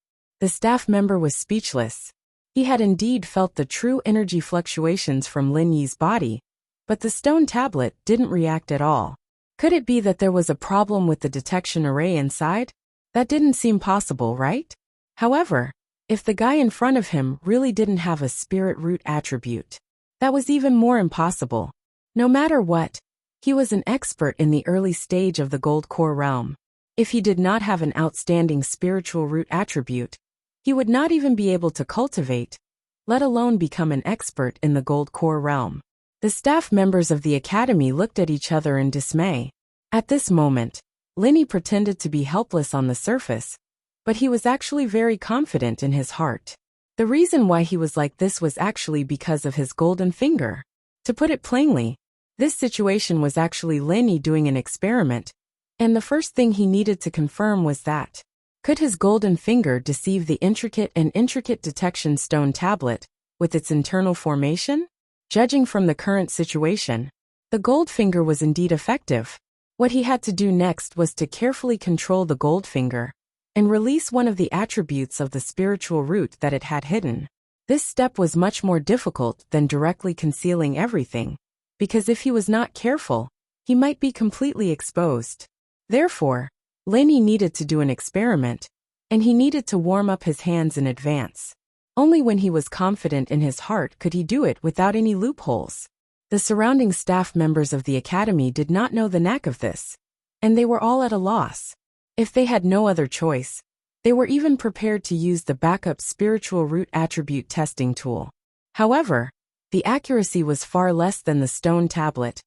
The staff member was speechless. He had indeed felt the true energy fluctuations from Lin Yi's body, but the stone tablet didn't react at all. Could it be that there was a problem with the detection array inside? That didn't seem possible, right? However, if the guy in front of him really didn't have a spirit root attribute, that was even more impossible. No matter what, he was an expert in the early stage of the gold core realm. If he did not have an outstanding spiritual root attribute, he would not even be able to cultivate, let alone become an expert in the gold core realm. The staff members of the academy looked at each other in dismay. At this moment, Lin Yi pretended to be helpless on the surface, but he was actually very confident in his heart. The reason why he was like this was actually because of his golden finger. To put it plainly, this situation was actually Lin Yi doing an experiment, and the first thing he needed to confirm was that, could his golden finger deceive the intricate detection stone tablet with its internal formation? Judging from the current situation, the gold finger was indeed effective. What he had to do next was to carefully control the gold finger and release one of the attributes of the spiritual root that it had hidden. This step was much more difficult than directly concealing everything, because if he was not careful, he might be completely exposed. Therefore, Lenny needed to do an experiment, and he needed to warm up his hands in advance. Only when he was confident in his heart could he do it without any loopholes. The surrounding staff members of the academy did not know the knack of this, and they were all at a loss. If they had no other choice, they were even prepared to use the backup spiritual root attribute testing tool. However, the accuracy was far less than the stone tablet,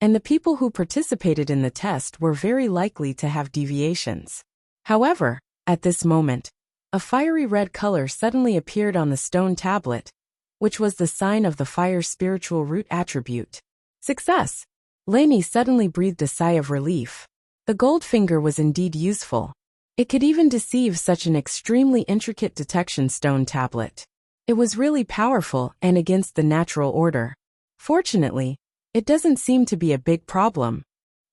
and the people who participated in the test were very likely to have deviations. However, at this moment, a fiery red color suddenly appeared on the stone tablet, which was the sign of the fire spiritual root attribute. Success! Lenny suddenly breathed a sigh of relief. The gold finger was indeed useful. It could even deceive such an extremely intricate detection stone tablet. It was really powerful and against the natural order. Fortunately, it doesn't seem to be a big problem.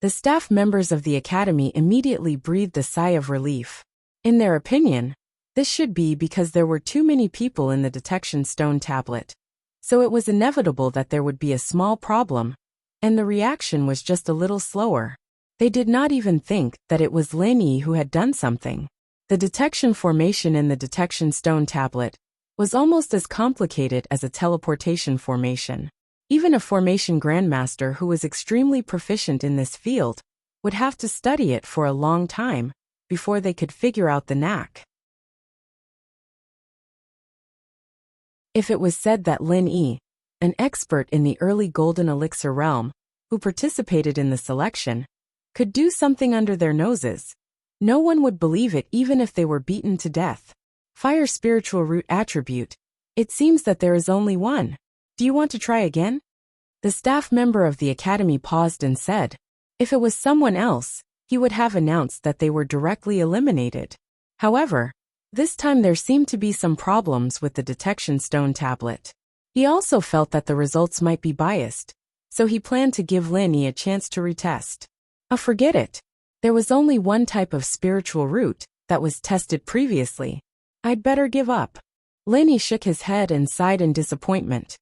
The staff members of the academy immediately breathed a sigh of relief. In their opinion, this should be because there were too many people in the detection stone tablet. So it was inevitable that there would be a small problem, and the reaction was just a little slower. They did not even think that it was Lenny who had done something. The detection formation in the detection stone tablet was almost as complicated as a teleportation formation. Even a formation grandmaster who was extremely proficient in this field would have to study it for a long time before they could figure out the knack. If it was said that Lin Yi, an expert in the early golden elixir realm, who participated in the selection, could do something under their noses, no one would believe it even if they were beaten to death. Fire spiritual root attribute. It seems that there is only one. Do you want to try again? The staff member of the academy paused and said, if it was someone else, he would have announced that they were directly eliminated. However, this time there seemed to be some problems with the detection stone tablet. He also felt that the results might be biased, so he planned to give Lenny a chance to retest. Forget it. There was only one type of spiritual root that was tested previously. I'd better give up. Lenny shook his head and sighed in disappointment.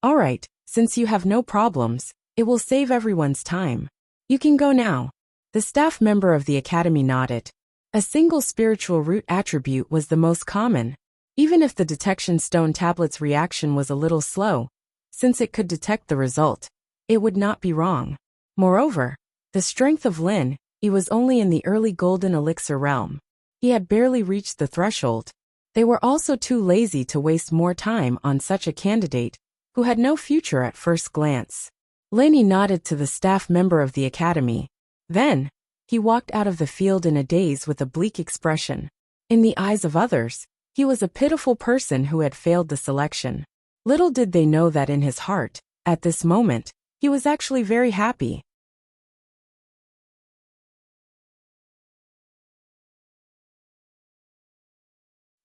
All right, since you have no problems, it will save everyone's time. You can go now. The staff member of the academy nodded. A single spiritual root attribute was the most common, even if the detection stone tablet's reaction was a little slow. Since it could detect the result, it would not be wrong. Moreover, the strength of Lin Yi was only in the early golden elixir realm. He had barely reached the threshold. They were also too lazy to waste more time on such a candidate who had no future at first glance. Lenny nodded to the staff member of the academy. Then, he walked out of the field in a daze with a bleak expression. In the eyes of others, he was a pitiful person who had failed the selection. Little did they know that in his heart, at this moment, he was actually very happy.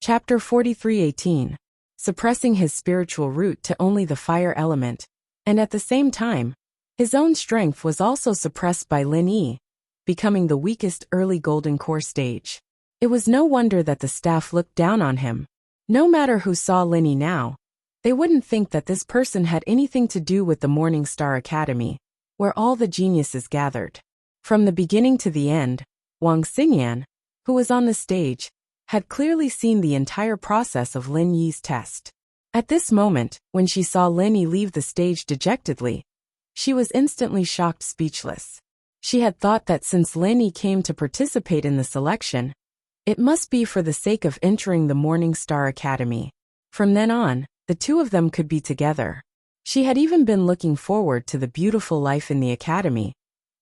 Chapter 43:18. Suppressing his spiritual root to only the fire element, and at the same time, his own strength was also suppressed by Lin Yi, becoming the weakest early golden core stage. It was no wonder that the staff looked down on him. No matter who saw Lin Yi now, they wouldn't think that this person had anything to do with the Morning Star Academy, where all the geniuses gathered. From the beginning to the end, Wang Xingyan, who was on the stage, had clearly seen the entire process of Lin Yi's test. At this moment, when she saw Lin Yi leave the stage dejectedly, she was instantly shocked speechless. She had thought that since Lin Yi came to participate in the selection, it must be for the sake of entering the Morning Star Academy. From then on, the two of them could be together. She had even been looking forward to the beautiful life in the academy,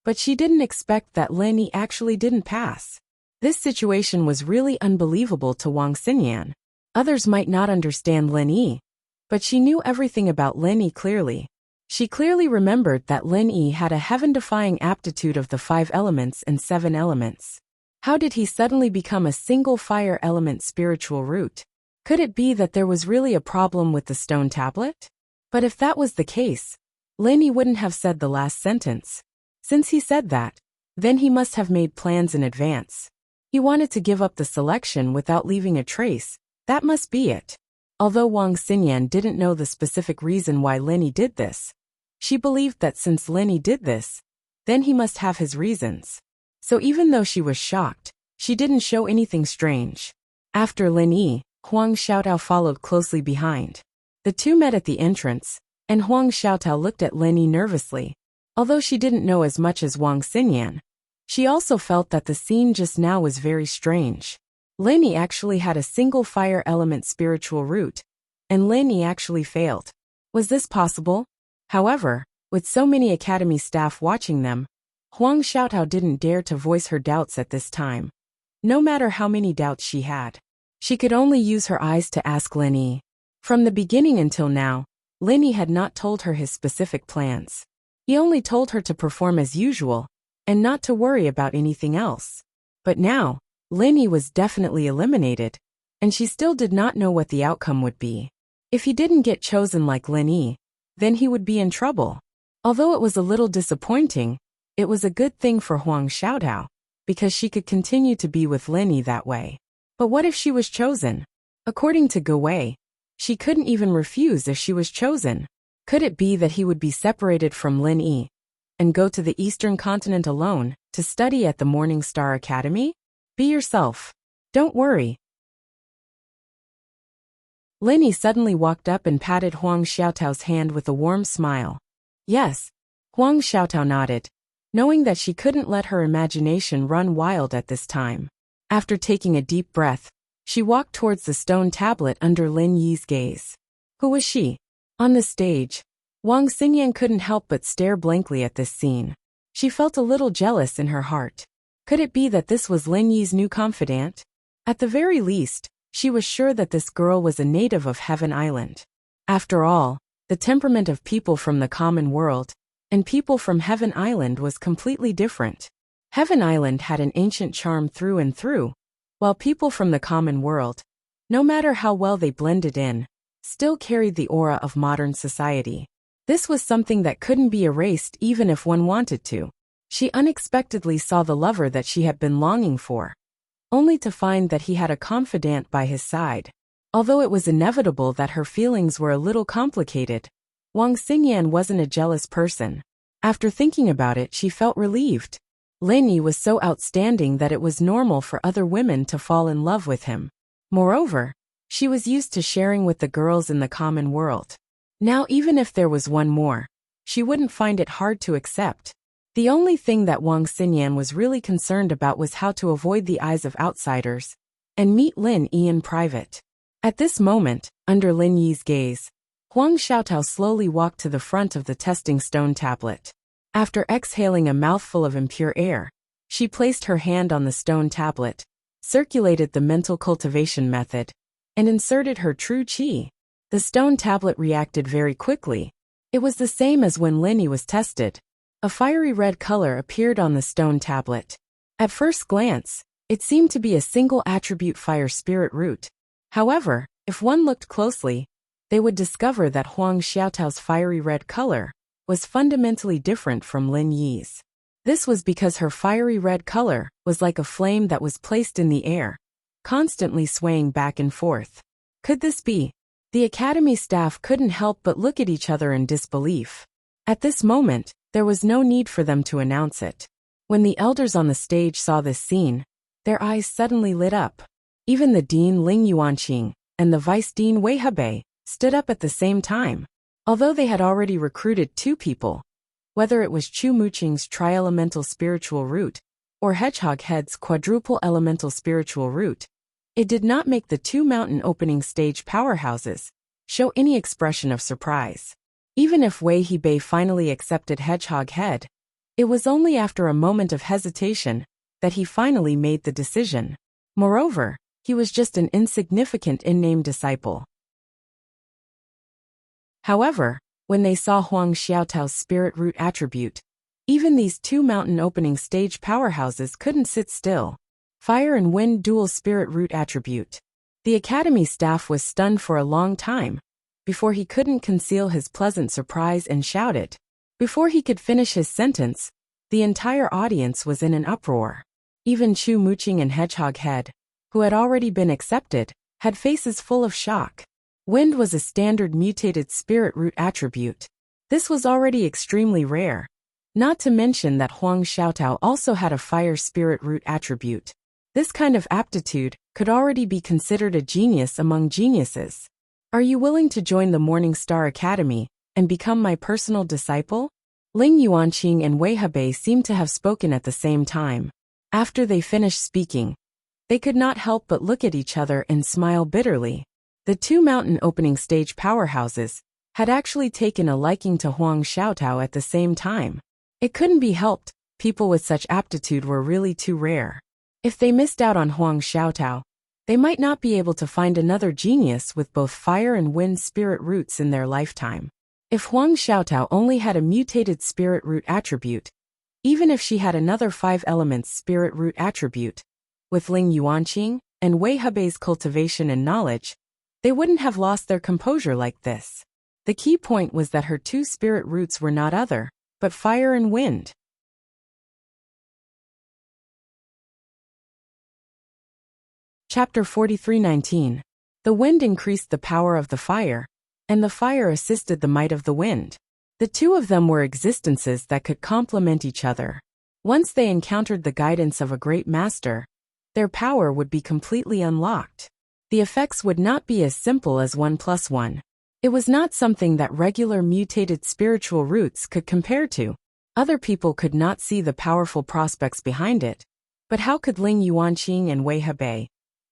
but she didn't expect that Lin Yi actually didn't pass. This situation was really unbelievable to Wang Xingyan. Others might not understand Lin Yi, but she knew everything about Lin Yi clearly. She clearly remembered that Lin Yi had a heaven-defying aptitude of the 5 elements and 7 elements. How did he suddenly become a single fire element spiritual root? Could it be that there was really a problem with the stone tablet? But if that was the case, Lin Yi wouldn't have said the last sentence. Since he said that, then he must have made plans in advance. He wanted to give up the selection without leaving a trace. That must be it. Although Wang Xinyan didn't know the specific reason why Linny did this, she believed that since Linny did this, then he must have his reasons. So even though she was shocked, she didn't show anything strange. After Lin Yi, Huang Xiaotao followed closely behind. The two met at the entrance, and Huang Xiaotao looked at Lin Yi nervously. Although she didn't know as much as Wang Xinyan, she also felt that the scene just now was very strange. Lin Yi actually had a single fire element spiritual root, and Lin Yi actually failed. Was this possible? However, with so many academy staff watching them, Huang Xiaotao didn't dare to voice her doubts at this time. No matter how many doubts she had, she could only use her eyes to ask Lin Yi. From the beginning until now, Lin Yi had not told her his specific plans. He only told her to perform as usual, and not to worry about anything else. But now, Lin Yi was definitely eliminated, and she still did not know what the outcome would be. If he didn't get chosen like Lin Yi, then he would be in trouble. Although it was a little disappointing, it was a good thing for Huang Xiaotao, because she could continue to be with Lin Yi that way. But what if she was chosen? According to Ge Wei, she couldn't even refuse if she was chosen. Could it be that he would be separated from Lin Yi and go to the Eastern continent alone to study at the Morning Star Academy? Be yourself. Don't worry. Lin Yi suddenly walked up and patted Huang Xiaotao's hand with a warm smile. Yes. Huang Xiaotao nodded, knowing that she couldn't let her imagination run wild at this time. After taking a deep breath, she walked towards the stone tablet under Lin Yi's gaze. Who was she? On the stage, Wang Xinyan couldn't help but stare blankly at this scene. She felt a little jealous in her heart. Could it be that this was Lin Yi's new confidant? At the very least, she was sure that this girl was a native of Heaven Island. After all, the temperament of people from the common world and people from Heaven Island was completely different. Heaven Island had an ancient charm through and through, while people from the common world, no matter how well they blended in, still carried the aura of modern society. This was something that couldn't be erased even if one wanted to. She unexpectedly saw the lover that she had been longing for, only to find that he had a confidant by his side. Although it was inevitable that her feelings were a little complicated, Wang Xinyan wasn't a jealous person. After thinking about it, she felt relieved. Lin Yi was so outstanding that it was normal for other women to fall in love with him. Moreover, she was used to sharing with the girls in the common world. Now even if there was one more, she wouldn't find it hard to accept. The only thing that Wang Xinyan was really concerned about was how to avoid the eyes of outsiders and meet Lin Yi in private. At this moment, under Lin Yi's gaze, Huang Xiaotao slowly walked to the front of the testing stone tablet. After exhaling a mouthful of impure air, she placed her hand on the stone tablet, circulated the mental cultivation method, and inserted her true qi. The stone tablet reacted very quickly. It was the same as when Lin Yi was tested. A fiery red color appeared on the stone tablet. At first glance, it seemed to be a single attribute fire spirit root. However, if one looked closely, they would discover that Huang Xiaotao's fiery red color was fundamentally different from Lin Yi's. This was because her fiery red color was like a flame that was placed in the air, constantly swaying back and forth. Could this be? The academy staff couldn't help but look at each other in disbelief. At this moment, there was no need for them to announce it. When the elders on the stage saw this scene, their eyes suddenly lit up. Even the Dean Ling Yuanqing and the Vice Dean Wei Hebei stood up at the same time. Although they had already recruited 2 people, whether it was Chu Muqing's tri-elemental spiritual root or Hedgehog Head's quadruple elemental spiritual root, it did not make the 2 mountain opening stage powerhouses show any expression of surprise. Even if Wei Hebei finally accepted Hedgehog Head, it was only after a moment of hesitation that he finally made the decision. Moreover, he was just an insignificant in-name disciple. However, when they saw Huang Xiaotao's spirit root attribute, even these 2 mountain opening stage powerhouses couldn't sit still. Fire and wind dual spirit root attribute. The academy staff was stunned for a long time, before he couldn't conceal his pleasant surprise and shouted. Before he could finish his sentence, the entire audience was in an uproar. Even Chu Muqing and Hedgehog Head, who had already been accepted, had faces full of shock. Wind was a standard mutated spirit root attribute. This was already extremely rare. Not to mention that Huang Xiaotao also had a fire spirit root attribute. This kind of aptitude could already be considered a genius among geniuses. Are you willing to join the Morning Star Academy and become my personal disciple? Ling Yuanqing and Wei Hebei seemed to have spoken at the same time. After they finished speaking, they could not help but look at each other and smile bitterly. The two mountain opening stage powerhouses had actually taken a liking to Huang Xiaotao at the same time. It couldn't be helped, people with such aptitude were really too rare. If they missed out on Huang Xiaotao, they might not be able to find another genius with both fire and wind spirit roots in their lifetime. If Huang Xiaotao only had a mutated spirit root attribute, even if she had another 5 elements spirit root attribute, with Ling Yuanqing and Wei Hebei's cultivation and knowledge, they wouldn't have lost their composure like this. The key point was that her 2 spirit roots were not other, but fire and wind. Chapter 43:19. The wind increased the power of the fire, and the fire assisted the might of the wind. The two of them were existences that could complement each other. Once they encountered the guidance of a great master, their power would be completely unlocked. The effects would not be as simple as 1 + 1. It was not something that regular mutated spiritual roots could compare to. Other people could not see the powerful prospects behind it. But how could Ling Yuanqing and Wei Hebei,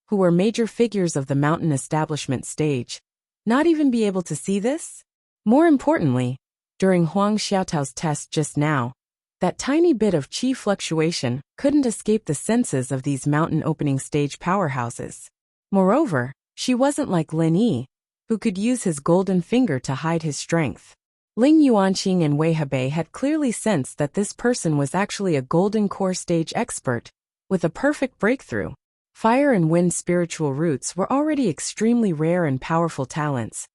who were major figures of the mountain establishment stage, not even be able to see this? More importantly, during Huang Xiaotao's test just now, that tiny bit of qi fluctuation couldn't escape the senses of these mountain opening stage powerhouses. Moreover, she wasn't like Lin Yi, who could use his golden finger to hide his strength. Ling Yuanqing and Wei Hebei had clearly sensed that this person was actually a golden core stage expert, with a perfect breakthrough. Fire and wind spiritual roots were already extremely rare and powerful talents,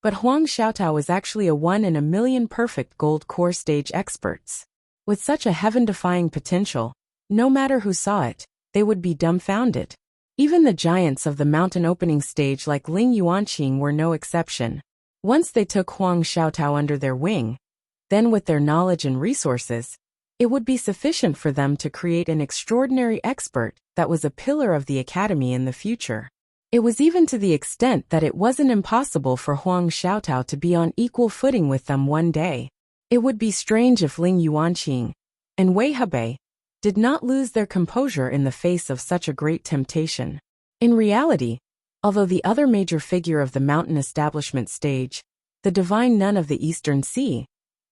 but Huang Xiaotao was actually a 1 in a million perfect gold core stage experts. With such a heaven-defying potential, no matter who saw it, they would be dumbfounded. Even the giants of the mountain opening stage like Ling Yuanqing were no exception. Once they took Huang Xiaotao under their wing, then with their knowledge and resources, it would be sufficient for them to create an extraordinary expert that was a pillar of the academy in the future. It was even to the extent that it wasn't impossible for Huang Xiaotao to be on equal footing with them one day. It would be strange if Ling Yuanqing and Wei Hebei did not lose their composure in the face of such a great temptation. In reality, although the other major figure of the mountain establishment stage, the divine nun of the Eastern Sea,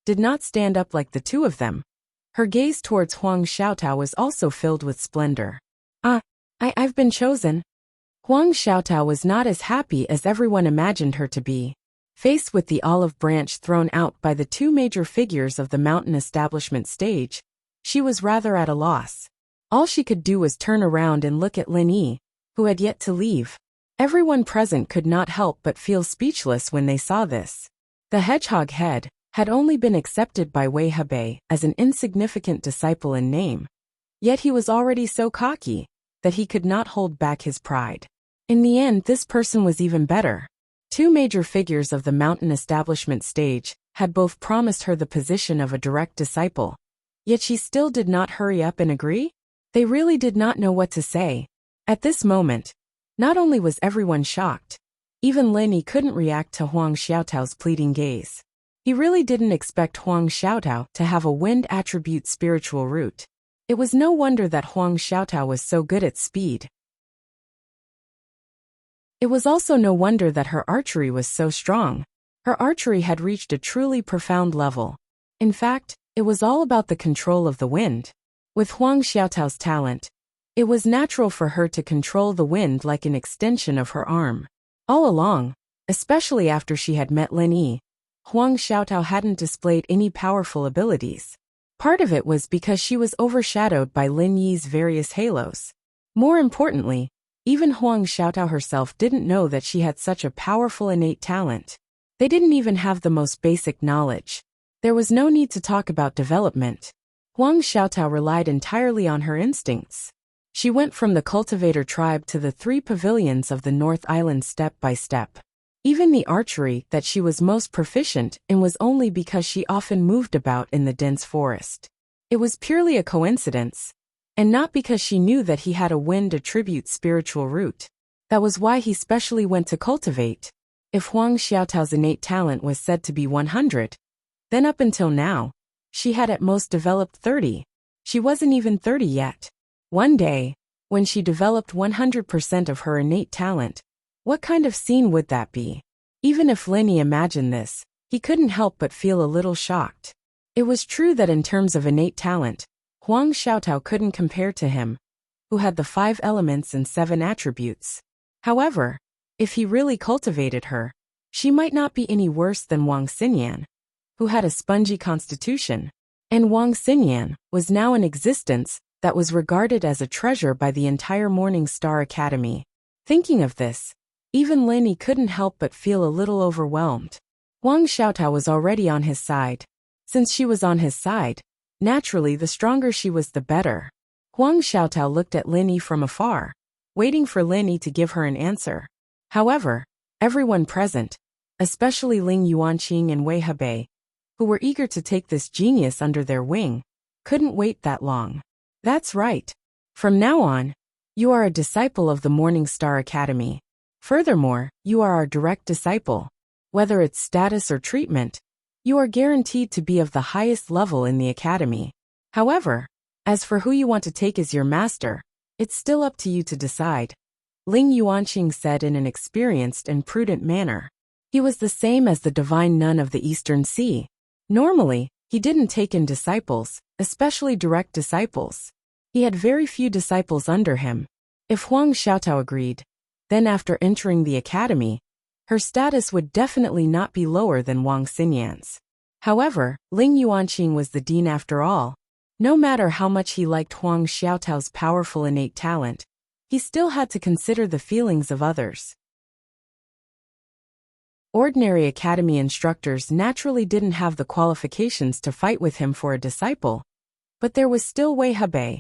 did not stand up like the two of them, her gaze towards Huang Xiaotao was also filled with splendor. I've been chosen. Huang Xiaotao was not as happy as everyone imagined her to be. Faced with the olive branch thrown out by the two major figures of the mountain establishment stage, she was rather at a loss. All she could do was turn around and look at Lin Yi, who had yet to leave. Everyone present could not help but feel speechless when they saw this. The hedgehog head had only been accepted by Wei Hebei as an insignificant disciple in name. Yet he was already so cocky that he could not hold back his pride. In the end, this person was even better. Two major figures of the mountain establishment stage had both promised her the position of a direct disciple. Yet she still did not hurry up and agree? They really did not know what to say. At this moment, not only was everyone shocked, even Lin Yi couldn't react to Huang Xiaotao's pleading gaze. He really didn't expect Huang Xiaotao to have a wind attribute spiritual root. It was no wonder that Huang Xiaotao was so good at speed. It was also no wonder that her archery was so strong. Her archery had reached a truly profound level. In fact, it was all about the control of the wind. With Huang Xiaotao's talent, it was natural for her to control the wind like an extension of her arm. All along, especially after she had met Lin Yi, Huang Xiaotao hadn't displayed any powerful abilities. Part of it was because she was overshadowed by Lin Yi's various halos. More importantly, even Huang Xiaotao herself didn't know that she had such a powerful innate talent. They didn't even have the most basic knowledge. There was no need to talk about development. Huang Xiaotao relied entirely on her instincts. She went from the cultivator tribe to the 3 pavilions of the North Island step by step. Even the archery that she was most proficient in was only because she often moved about in the dense forest. It was purely a coincidence, and not because she knew that he had a wind attribute spiritual root. That was why he specially went to cultivate. If Huang Xiaotao's innate talent was said to be 100, then up until now, she had at most developed 30. She wasn't even 30 yet. One day, when she developed 100% of her innate talent, what kind of scene would that be? Even if Lin Yi imagined this, he couldn't help but feel a little shocked. It was true that in terms of innate talent, Huang Xiaotao couldn't compare to him, who had the 5 elements and 7 attributes. However, if he really cultivated her, she might not be any worse than Wang Xinyan, who had a spongy constitution, and Wang Xinyan was now in existence that was regarded as a treasure by the entire Morning Star Academy. Thinking of this, even Lin Yi couldn't help but feel a little overwhelmed. Huang Xiaotao was already on his side. Since she was on his side, naturally the stronger she was the better. Huang Xiaotao looked at Lin Yi from afar, waiting for Lin Yi to give her an answer. However, everyone present, especially Ling Yuanqing and Wei Hebei, who were eager to take this genius under their wing, couldn't wait that long. That's right. From now on, you are a disciple of the Morning Star Academy. Furthermore, you are our direct disciple. Whether it's status or treatment, you are guaranteed to be of the highest level in the academy. However, as for who you want to take as your master, it's still up to you to decide, Ling Yuanqing said in an experienced and prudent manner. He was the same as the divine nun of the Eastern Sea. Normally, he didn't take in disciples, especially direct disciples. He had very few disciples under him. If Huang Xiaotao agreed, then after entering the academy, her status would definitely not be lower than Wang Xinyan's. However, Ling Yuanqing was the dean after all. No matter how much he liked Huang Xiaotao's powerful innate talent, he still had to consider the feelings of others. Ordinary academy instructors naturally didn't have the qualifications to fight with him for a disciple, but there was still Wei Hebei,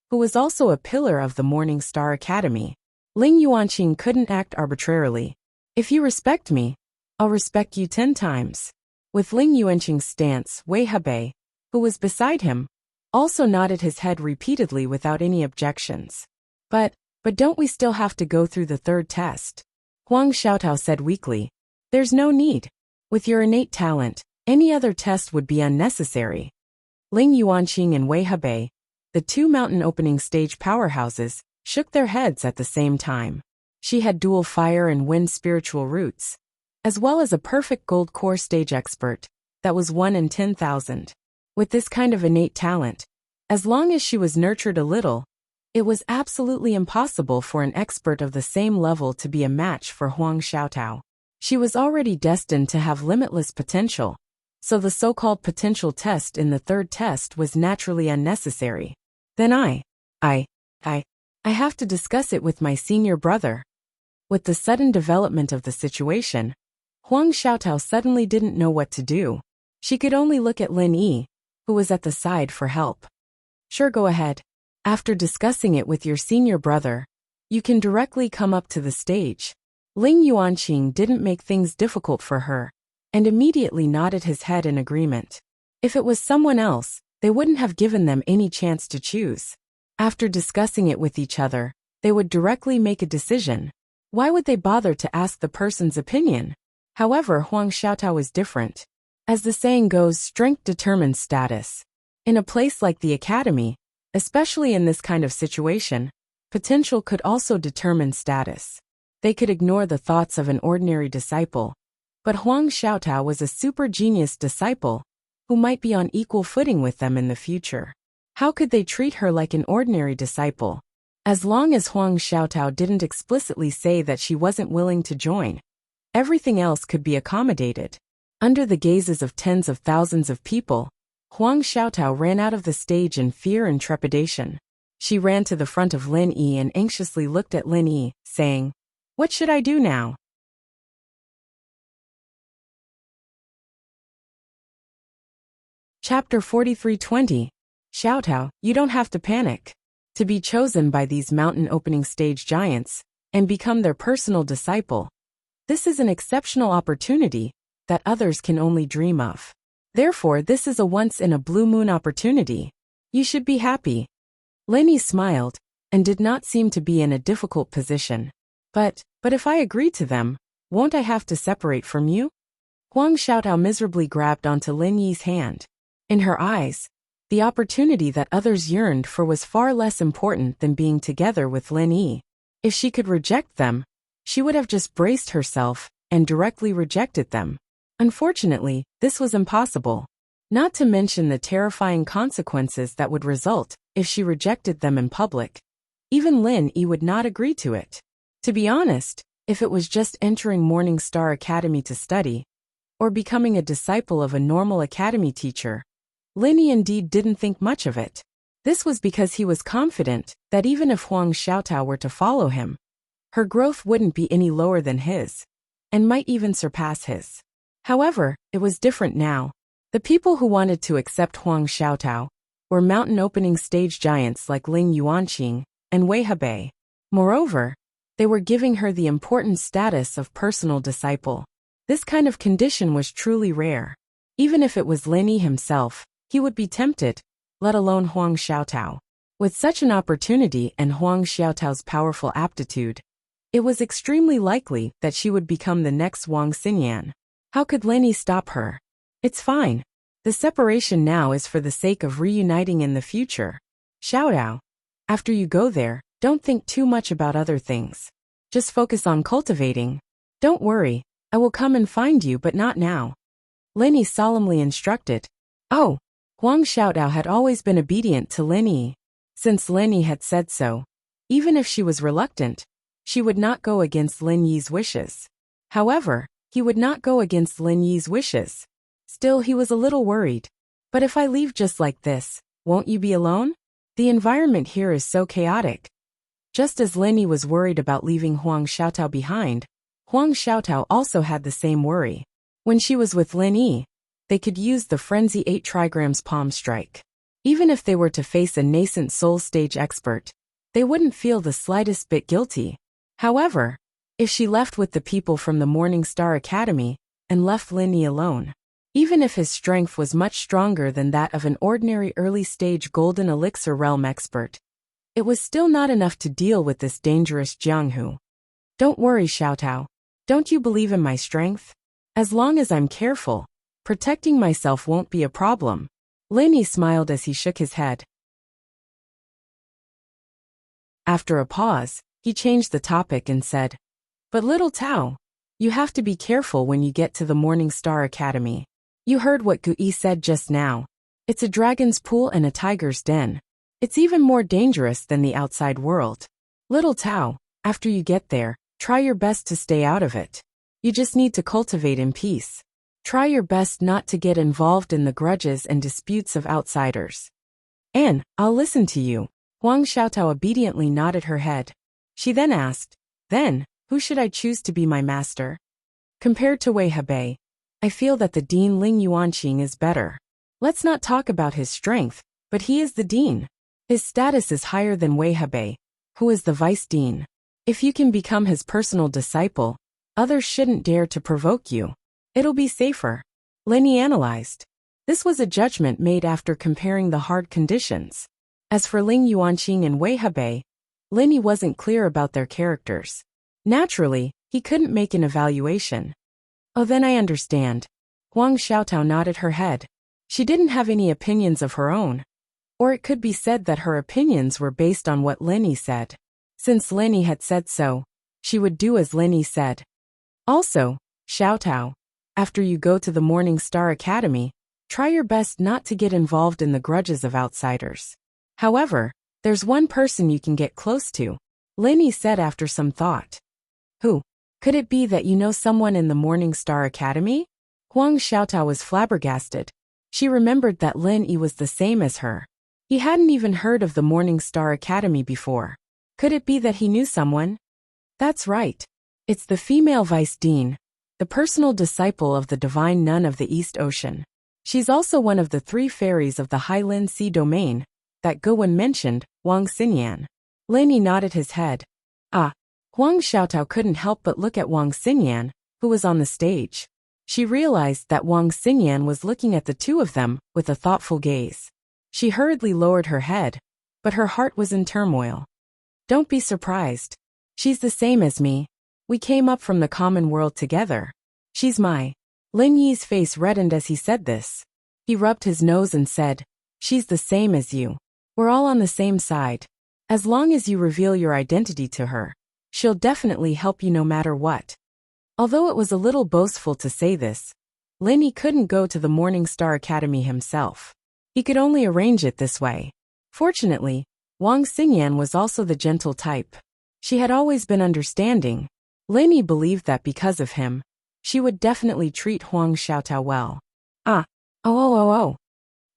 who was also a pillar of the Morning Star Academy. Ling Yuanqing couldn't act arbitrarily. If you respect me, I'll respect you 10 times. With Ling Yuanqing's stance, Wei Hebei, who was beside him, also nodded his head repeatedly without any objections. But don't we still have to go through the 3rd test? Huang Xiaotao said weakly. There's no need. With your innate talent, any other test would be unnecessary. Ling Yuanqing and Wei Hebei, the 2 mountain opening stage powerhouses, shook their heads at the same time. She had dual fire and wind spiritual roots, as well as a perfect gold core stage expert, that was 1 in 10,000. With this kind of innate talent, as long as she was nurtured a little, it was absolutely impossible for an expert of the same level to be a match for Huang Xiaotao. She was already destined to have limitless potential, so the so-called potential test in the 3rd test was naturally unnecessary. Then I have to discuss it with my senior brother. With the sudden development of the situation, Huang Xiaotao suddenly didn't know what to do. She could only look at Lin Yi, who was at the side for help. Sure, go ahead. After discussing it with your senior brother, you can directly come up to the stage. Ling Yuanqing didn't make things difficult for her, and immediately nodded his head in agreement. If it was someone else, they wouldn't have given them any chance to choose. After discussing it with each other, they would directly make a decision. Why would they bother to ask the person's opinion? However, Huang Xiaotao was different. As the saying goes, strength determines status. In a place like the academy, especially in this kind of situation, potential could also determine status. They could ignore the thoughts of an ordinary disciple, but Huang Xiaotao was a super genius disciple who might be on equal footing with them in the future. How could they treat her like an ordinary disciple? As long as Huang Xiaotao didn't explicitly say that she wasn't willing to join, everything else could be accommodated. Under the gazes of tens of thousands of people, Huang Xiaotao ran out of the stage in fear and trepidation. She ran to the front of Lin Yi and anxiously looked at Lin Yi, saying, "What should I do now?" Chapter 43:20. Xiaotao, you don't have to panic. To be chosen by these mountain opening stage giants, and become their personal disciple, This is an exceptional opportunity that others can only dream of. Therefore, this is a once-in-a-blue-moon opportunity. You should be happy. Lin smiled and did not seem to be in a difficult position. But if I agree to them, won't I have to separate from you? Huang Xiaotao miserably grabbed onto Lin Yi's hand. In her eyes, the opportunity that others yearned for was far less important than being together with Lin Yi. If she could reject them, she would have just braced herself and directly rejected them. Unfortunately, this was impossible. Not to mention the terrifying consequences that would result if she rejected them in public. Even Lin Yi would not agree to it. To be honest, if it was just entering Morning Star Academy to study, or becoming a disciple of a normal academy teacher, Lin Yi indeed didn't think much of it. This was because he was confident that even if Huang Xiaotao were to follow him, her growth wouldn't be any lower than his, and might even surpass his. However, it was different now. The people who wanted to accept Huang Xiaotao were mountain opening stage giants like Ling Yuanqing and Wei Hebei. Moreover, they were giving her the important status of personal disciple. This kind of condition was truly rare. Even if it was Lin Yi himself, he would be tempted, let alone Huang Xiaotao. With such an opportunity and Huang Xiaotao's powerful aptitude, it was extremely likely that she would become the next Wang Xinyan. How could Lin Yi stop her? It's fine. The separation now is for the sake of reuniting in the future. Xiaotao, after you go there, don't think too much about other things. Just focus on cultivating. Don't worry, I will come and find you, but not now. Lin Yi solemnly instructed. Oh, Huang Xiaotao had always been obedient to Lin Yi. Since Lin Yi had said so, even if she was reluctant, she would not go against Lin Yi's wishes. However, he would not go against Lin Yi's wishes. Still, he was a little worried. But if I leave just like this, won't you be alone? The environment here is so chaotic. Just as Lin Yi was worried about leaving Huang Xiaotao behind, Huang Xiaotao also had the same worry. When she was with Lin Yi, they could use the Frenzy 8 trigrams palm strike. Even if they were to face a nascent soul stage expert, they wouldn't feel the slightest bit guilty. However, if she left with the people from the Morning Star Academy and left Lin Yi alone, even if his strength was much stronger than that of an ordinary early-stage Golden Elixir Realm expert, it was still not enough to deal with this dangerous Jianghu. Don't worry, Xiaotao. Don't you believe in my strength? As long as I'm careful, protecting myself won't be a problem. Lin Yi smiled as he shook his head. After a pause, he changed the topic and said, But little Tao, you have to be careful when you get to the Morning Star Academy. You heard what Gu Yi said just now. It's a dragon's pool and a tiger's den. It's even more dangerous than the outside world. Little Tao, after you get there, try your best to stay out of it. You just need to cultivate in peace. Try your best not to get involved in the grudges and disputes of outsiders. And I'll listen to you. Huang Xiaotao obediently nodded her head. She then asked, Then, who should I choose to be my master? Compared to Wei Hebei, I feel that the Dean Ling Yuanqing is better. Let's not talk about his strength, but he is the Dean. His status is higher than Wei Hebei, who is the Vice Dean. If you can become his personal disciple, others shouldn't dare to provoke you. It'll be safer. Lin Yi analyzed. This was a judgment made after comparing the hard conditions. As for Ling Yuanqing and Wei Hebei, Lin Yi wasn't clear about their characters. Naturally, he couldn't make an evaluation. Oh, then I understand. Huang Xiaotao nodded her head. She didn't have any opinions of her own. Or it could be said that her opinions were based on what Lin Yi said. Since Lin Yi had said so, she would do as Lin Yi said. Also, Xiaotao, after you go to the Morning Star Academy, try your best not to get involved in the grudges of outsiders. However, there's one person you can get close to, Lin Yi said after some thought. Who? Could it be that you know someone in the Morning Star Academy? Huang Xiaotao was flabbergasted. She remembered that Lin Yi was the same as her. He hadn't even heard of the Morning Star Academy before. Could it be that he knew someone? That's right. It's the female Vice Dean, the personal disciple of the Divine Nun of the East Ocean. She's also one of the 3 fairies of the Highland Sea domain that Ge Wen mentioned, Wang Xinyan. Lin Yi nodded his head. Ah, Huang Xiaotao couldn't help but look at Wang Xingyan, who was on the stage. She realized that Wang Xingyan was looking at the two of them with a thoughtful gaze. She hurriedly lowered her head, but her heart was in turmoil. Don't be surprised. She's the same as me. We came up from the common world together. She's my. Lin Yi's face reddened as he said this. He rubbed his nose and said, she's the same as you. We're all on the same side. As long as you reveal your identity to her, she'll definitely help you no matter what. Although it was a little boastful to say this, Lin Yi couldn't go to the Morning Star Academy himself. He could only arrange it this way. Fortunately, Wang Xingyan was also the gentle type. She had always been understanding. Lin Yi believed that because of him, she would definitely treat Huang Xiaotao well. Oh.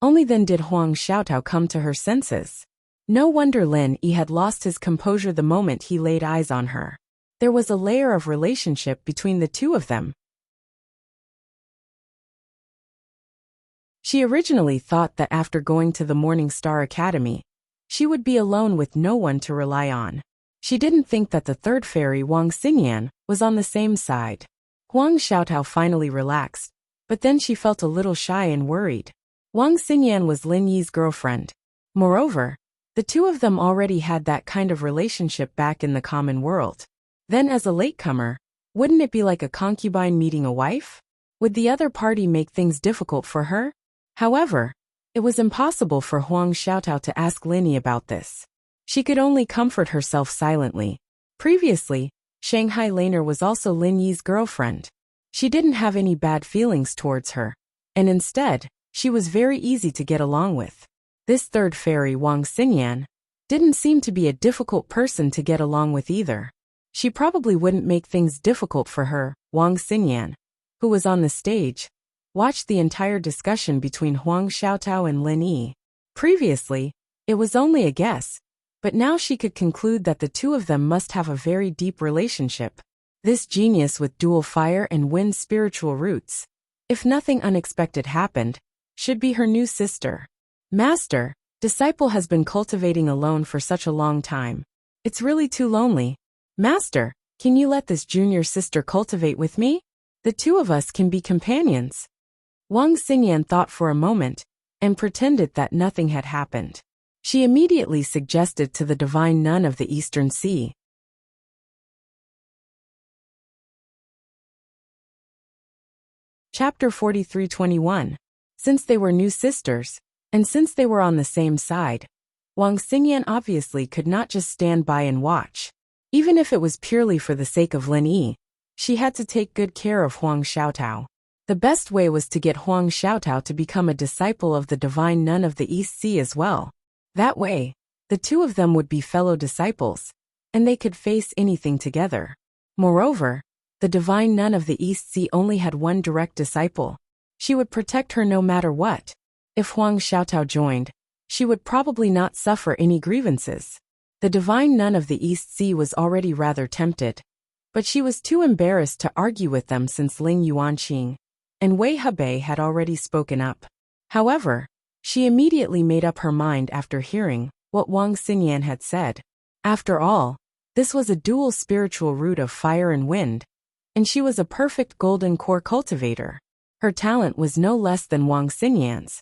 Only then did Huang Xiaotao come to her senses. No wonder Lin Yi had lost his composure the moment he laid eyes on her. There was a layer of relationship between the two of them. She originally thought that after going to the Morning Star Academy, she would be alone with no one to rely on. She didn't think that the third fairy Wang Xingyan was on the same side. Huang Xiaotao finally relaxed, but then she felt a little shy and worried. Wang Xingyan was Lin Yi's girlfriend. Moreover, the two of them already had that kind of relationship back in the common world. Then as a latecomer, wouldn't it be like a concubine meeting a wife? Would the other party make things difficult for her? However, it was impossible for Huang Xiaotao to ask Lin Yi about this. She could only comfort herself silently. Previously, Shanghai Laner was also Lin Yi's girlfriend. She didn't have any bad feelings towards her, and instead, she was very easy to get along with. This third fairy Wang Xingyan didn't seem to be a difficult person to get along with either. She probably wouldn't make things difficult for her. Wang Xingyan, who was on the stage, watched the entire discussion between Huang Xiaotao and Lin Yi. Previously, it was only a guess, but now she could conclude that the two of them must have a very deep relationship. This genius with dual fire and wind spiritual roots, if nothing unexpected happened, should be her new sister. Master, disciple has been cultivating alone for such a long time. It's really too lonely. Master, can you let this junior sister cultivate with me? The two of us can be companions. Wang Xingyan thought for a moment and pretended that nothing had happened. She immediately suggested to the divine nun of the Eastern Sea. Chapter 43:21. Since they were new sisters, and since they were on the same side, Wang Xingyan obviously could not just stand by and watch. Even if it was purely for the sake of Lin Yi, she had to take good care of Huang Xiaotao. The best way was to get Huang Xiaotao to become a disciple of the divine nun of the East Sea as well. That way, the two of them would be fellow disciples, and they could face anything together. Moreover, the divine nun of the East Sea only had one direct disciple. She would protect her no matter what. If Huang Xiaotao joined, she would probably not suffer any grievances. The divine nun of the East Sea was already rather tempted, but she was too embarrassed to argue with them since Ling Yuanqing and Wei Hebei had already spoken up. However, she immediately made up her mind after hearing what Wang Xingyan had said. After all, this was a dual spiritual root of fire and wind, and she was a perfect golden core cultivator. Her talent was no less than Wang Xingyan's,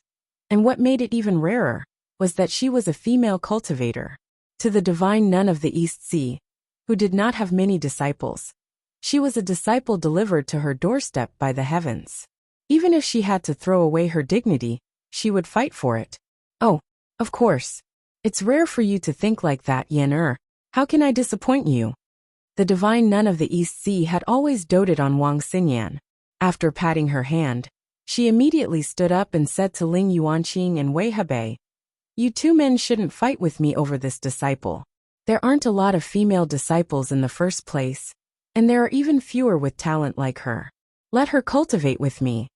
and what made it even rarer was that she was a female cultivator. To the divine nun of the East Sea, who did not have many disciples, she was a disciple delivered to her doorstep by the heavens. Even if she had to throw away her dignity, she would fight for it. Oh, of course. It's rare for you to think like that, Yan. How can I disappoint you? The divine nun of the East Sea had always doted on Wang Xingyan. After patting her hand, she immediately stood up and said to Ling Yuanqing and Wei Hebei, "You two men shouldn't fight with me over this disciple. There aren't a lot of female disciples in the first place, and there are even fewer with talent like her. Let her cultivate with me."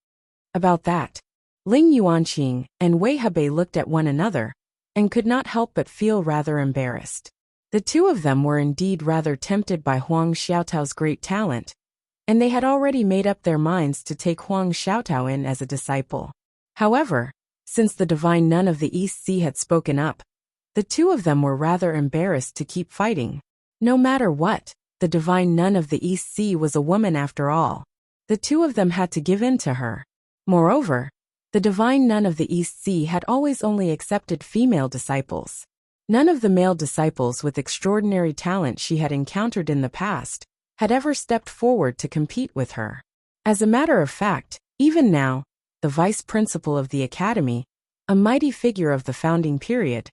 About that, Ling Yuanqing and Wei Hebei looked at one another and could not help but feel rather embarrassed. The two of them were indeed rather tempted by Huang Xiaotao's great talent, and they had already made up their minds to take Huang Xiaotao in as a disciple. However, since the divine nun of the East Sea had spoken up, the two of them were rather embarrassed to keep fighting. No matter what, the divine nun of the East Sea was a woman after all. The two of them had to give in to her. Moreover, the divine nun of the East Sea had always only accepted female disciples. None of the male disciples with extraordinary talent she had encountered in the past had ever stepped forward to compete with her. As a matter of fact, even now, the vice principal of the academy, a mighty figure of the founding period,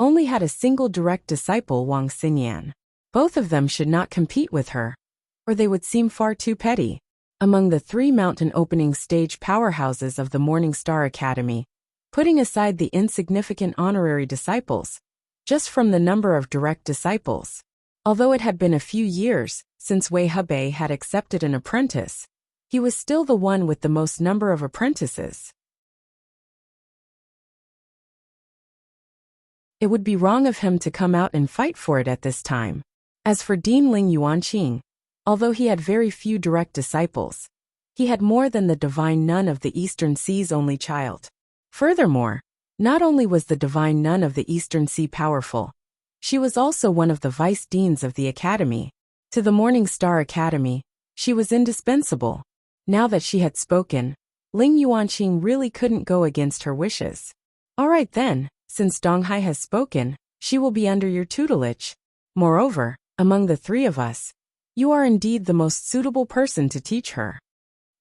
only had a single direct disciple, Wang Xinyan. Both of them should not compete with her, or they would seem far too petty. Among the 3 mountain opening stage powerhouses of the Morning Star Academy, putting aside the insignificant honorary disciples, just from the number of direct disciples, although it had been a few years since Wei Hebei had accepted an apprentice, he was still the one with the most number of apprentices. It would be wrong of him to come out and fight for it at this time. As for Dean Ling Yuanqing, although he had very few direct disciples, he had more than the divine nun of the Eastern Sea's only child. Furthermore, not only was the divine nun of the Eastern Sea powerful, she was also one of the vice deans of the academy. To the Morning Star Academy, she was indispensable. Now that she had spoken, Ling Yuanqing really couldn't go against her wishes. All right then, since Donghai has spoken, she will be under your tutelage. Moreover, among the 3 of us, you are indeed the most suitable person to teach her.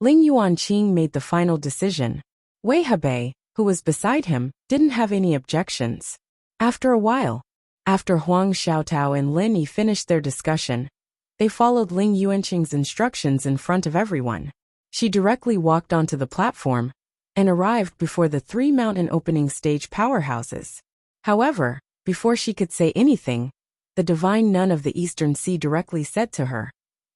Ling Yuanqing made the final decision. Wei Hebei, who was beside him, didn't have any objections. After a while, after Huang Xiaotao and Lin Yi finished their discussion, they followed Ling Yuanqing's instructions in front of everyone. She directly walked onto the platform and arrived before the 3 mountain opening stage powerhouses. However, before she could say anything, the divine nun of the Eastern Sea directly said to her,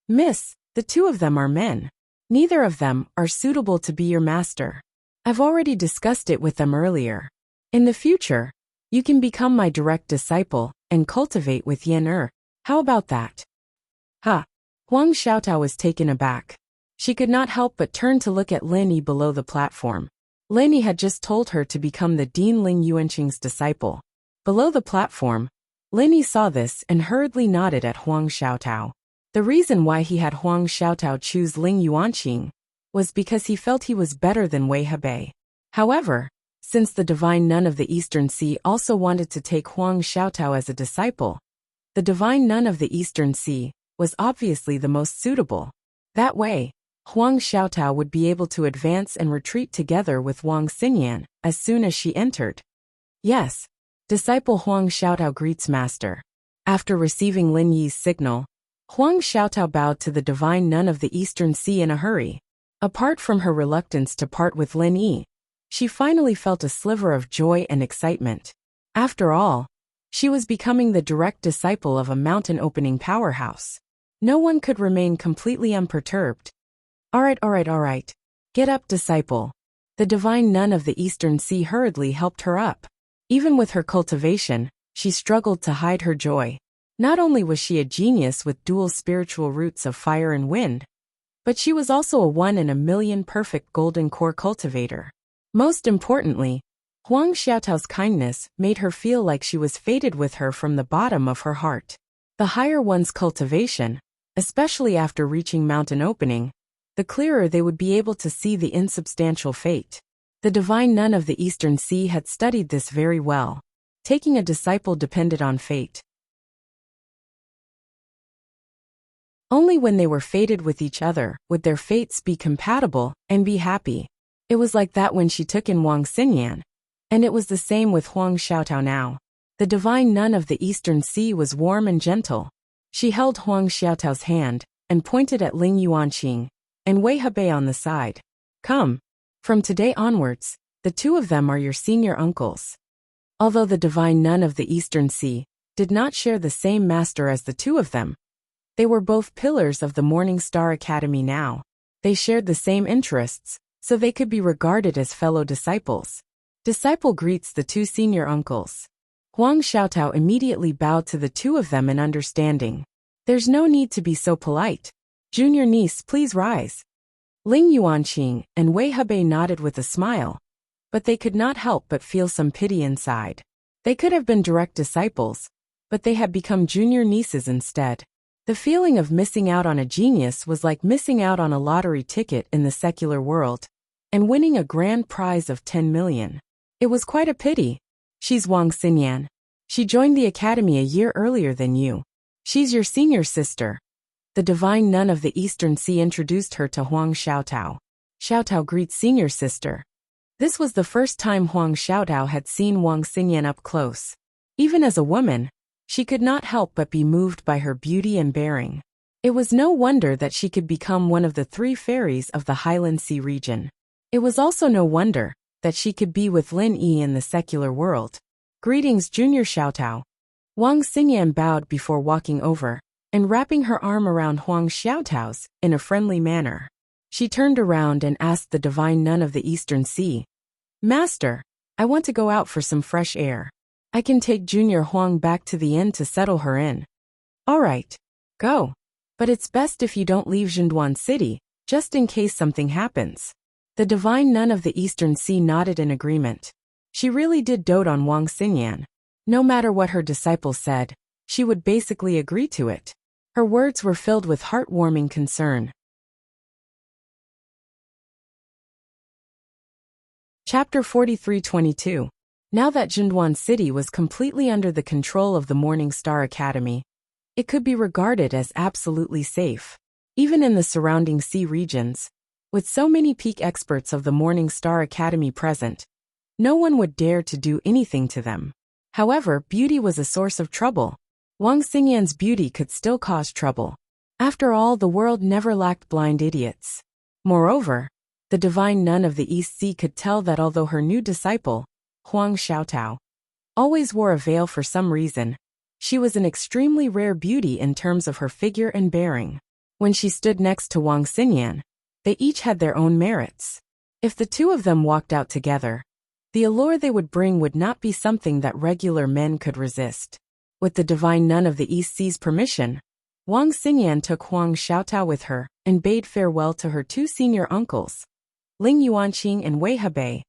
"Miss, the 2 of them are men. Neither of them are suitable to be your master. I've already discussed it with them earlier. In the future, you can become my direct disciple and cultivate with Yan How about that?" Ha! Huang Xiaotao was taken aback. She could not help but turn to look at Lin Yi below the platform. Lin Yi had just told her to become the Dean Ling Yuanqing's disciple. Below the platform, Lin Yi saw this and hurriedly nodded at Huang Xiaotao. The reason why he had Huang Xiaotao choose Ling Yuanqing was because he felt he was better than Wei Hebei. However, since the divine nun of the Eastern Sea also wanted to take Huang Xiaotao as a disciple, the divine nun of the Eastern Sea was obviously the most suitable. That way, Huang Xiaotao would be able to advance and retreat together with Wang Xinyan as soon as she entered. Yes, disciple Huang Xiaotao greets master. After receiving Lin Yi's signal, Huang Xiaotao bowed to the divine nun of the Eastern Sea in a hurry. Apart from her reluctance to part with Lin Yi, she finally felt a sliver of joy and excitement. After all, she was becoming the direct disciple of a mountain-opening powerhouse. No one could remain completely unperturbed. All right. Get up, disciple. The divine nun of the Eastern Sea hurriedly helped her up. Even with her cultivation, she struggled to hide her joy. Not only was she a genius with dual spiritual roots of fire and wind, but she was also a 1 in a million perfect golden core cultivator. Most importantly, Huang Xiaotao's kindness made her feel like she was fated with her from the bottom of her heart. The higher one's cultivation, especially after reaching mountain opening, the clearer they would be able to see the insubstantial fate. The divine nun of the Eastern Sea had studied this very well. Taking a disciple depended on fate. Only when they were fated with each other would their fates be compatible and be happy. It was like that when she took in Wang Xinyan, and it was the same with Huang Xiaotao now. The divine nun of the Eastern Sea was warm and gentle. She held Huang Xiaotao's hand and pointed at Ling Yuanqing and Wei Hebei on the side. Come. From today onwards, the 2 of them are your senior uncles. Although the divine nun of the Eastern Sea did not share the same master as the 2 of them, they were both pillars of the Morning Star Academy now. They shared the same interests, so they could be regarded as fellow disciples. Disciple greets the 2 senior uncles. Huang Xiaotao immediately bowed to the 2 of them in understanding. There's no need to be so polite. Junior niece, please rise. Ling Yuanqing and Wei Hebei nodded with a smile, but they could not help but feel some pity inside. They could have been direct disciples, but they had become junior nieces instead. The feeling of missing out on a genius was like missing out on a lottery ticket in the secular world and winning a grand prize of 10 million. It was quite a pity. She's Wang Xinyan. She joined the academy a year earlier than you. She's your senior sister. The divine nun of the Eastern Sea introduced her to Huang Xiaotao. Xiaotao greets senior sister. This was the first time Huang Xiaotao had seen Wang Xinyan up close. Even as a woman, she could not help but be moved by her beauty and bearing. It was no wonder that she could become one of the 3 fairies of the Highland Sea region. It was also no wonder that she could be with Lin Yi in the secular world. Greetings, Junior Xiaotao. Wang Xinyan bowed before walking over and wrapping her arm around Huang Xiaotao's in a friendly manner. She turned around and asked the divine nun of the Eastern Sea, Master, I want to go out for some fresh air. I can take Junior Huang back to the inn to settle her in. All right, go. But it's best if you don't leave Zhenduan City, just in case something happens. The divine nun of the Eastern Sea nodded in agreement. She really did dote on Wang Xinyan. No matter what her disciples said, she would basically agree to it. Her words were filled with heartwarming concern. Chapter 43:22. Now that Zhenduan City was completely under the control of the Morning Star Academy, it could be regarded as absolutely safe. Even in the surrounding sea regions, with so many peak experts of the Morning Star Academy present, no one would dare to do anything to them. However, beauty was a source of trouble. Wang Xinyan's beauty could still cause trouble. After all, the world never lacked blind idiots. Moreover, the divine nun of the East Sea could tell that although her new disciple, Huang Xiaotao, always wore a veil for some reason, she was an extremely rare beauty in terms of her figure and bearing. When she stood next to Wang Xinyan, they each had their own merits. If the 2 of them walked out together, the allure they would bring would not be something that regular men could resist. With the divine nun of the East Sea's permission, Wang Xinyan took Huang Xiaotao with her and bade farewell to her 2 senior uncles, Ling Yuanqing and Wei Hebei,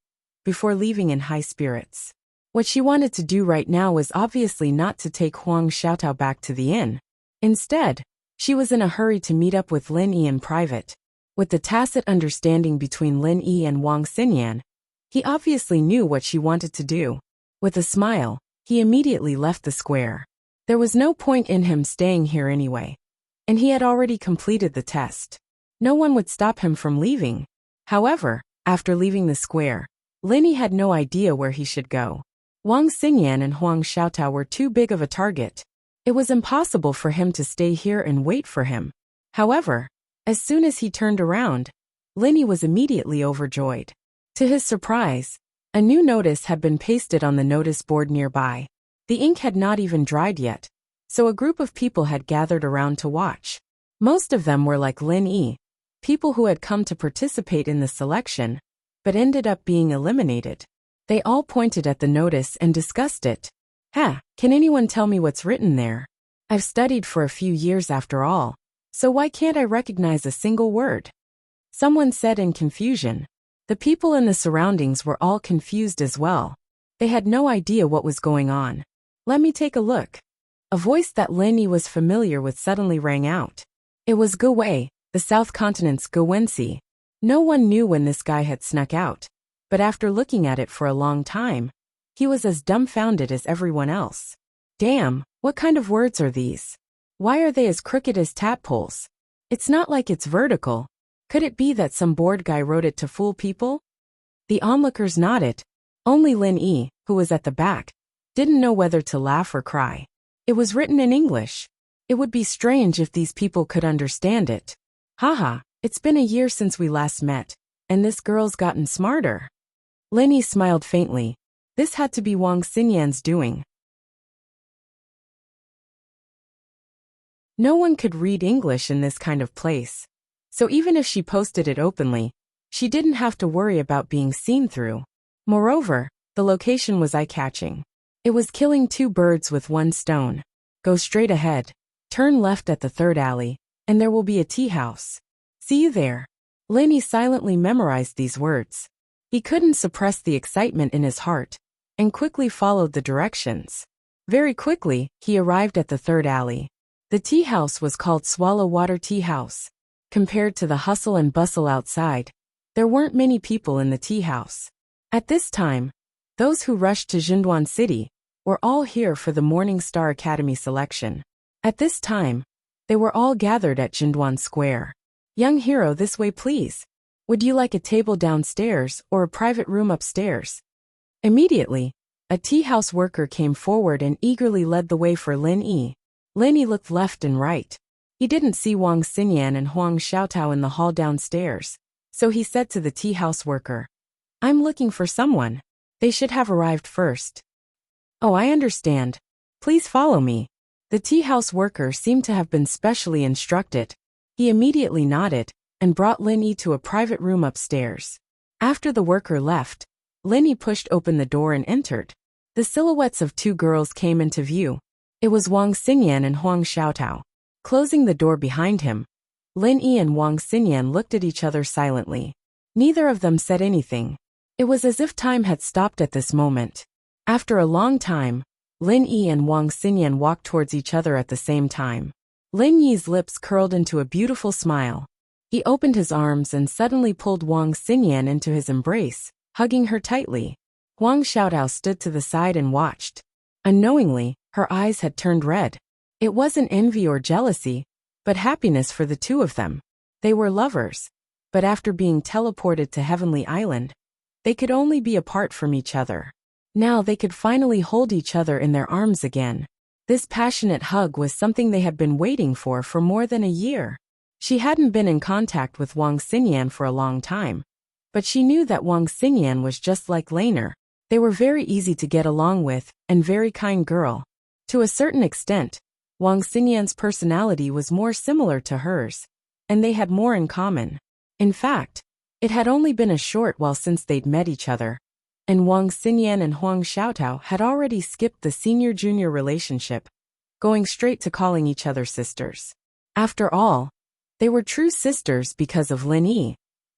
before leaving in high spirits. What she wanted to do right now was obviously not to take Huang Xiaotao back to the inn. Instead, she was in a hurry to meet up with Lin Yi in private. With the tacit understanding between Lin Yi and Wang Xinyan, he obviously knew what she wanted to do. With a smile, he immediately left the square. There was no point in him staying here anyway, and he had already completed the test. No one would stop him from leaving. However, after leaving the square, Lin Yi had no idea where he should go. Wang Xinyan and Huang Xiaotao were too big of a target. It was impossible for him to stay here and wait for him. However, as soon as he turned around, Lin Yi was immediately overjoyed. To his surprise, a new notice had been pasted on the notice board nearby. The ink had not even dried yet, so a group of people had gathered around to watch. Most of them were like Lin Yi, people who had come to participate in the selection, but ended up being eliminated. They all pointed at the notice and discussed it. Can anyone tell me what's written there? I've studied for a few years after all, so why can't I recognize a single word? Someone said in confusion. The people in the surroundings were all confused as well. They had no idea what was going on. Let me take a look. A voice that Lin Yi was familiar with suddenly rang out. It was Ge Wei, the South Continent's Ge Wenxi. No one knew when this guy had snuck out, but after looking at it for a long time, he was as dumbfounded as everyone else. Damn, what kind of words are these? Why are they as crooked as tadpoles? It's not like it's vertical. Could it be that some bored guy wrote it to fool people? The onlookers nodded. Only Lin Yi, who was at the back, didn't know whether to laugh or cry. It was written in English. It would be strange if these people could understand it. Haha, it's been a year since we last met, and this girl's gotten smarter. Lin Yi smiled faintly. This had to be Wang Xinyan's doing. No one could read English in this kind of place. So even if she posted it openly, she didn't have to worry about being seen through. Moreover, the location was eye-catching. It was killing 2 birds with 1 stone. Go straight ahead, turn left at the 3rd alley, and there will be a tea house. See you there. Lin Yi silently memorized these words. He couldn't suppress the excitement in his heart, and quickly followed the directions. Very quickly, he arrived at the 3rd alley. The tea house was called Swallow Water Tea House. Compared to the hustle and bustle outside, there weren't many people in the tea house. At this time, those who rushed to Jinduan City were all here for the Morning Star Academy selection. At this time, they were all gathered at Jinduan Square. Young hero, this way please. Would you like a table downstairs or a private room upstairs? Immediately, a tea house worker came forward and eagerly led the way for Lin Yi. Lin Yi looked left and right. He didn't see Wang Xinyan and Huang Xiaotao in the hall downstairs, so he said to the tea house worker, "I'm looking for someone. They should have arrived first." "Oh, I understand. Please follow me." The tea house worker seemed to have been specially instructed. He immediately nodded and brought Lin Yi to a private room upstairs. After the worker left, Lin Yi pushed open the door and entered. The silhouettes of two girls came into view. It was Wang Xinyan and Huang Xiaotao. Closing the door behind him, Lin Yi and Wang Xinyan looked at each other silently. Neither of them said anything. It was as if time had stopped at this moment. After a long time, Lin Yi and Wang Xinyan walked towards each other at the same time. Lin Yi's lips curled into a beautiful smile. He opened his arms and suddenly pulled Wang Xinyan into his embrace, hugging her tightly. Huang Xiaotao stood to the side and watched. Unknowingly, her eyes had turned red. It wasn't envy or jealousy, but happiness for the two of them. They were lovers, but after being teleported to Heavenly Island, they could only be apart from each other. Now they could finally hold each other in their arms again. This passionate hug was something they had been waiting for more than a year. She hadn't been in contact with Wang Xinyan for a long time, but she knew that Wang Xinyan was just like Laner. They were very easy to get along with and very kind girl. To a certain extent, Wang Xinyan's personality was more similar to hers, and they had more in common. In fact, it had only been a short while since they'd met each other, and Wang Xinyan and Huang Xiaotao had already skipped the senior-junior relationship, going straight to calling each other sisters. After all, they were true sisters because of Lin Yi,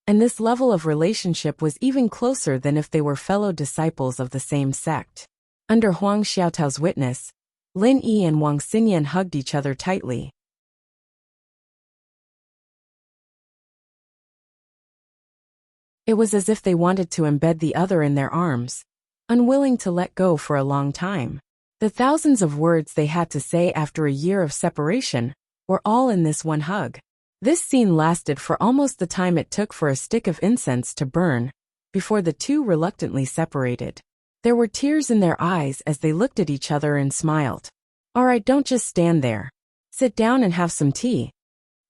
and this level of relationship was even closer than if they were fellow disciples of the same sect. Under Huang Xiaotao's witness, Lin Yi and Wang Xinyan hugged each other tightly. It was as if they wanted to embed the other in their arms, unwilling to let go for a long time. The thousands of words they had to say after a year of separation were all in this one hug. This scene lasted for almost the time it took for a stick of incense to burn, before the two reluctantly separated. There were tears in their eyes as they looked at each other and smiled. "All right, don't just stand there. Sit down and have some tea,"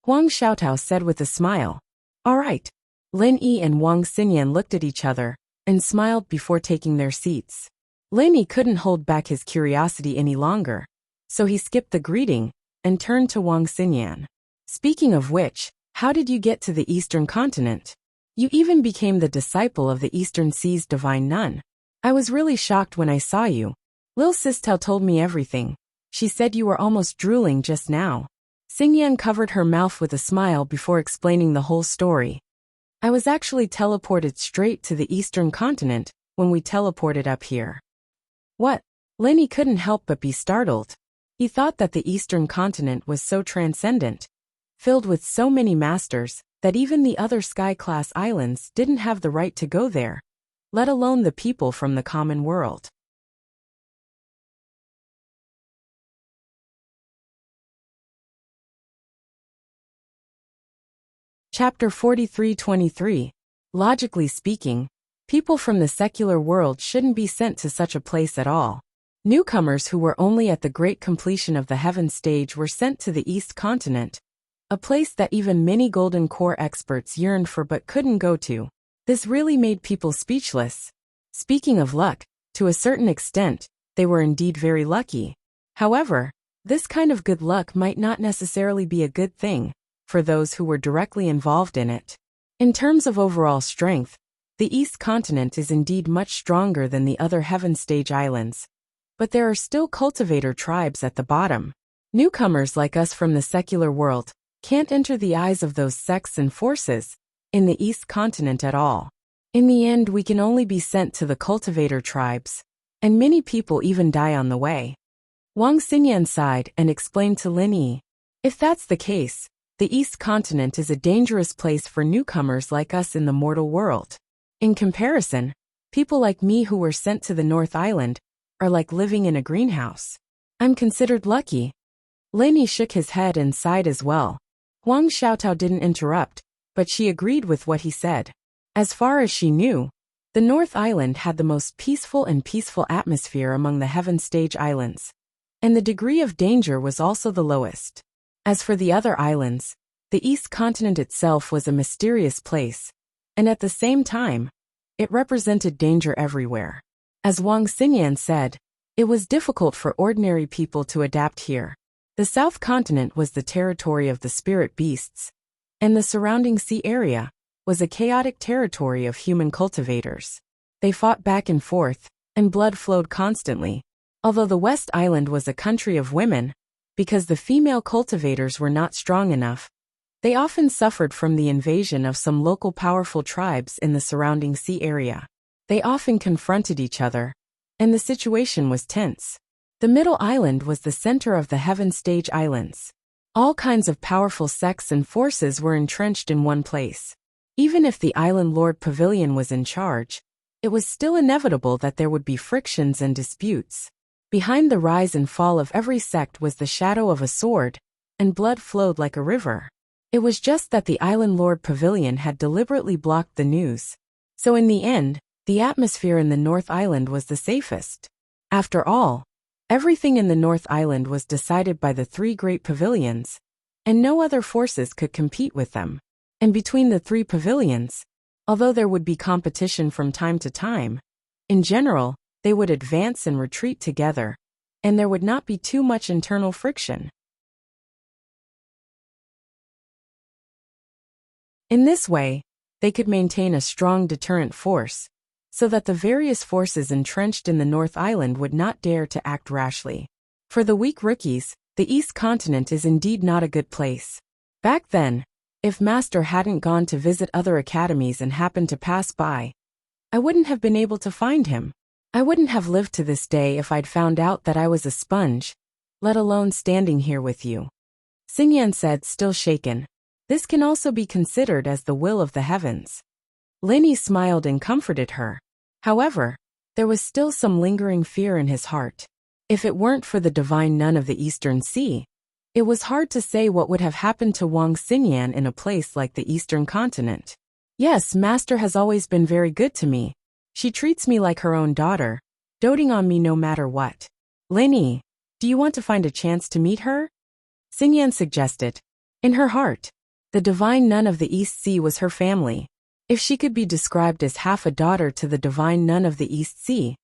Huang Xiaotao said with a smile. "All right." Lin Yi and Wang Xinyan looked at each other and smiled before taking their seats. Lin Yi couldn't hold back his curiosity any longer, so he skipped the greeting and turned to Wang Xinyan. "Speaking of which, how did you get to the Eastern continent? You even became the disciple of the Eastern Sea's divine nun. I was really shocked when I saw you. Lil Sistel told me everything. She said you were almost drooling just now." Xingyan covered her mouth with a smile before explaining the whole story. "I was actually teleported straight to the Eastern continent when we teleported up here." "What?" Lin Yi couldn't help but be startled. He thought that the Eastern continent was so transcendent, filled with so many masters, that even the other sky-class islands didn't have the right to go there, let alone the people from the common world. Chapter 43-23. Logically speaking, people from the secular world shouldn't be sent to such a place at all. Newcomers who were only at the great completion of the heaven stage were sent to the East continent, a place that even many Golden Core experts yearned for but couldn't go to. This really made people speechless. Speaking of luck, to a certain extent, they were indeed very lucky. However, this kind of good luck might not necessarily be a good thing for those who were directly involved in it. In terms of overall strength, the East continent is indeed much stronger than the other heaven stage islands, but there are still cultivator tribes at the bottom. Newcomers like us from the secular world can't enter the eyes of those sects and forces in the East continent at all. In the end, we can only be sent to the cultivator tribes, and many people even die on the way. Wang Xinyan sighed and explained to Lin Yi, If that's the case, the East Continent is a dangerous place for newcomers like us in the mortal world. In comparison, people like me who were sent to the North Island are like living in a greenhouse. I'm considered lucky. Lenny shook his head and sighed as well. Huang Xiaotao didn't interrupt, but she agreed with what he said. As far as she knew, the North Island had the most peaceful atmosphere among the Heaven Stage Islands, and the degree of danger was also the lowest. As for the other islands, the East Continent itself was a mysterious place, and at the same time, it represented danger everywhere. As Wang Xingyan said, it was difficult for ordinary people to adapt here. The South Continent was the territory of the spirit beasts, and the surrounding sea area was a chaotic territory of human cultivators. They fought back and forth, and blood flowed constantly. Although the West Island was a country of women, because the female cultivators were not strong enough, they often suffered from the invasion of some local powerful tribes in the surrounding sea area. They often confronted each other, and the situation was tense. The Middle Island was the center of the Heaven Stage Islands. All kinds of powerful sects and forces were entrenched in one place. Even if the Island Lord Pavilion was in charge, it was still inevitable that there would be frictions and disputes. Behind the rise and fall of every sect was the shadow of a sword, and blood flowed like a river. It was just that the Island Lord Pavilion had deliberately blocked the news. So in the end, the atmosphere in the North Island was the safest. After all, everything in the North Island was decided by the three great pavilions, and no other forces could compete with them. And between the three pavilions, although there would be competition from time to time, in general, they would advance and retreat together, and there would not be too much internal friction. In this way, they could maintain a strong deterrent force, so that the various forces entrenched in the North Island would not dare to act rashly. For the weak rookies, the East Continent is indeed not a good place. Back then, if Master hadn't gone to visit other academies and happened to pass by, I wouldn't have been able to find him. I wouldn't have lived to this day if I'd found out that I was a sponge, let alone standing here with you. Xingyan said, still shaken. This can also be considered as the will of the heavens. Lenny smiled and comforted her. However, there was still some lingering fear in his heart. If it weren't for the divine nun of the Eastern Sea, it was hard to say what would have happened to Wang Xingyan in a place like the Eastern Continent. Yes, Master has always been very good to me. She treats me like her own daughter, doting on me no matter what. Lenny, do you want to find a chance to meet her? Xingyan suggested. In her heart, the divine nun of the East Sea was her family. If she could be described as half a daughter to the divine nun of the East Sea,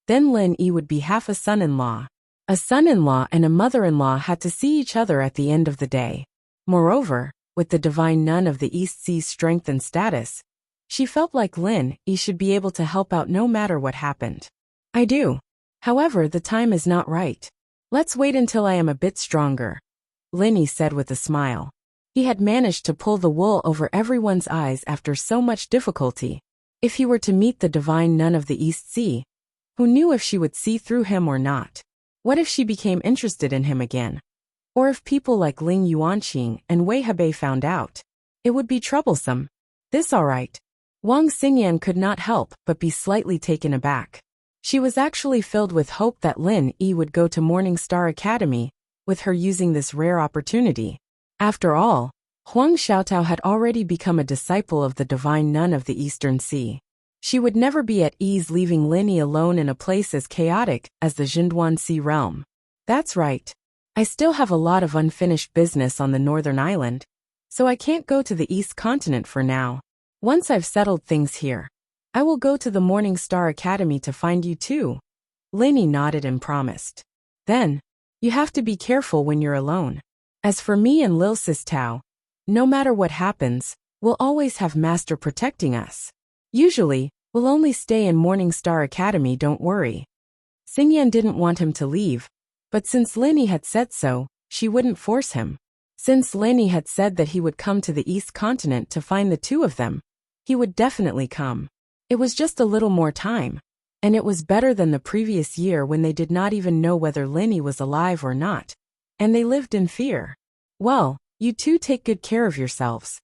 then Lin Yi would be half a son-in-law. A son-in-law and a mother-in-law had to see each other at the end of the day. Moreover, with the divine nun of the East Sea's strength and status, she felt like Lin Yi should be able to help out no matter what happened. I do. However, the time is not right. Let's wait until I am a bit stronger, Lin Yi said with a smile. He had managed to pull the wool over everyone's eyes after so much difficulty. If he were to meet the divine nun of the East Sea, who knew if she would see through him or not? What if she became interested in him again? Or if people like Ling Yuanqing and Wei Hebei found out? It would be troublesome. This all right. Wang Xingyan could not help but be slightly taken aback. She was actually filled with hope that Lin Yi would go to Morning Star Academy, with her using this rare opportunity. After all, Huang Xiaotao had already become a disciple of the divine nun of the Eastern Sea. She would never be at ease leaving Lin Yi alone in a place as chaotic as the Jinduan Sea realm. That's right. I still have a lot of unfinished business on the Northern Island, so I can't go to the East Continent for now. Once I've settled things here, I will go to the Morning Star Academy to find you too. Lin Yi nodded and promised. Then, you have to be careful when you're alone. As for me and Lil Sis Tao, no matter what happens, we'll always have Master protecting us. Usually, we'll only stay in Morning Star Academy, don't worry. Xingyan didn't want him to leave, but since Lin Yi had said so, she wouldn't force him. Since Lin Yi had said that he would come to the East Continent to find the two of them, he would definitely come. It was just a little more time, and it was better than the previous year when they did not even know whether Lin Yi was alive or not, and they lived in fear. Well, you two take good care of yourselves.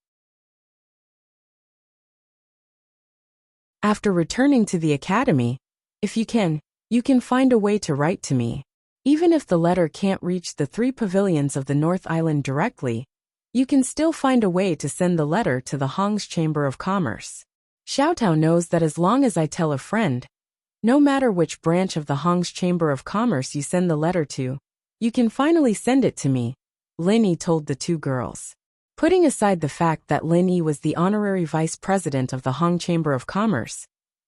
After returning to the academy, if you can find a way to write to me. Even if the letter can't reach the 3 pavilions of the North Island directly, you can still find a way to send the letter to the Hong's Chamber of Commerce. Xiaotao knows that as long as I tell a friend, no matter which branch of the Hong's Chamber of Commerce you send the letter to, you can finally send it to me, Lin Yi told the 2 girls. Putting aside the fact that Lin Yi was the honorary vice president of the Hong Chamber of Commerce,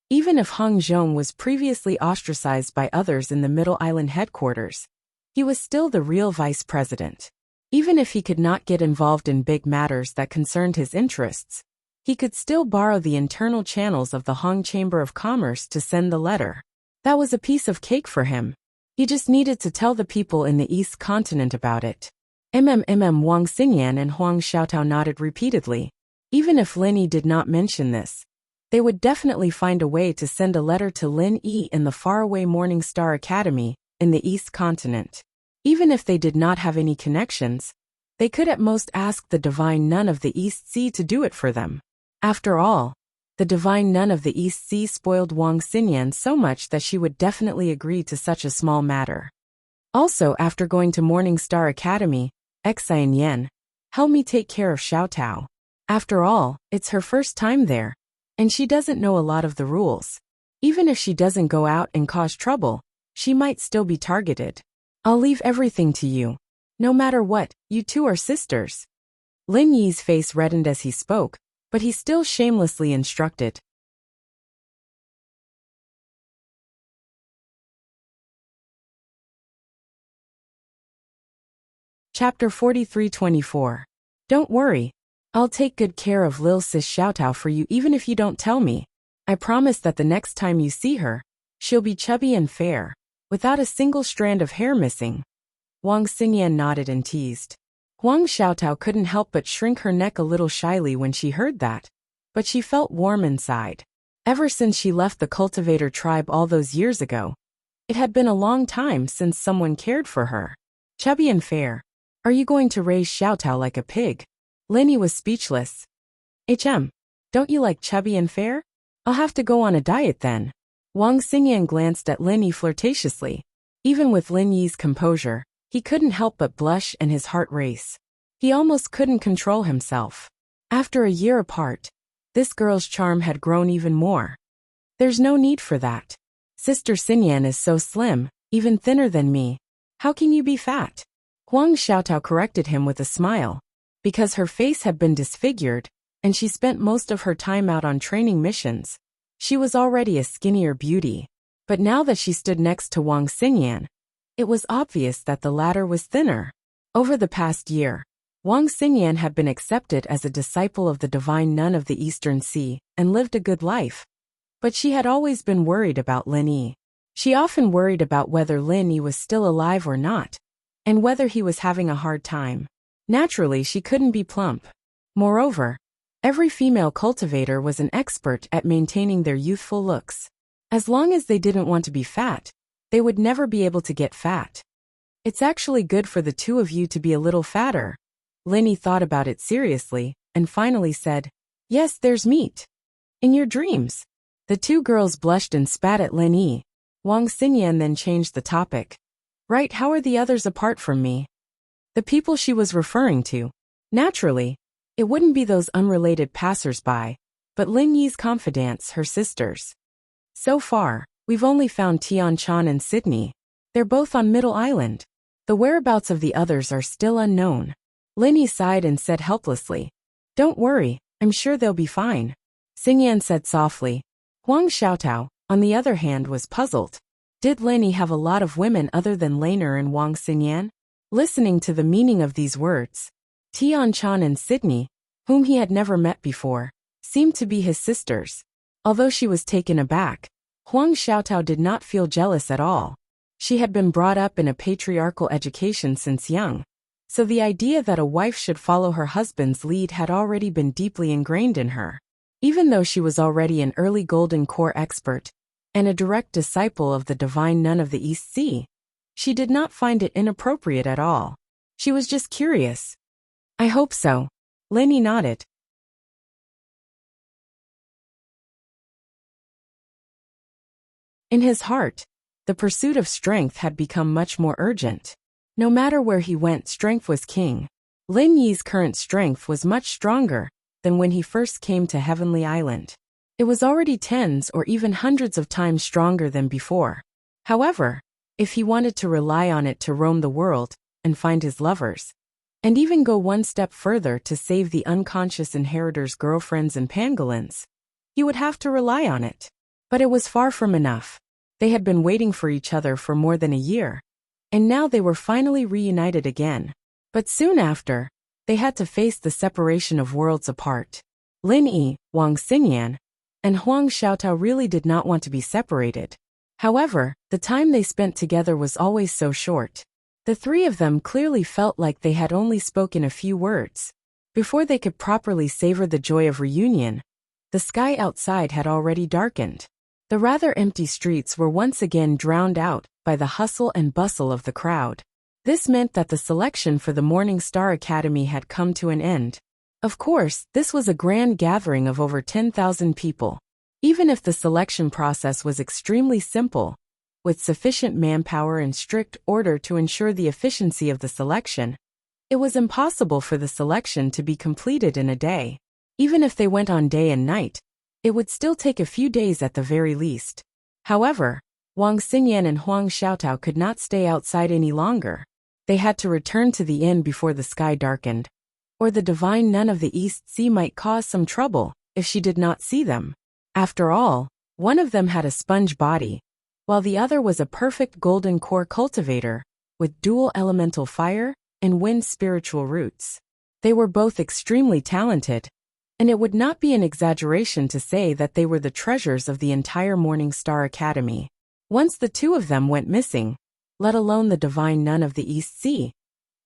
even if Hong Zhong was previously ostracized by others in the Middle Island headquarters, he was still the real vice president. Even if he could not get involved in big matters that concerned his interests, he could still borrow the internal channels of the Hong Chamber of Commerce to send the letter. That was a piece of cake for him. He just needed to tell the people in the East Continent about it. Wang Xingyan and Huang Xiaotao nodded repeatedly. Even if Lin Yi did not mention this, they would definitely find a way to send a letter to Lin Yi in the faraway Morning Star Academy in the East Continent. Even if they did not have any connections, they could at most ask the Divine Nun of the East Sea to do it for them. After all, the Divine Nun of the East Sea spoiled Wang Xingyan so much that she would definitely agree to such a small matter. Also, after going to Morning Star Academy, Xian Yan, help me take care of Xiaotao. After all, it's her first time there, and she doesn't know a lot of the rules. Even if she doesn't go out and cause trouble, she might still be targeted. I'll leave everything to you. No matter what, you two are sisters. Lin Yi's face reddened as he spoke, but he still shamelessly instructed. Chapter 43-24. Don't worry. I'll take good care of Lil Sis Xiaotao for you even if you don't tell me. I promise that the next time you see her, she'll be chubby and fair, without a single strand of hair missing. Wang Xingyan nodded and teased. Huang Xiaotao couldn't help but shrink her neck a little shyly when she heard that, but she felt warm inside. Ever since she left the cultivator tribe all those years ago, it had been a long time since someone cared for her. Chubby and fair. Are you going to raise Xiaotao like a pig? Lin Yi was speechless. Don't you like chubby and fair? I'll have to go on a diet then. Wang Xingyan glanced at Lin Yi flirtatiously. Even with Lin Yi's composure, he couldn't help but blush and his heart race. He almost couldn't control himself. After a year apart, this girl's charm had grown even more. There's no need for that. Sister Xingyan is so slim, even thinner than me. How can you be fat? Huang Xiaotao corrected him with a smile. Because her face had been disfigured, and she spent most of her time out on training missions, she was already a skinnier beauty. But now that she stood next to Wang Xingyan, it was obvious that the latter was thinner. Over the past year, Wang Xingyan had been accepted as a disciple of the Divine Nun of the Eastern Sea and lived a good life. But she had always been worried about Lin Yi. She often worried about whether Lin Yi was still alive or not, and whether he was having a hard time. Naturally, she couldn't be plump. Moreover, every female cultivator was an expert at maintaining their youthful looks. As long as they didn't want to be fat, they would never be able to get fat. It's actually good for the two of you to be a little fatter. Lin Yi thought about it seriously, and finally said, Yes, there's meat. In your dreams. The 2 girls blushed and spat at Lin Yi. Wang Xingyan then changed the topic. Right, how are the others apart from me? The people she was referring to. Naturally, it wouldn't be those unrelated passers-by, but Lin Yi's confidants, her sisters. So far, we've only found Tian Chan and Sydney. They're both on Middle Island. The whereabouts of the others are still unknown. Lin Yi sighed and said helplessly, Don't worry, I'm sure they'll be fine. Xingyan said softly. Huang Xiaotao, on the other hand, was puzzled. Did Lin Yi have a lot of women other than Laner and Wang Xingyan? Listening to the meaning of these words, Tian Chan and Sydney, whom he had never met before, seemed to be his sisters. Although she was taken aback, Huang Xiaotao did not feel jealous at all. She had been brought up in a patriarchal education since young, so the idea that a wife should follow her husband's lead had already been deeply ingrained in her. Even though she was already an early Golden Core expert, and a direct disciple of the Divine Nun of the East Sea, she did not find it inappropriate at all. She was just curious. I hope so. Lin Yi nodded. In his heart, the pursuit of strength had become much more urgent. No matter where he went, strength was king. Lin Yi's current strength was much stronger than when he first came to Heavenly Island. It was already tens or even hundreds of times stronger than before. However, if he wanted to rely on it to roam the world and find his lovers, and even go one step further to save the unconscious inheritor's girlfriends and pangolins, he would have to rely on it. But it was far from enough. They had been waiting for each other for more than a year, and now they were finally reunited again. But soon after, they had to face the separation of worlds apart. Lin Yi, Wang Xingyan, and Huang Xiaotao really did not want to be separated. However, the time they spent together was always so short. The three of them clearly felt like they had only spoken a few words. Before they could properly savor the joy of reunion, the sky outside had already darkened. The rather empty streets were once again drowned out by the hustle and bustle of the crowd. This meant that the selection for the Morning Star Academy had come to an end. Of course, this was a grand gathering of over 10,000 people. Even if the selection process was extremely simple, with sufficient manpower and strict order to ensure the efficiency of the selection, it was impossible for the selection to be completed in a day. Even if they went on day and night, it would still take a few days at the very least. However, Wang Xingyan and Huang Xiaotao could not stay outside any longer. They had to return to the inn before the sky darkened, or the divine nun of the East Sea might cause some trouble if she did not see them. After all, one of them had a sponge body, while the other was a perfect golden core cultivator, with dual elemental fire and wind spiritual roots. They were both extremely talented, and it would not be an exaggeration to say that they were the treasures of the entire Morning Star Academy. Once the two of them went missing, let alone the divine nun of the East Sea,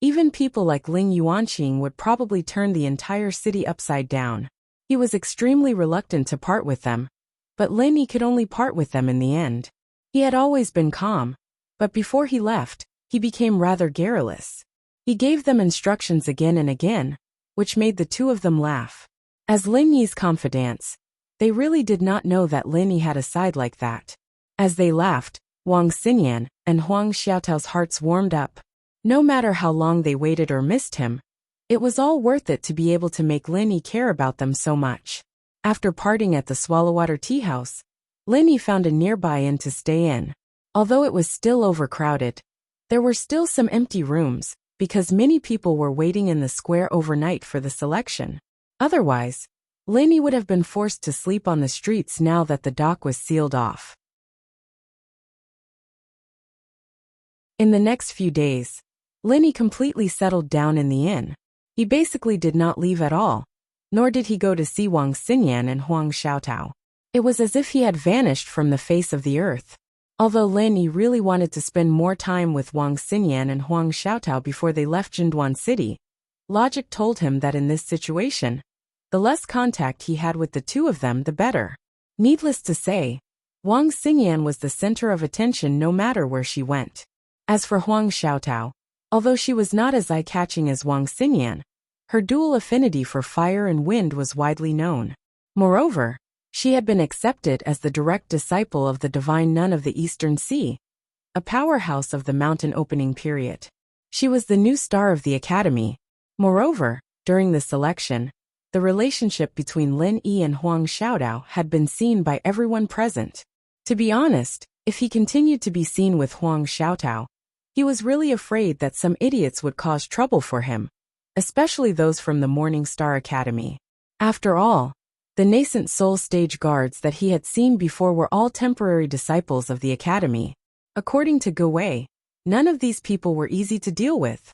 even people like Ling Yuanqing would probably turn the entire city upside down. He was extremely reluctant to part with them, but Lin Yi could only part with them in the end. He had always been calm, but before he left, he became rather garrulous. He gave them instructions again and again, which made the two of them laugh. As Lin Yi's confidants, they really did not know that Lin Yi had a side like that. As they laughed, Wang Xingyan and Huang Xiaotao's hearts warmed up. No matter how long they waited or missed him, it was all worth it to be able to make Lin Yi care about them so much. After parting at the Swallowwater Tea House, Lin Yi found a nearby inn to stay in. Although it was still overcrowded, there were still some empty rooms, because many people were waiting in the square overnight for the selection. Otherwise, Lin Yi would have been forced to sleep on the streets now that the dock was sealed off. In the next few days, Lin Yi completely settled down in the inn. He basically did not leave at all, nor did he go to see Wang Xingyan and Huang Xiaotao. It was as if he had vanished from the face of the earth. Although Lin Yi really wanted to spend more time with Wang Xingyan and Huang Xiaotao before they left Jinduan City, logic told him that in this situation, the less contact he had with the two of them, the better. Needless to say, Wang Xingyan was the center of attention no matter where she went. As for Huang Xiaotao, although she was not as eye-catching as Wang Xingyan, her dual affinity for fire and wind was widely known. Moreover, she had been accepted as the direct disciple of the divine nun of the Eastern Sea, a powerhouse of the mountain opening period. She was the new star of the academy. Moreover, during the selection, the relationship between Lin Yi and Huang Xiaotao had been seen by everyone present. To be honest, if he continued to be seen with Huang Xiaotao, he was really afraid that some idiots would cause trouble for him, especially those from the Morning Star Academy. After all, the nascent soul stage guards that he had seen before were all temporary disciples of the academy. According to Ge Wei, none of these people were easy to deal with.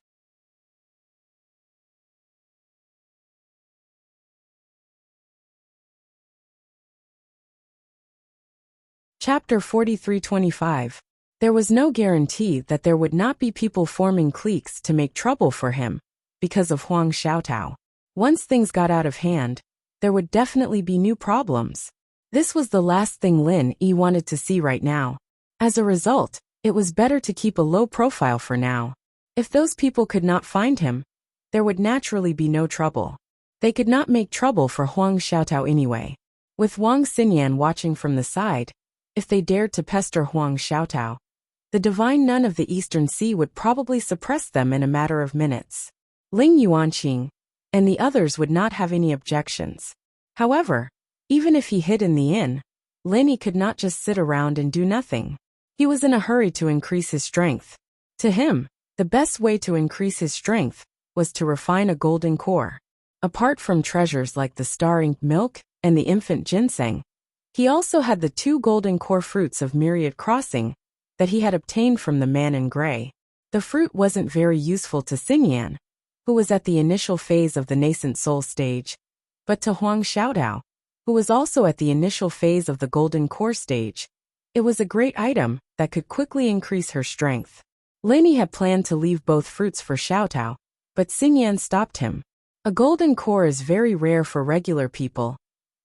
Chapter 43-25. There was no guarantee that there would not be people forming cliques to make trouble for him, because of Huang Xiaotao. Once things got out of hand, there would definitely be new problems. This was the last thing Lin Yi wanted to see right now. As a result, it was better to keep a low profile for now. If those people could not find him, there would naturally be no trouble. They could not make trouble for Huang Xiaotao anyway. With Wang Xinyan watching from the side, if they dared to pester Huang Xiaotao, the divine nun of the Eastern Sea would probably suppress them in a matter of minutes. Ling Yuanqing and the others would not have any objections. However, even if he hid in the inn, Lin could not just sit around and do nothing. He was in a hurry to increase his strength. To him, the best way to increase his strength was to refine a golden core. Apart from treasures like the star-inked milk and the infant ginseng, he also had the 2 golden core fruits of Myriad Crossing that he had obtained from the man in gray. The fruit wasn't very useful to Xinyan, who was at the initial phase of the nascent soul stage, but to Huang Xiaotao, who was also at the initial phase of the golden core stage, it was a great item that could quickly increase her strength. Lin had planned to leave both fruits for Xiaotao, but Xinyan stopped him. A golden core is very rare for regular people,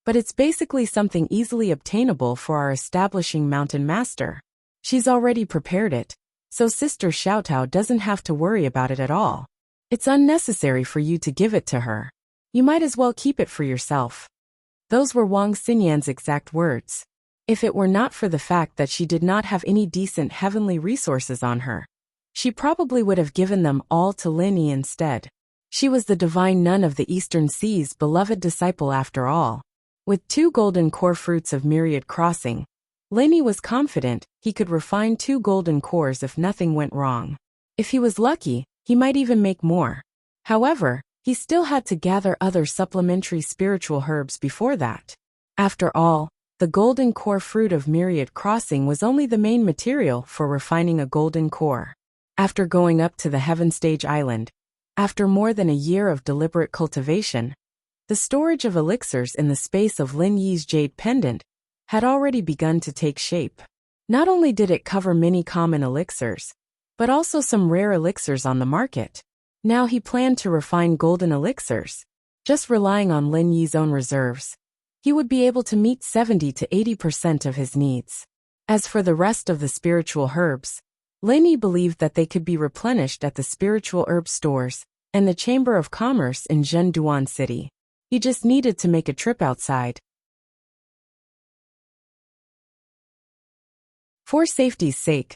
but it's basically something easily obtainable for our establishing mountain master. She's already prepared it, so Sister Xiaotao doesn't have to worry about it at all. It's unnecessary for you to give it to her. You might as well keep it for yourself. Those were Wang Xinyan's exact words. If it were not for the fact that she did not have any decent heavenly resources on her, she probably would have given them all to Lin Yi instead. She was the divine nun of the Eastern Sea's beloved disciple after all. With 2 golden core fruits of Myriad Crossing, Lin Yi was confident he could refine 2 golden cores if nothing went wrong. If he was lucky, he might even make more. However, he still had to gather other supplementary spiritual herbs before that. After all, the golden core fruit of Myriad Crossing was only the main material for refining a golden core. After going up to the Heaven Stage Island, after more than a year of deliberate cultivation, the storage of elixirs in the space of Lin Yi's jade pendant had already begun to take shape. Not only did it cover many common elixirs, but also some rare elixirs on the market. Now he planned to refine golden elixirs. Just relying on Lin Yi's own reserves, he would be able to meet 70 to 80% of his needs. As for the rest of the spiritual herbs, Lin Yi believed that they could be replenished at the spiritual herb stores and the Chamber of Commerce in Zhenduan City. He just needed to make a trip outside. For safety's sake,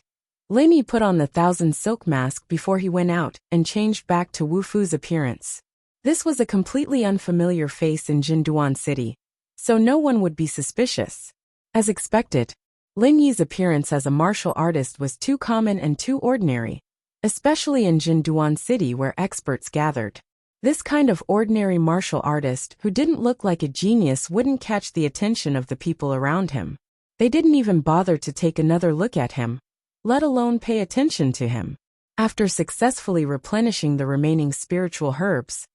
Lin Yi put on the 1,000 silk mask before he went out and changed back to Wu Fu's appearance. This was a completely unfamiliar face in Jinduan City, so no one would be suspicious. As expected, Lin Yi's appearance as a martial artist was too common and too ordinary, especially in Jinduan City where experts gathered. This kind of ordinary martial artist who didn't look like a genius wouldn't catch the attention of the people around him. They didn't even bother to take another look at him, let alone pay attention to him. After successfully replenishing the remaining spiritual herbs,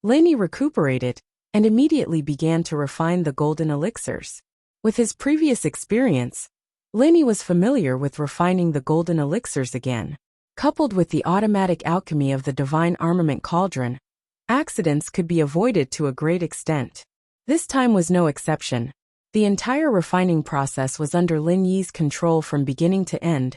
Lin Yi recuperated and immediately began to refine the golden elixirs. With his previous experience, Lin Yi was familiar with refining the golden elixirs again. Coupled with the automatic alchemy of the divine armament cauldron, accidents could be avoided to a great extent. This time was no exception. The entire refining process was under Lin Yi's control from beginning to end,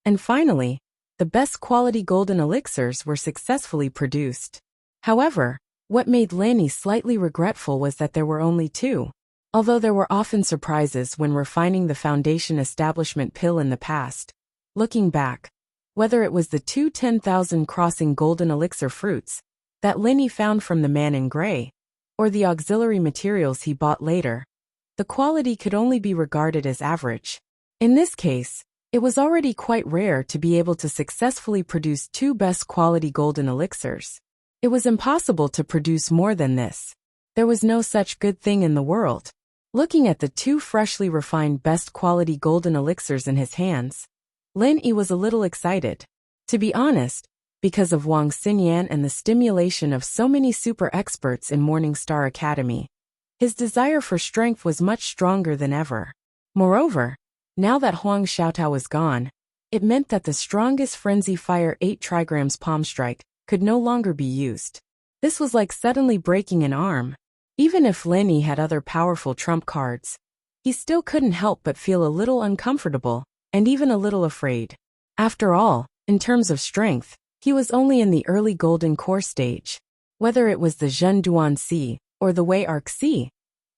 and finally, the best quality golden elixirs were successfully produced. However, what made Lin Yi slightly regretful was that there were only 2. Although there were often surprises when refining the foundation establishment pill in the past, looking back, whether it was the 2 10,000 crossing golden elixir fruits that Lin Yi found from the man in gray, or the auxiliary materials he bought later, the quality could only be regarded as average. In this case, it was already quite rare to be able to successfully produce 2 best quality golden elixirs. It was impossible to produce more than this. There was no such good thing in the world. Looking at the 2 freshly refined best quality golden elixirs in his hands, Lin Yi was a little excited. To be honest, because of Wang Xinyan and the stimulation of so many super experts in Morning Star Academy, his desire for strength was much stronger than ever. Moreover, now that Huang Xiaotao was gone, it meant that the strongest Frenzy Fire 8 trigrams palm strike could no longer be used. This was like suddenly breaking an arm. Even if Lin Yi had other powerful trump cards, he still couldn't help but feel a little uncomfortable and even a little afraid. After all, in terms of strength, he was only in the early golden core stage. Whether it was the Zhenduan Sea or the Wei Arc Sea,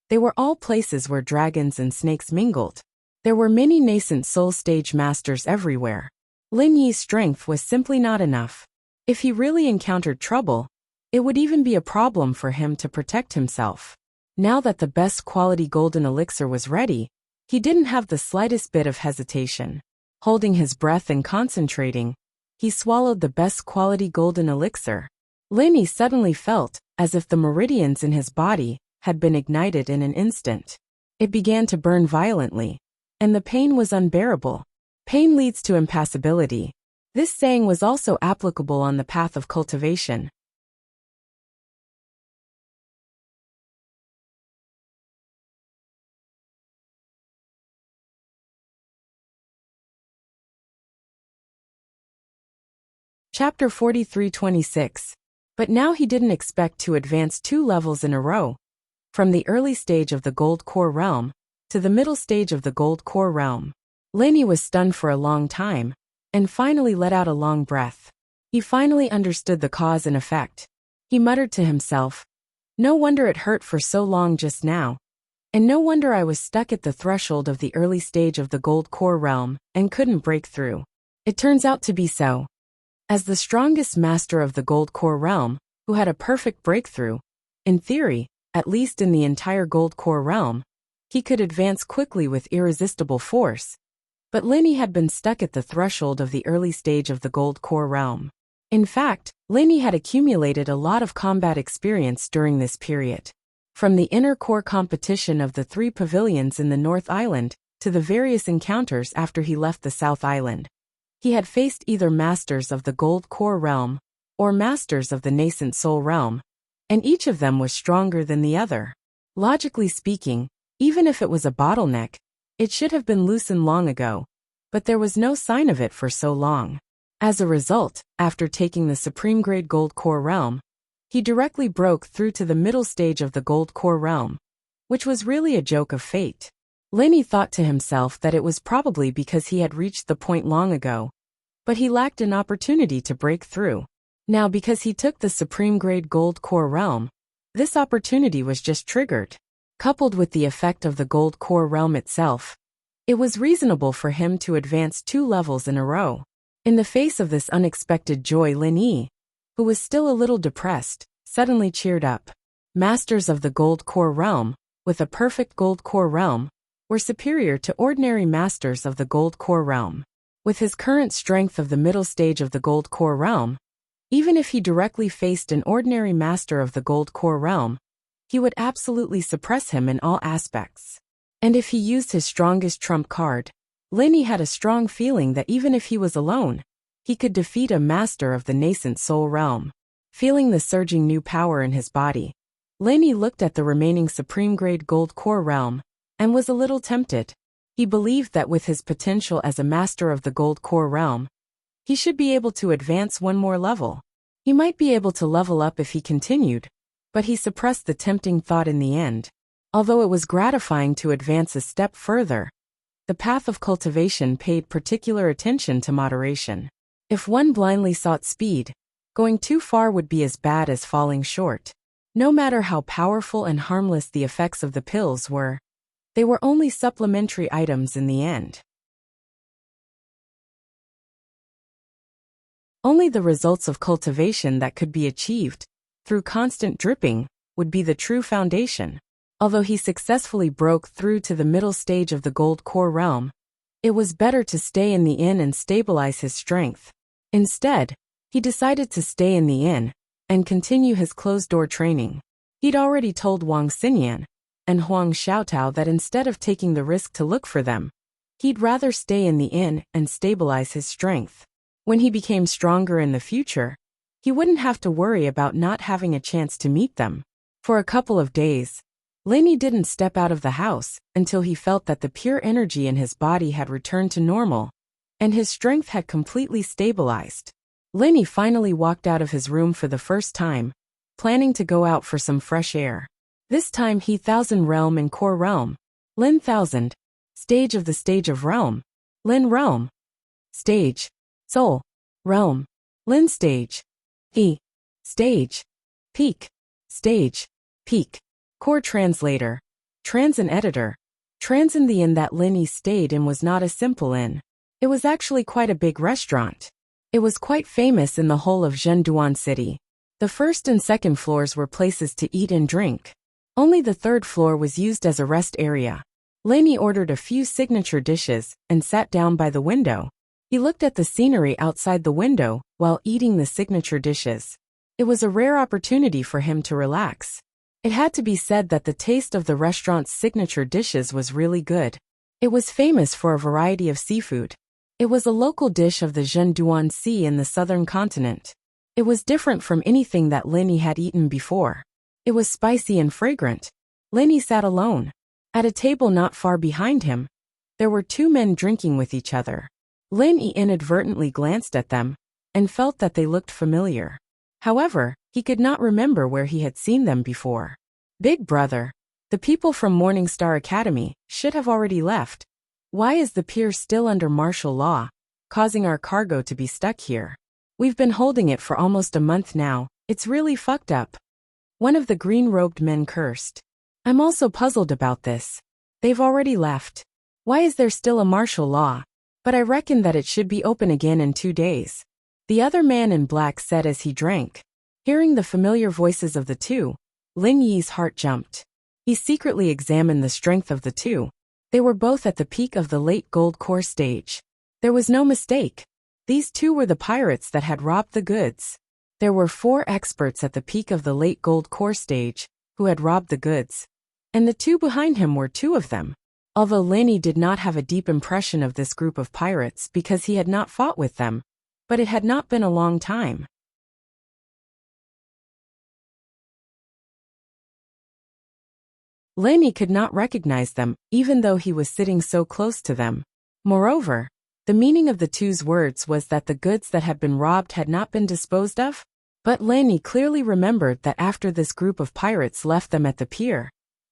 they were all places where dragons and snakes mingled. There were many nascent soul stage masters everywhere. Lin Yi's strength was simply not enough. If he really encountered trouble, it would even be a problem for him to protect himself. Now that the best quality golden elixir was ready, he didn't have the slightest bit of hesitation. Holding his breath and concentrating, he swallowed the best quality golden elixir. Lin Yi suddenly felt as if the meridians in his body had bin ignited in an instant. It began to burn violently, and the pain was unbearable. Pain leads to impassibility. This saying was also applicable on the path of cultivation. Chapter 43:26. But now he didn't expect to advance 2 levels in a row, from the early stage of the Gold Core Realm to the middle stage of the Gold Core Realm. Lin Yi was stunned for a long time, and finally let out a long breath. He finally understood the cause and effect. He muttered to himself, "No wonder it hurt for so long just now. And no wonder I was stuck at the threshold of the early stage of the Gold Core Realm and couldn't break through." It turns out to be so. As the strongest master of the Gold Core Realm, who had a perfect breakthrough, in theory, at least in the entire Gold Core Realm, he could advance quickly with irresistible force. But Lin Yi had been stuck at the threshold of the early stage of the Gold Core Realm. In fact, Lin Yi had accumulated a lot of combat experience during this period. From the inner core competition of the 3 pavilions in the North Island to the various encounters after he left the South Island, he had faced either masters of the Gold Core Realm or masters of the Nascent Soul Realm, and each of them was stronger than the other. Logically speaking, even if it was a bottleneck, it should have been loosened long ago, but there was no sign of it for so long. As a result, after taking the Supreme Grade Gold Core Realm, he directly broke through to the middle stage of the Gold Core Realm, which was really a joke of fate. Lin Yi thought to himself that it was probably because he had reached the point long ago, but he lacked an opportunity to break through. Now because he took the Supreme Grade Gold Core Realm, this opportunity was just triggered. Coupled with the effect of the Gold Core Realm itself, it was reasonable for him to advance 2 levels in a row. In the face of this unexpected joy, Lin Yi, who was still a little depressed, suddenly cheered up. Masters of the Gold Core Realm, with a perfect Gold Core Realm, were superior to ordinary masters of the Gold Core Realm. With his current strength of the middle stage of the Gold Core Realm, even if he directly faced an ordinary master of the Gold Core Realm, he would absolutely suppress him in all aspects. And if he used his strongest trump card, Lin Yi had a strong feeling that even if he was alone, he could defeat a master of the Nascent Soul Realm. Feeling the surging new power in his body, Lin Yi looked at the remaining Supreme Grade Gold Core Realm and was a little tempted. He believed that with his potential as a master of the Gold Core Realm, he should be able to advance 1 more level. He might be able to level up if he continued, but he suppressed the tempting thought in the end. Although it was gratifying to advance a step further, the path of cultivation paid particular attention to moderation. If one blindly sought speed, going too far would be as bad as falling short. No matter how powerful and harmless the effects of the pills were, they were only supplementary items in the end. Only the results of cultivation that could be achieved through constant dripping would be the true foundation. Although he successfully broke through to the middle stage of the Gold Core Realm, it was better to stay in the inn and stabilize his strength. Instead, he decided to stay in the inn and continue his closed-door training. He'd already told Wang Xinyan and Huang Xiaotao that instead of taking the risk to look for them, he'd rather stay in the inn and stabilize his strength. When he became stronger in the future, he wouldn't have to worry about not having a chance to meet them. For a couple of days, Lin Yi didn't step out of the house until he felt that the pure energy in his body had returned to normal, and his strength had completely stabilized. Lin Yi finally walked out of his room for the first time, planning to go out for some fresh air. This time he 1000 realm and core realm, Lin 1000, stage of the stage of realm, Lin realm, stage, soul, realm, Lin stage, he, stage, Peak. Stage. Peak. Core translator. Trans and editor. Trans in the inn that Linny stayed in was not a simple inn. It was actually quite a big restaurant. It was quite famous in the whole of Zhenduan City. The first and second floors were places to eat and drink. Only the third floor was used as a rest area. Laney ordered a few signature dishes and sat down by the window. He looked at the scenery outside the window while eating the signature dishes. It was a rare opportunity for him to relax. It had to be said that the taste of the restaurant's signature dishes was really good. It was famous for a variety of seafood. It was a local dish of the Zhenduan Sea in the southern continent. It was different from anything that Linny had eaten before. It was spicy and fragrant. Linny sat alone. At a table not far behind him, there were two men drinking with each other. Linny inadvertently glanced at them and felt that they looked familiar. However, he could not remember where he had seen them before. Big brother, the people from Morning Star Academy should have already left. Why is the pier still under martial law, causing our cargo to be stuck here? We've been holding it for almost a month now. It's really fucked up. One of the green-robed men cursed. I'm also puzzled about this. They've already left. Why is there still a martial law? But I reckon that it should be open again in 2 days. The other man in black said as he drank. Hearing the familiar voices of the two, Lin Yi's heart jumped. He secretly examined the strength of the two. They were both at the peak of the late gold core stage. There was no mistake. These two were the pirates that had robbed the goods. There were 4 experts at the peak of the late gold core stage who had robbed the goods. And the two behind him were 2 of them. Although Laney did not have a deep impression of this group of pirates because he had not fought with them, but it had not been a long time. Laney could not recognize them, even though he was sitting so close to them. Moreover, the meaning of the two's words was that the goods that had been robbed had not been disposed of, but Laney clearly remembered that after this group of pirates left them at the pier,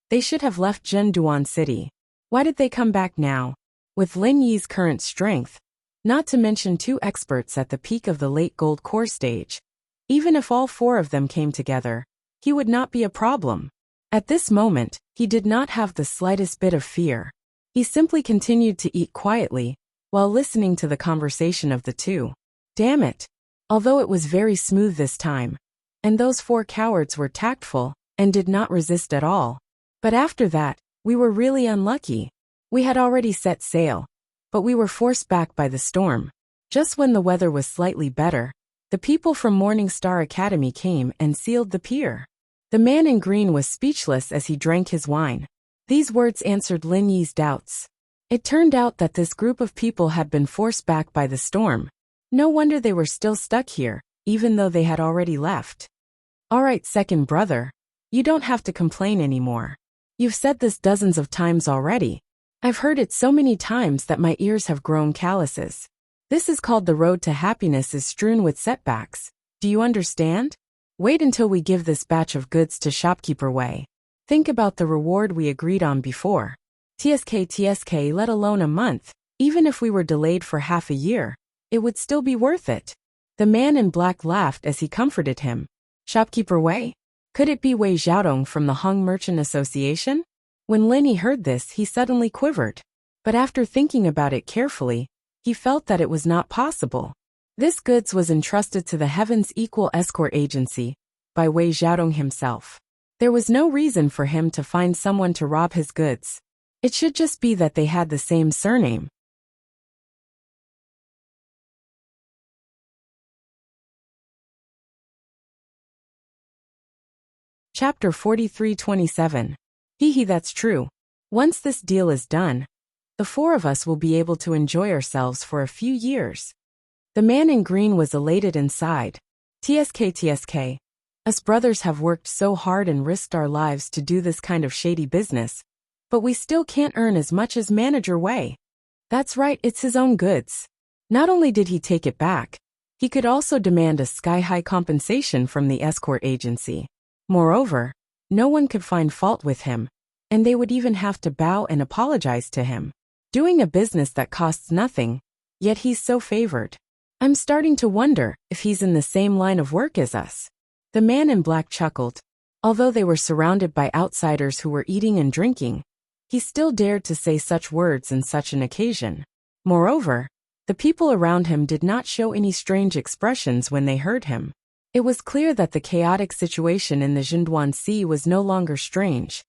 they should have left Zhenduan City. Why did they come back now? With Lin Yi's current strength, not to mention 2 experts at the peak of the late gold core stage, even if all 4 of them came together, he would not be a problem. At this moment, he did not have the slightest bit of fear. He simply continued to eat quietly, while listening to the conversation of the two. Damn it! Although it was very smooth this time, and those 4 cowards were tactful, and did not resist at all. But after that, we were really unlucky. We had already set sail, but we were forced back by the storm. Just when the weather was slightly better, the people from Morning Star Academy came and sealed the pier. The man in green was speechless as he drank his wine. These words answered Lin Yi's doubts. It turned out that this group of people had been forced back by the storm. No wonder they were still stuck here, even though they had already left. Alright, second brother. You don't have to complain anymore. You've said this dozens of times already. I've heard it so many times that my ears have grown calluses. This is called the road to happiness is strewn with setbacks. Do you understand? Wait until we give this batch of goods to shopkeeper Wei. Think about the reward we agreed on before. TSK, let alone a month, even if we were delayed for half a year, it would still be worth it. The man in black laughed as he comforted him. Shopkeeper Wei? Could it be Wei Xiaodong from the Hung Merchant Association? When Linny heard this, he suddenly quivered. But after thinking about it carefully, he felt that it was not possible. This goods was entrusted to the Heaven's Equal Escort Agency by Wei Xiaodong himself. There was no reason for him to find someone to rob his goods. It should just be that they had the same surname. Chapter 43:27. Hee, that's true. Once this deal is done, the 4 of us will be able to enjoy ourselves for a few years. The man in green was elated inside. TSK. Us brothers have worked so hard and risked our lives to do this kind of shady business, but we still can't earn as much as Manager Wei. That's right, it's his own goods. Not only did he take it back, he could also demand a sky-high compensation from the escort agency. Moreover, no one could find fault with him, and they would even have to bow and apologize to him. Doing a business that costs nothing, yet he's so favored. I'm starting to wonder if he's in the same line of work as us. The man in black chuckled. Although they were surrounded by outsiders who were eating and drinking, he still dared to say such words in such an occasion. Moreover, the people around him did not show any strange expressions when they heard him. It was clear that the chaotic situation in the Jinduan Sea was no longer strange,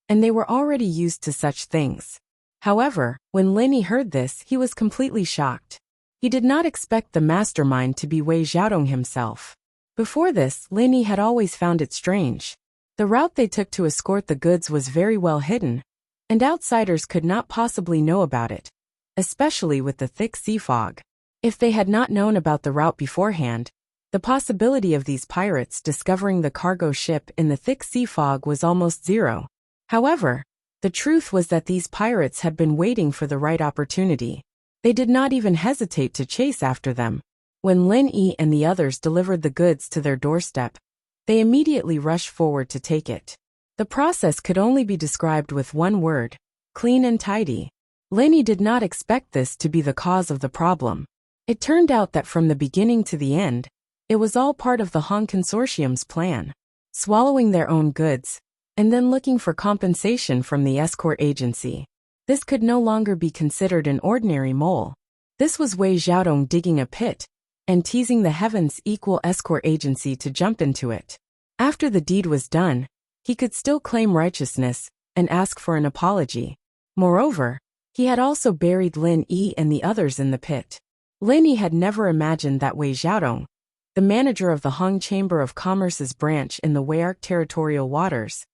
and they were already used to such things. However, when Lin Yi heard this, he was completely shocked. He did not expect the mastermind to be Wei Xiaodong himself. Before this, Lin Yi had always found it strange. The route they took to escort the goods was very well hidden, and outsiders could not possibly know about it, especially with the thick sea fog. If they had not known about the route beforehand, the possibility of these pirates discovering the cargo ship in the thick sea fog was almost zero. However, the truth was that these pirates had been waiting for the right opportunity. They did not even hesitate to chase after them. When Lin Yi and the others delivered the goods to their doorstep, they immediately rushed forward to take it. The process could only be described with one word: clean and tidy. Lin Yi did not expect this to be the cause of the problem. It turned out that from the beginning to the end, it was all part of the Hong Consortium's plan. Swallowing their own goods, and then looking for compensation from the escort agency. This could no longer be considered an ordinary mole. This was Wei Xiaodong digging a pit, and teasing the Heaven's equal escort agency to jump into it. After the deed was done, he could still claim righteousness, and ask for an apology. Moreover, he had also buried Lin Yi and the others in the pit. Lin Yi had never imagined that Wei Xiaodong, the manager of the Hong Chamber of Commerce's branch in the Wei'arc territorial waters,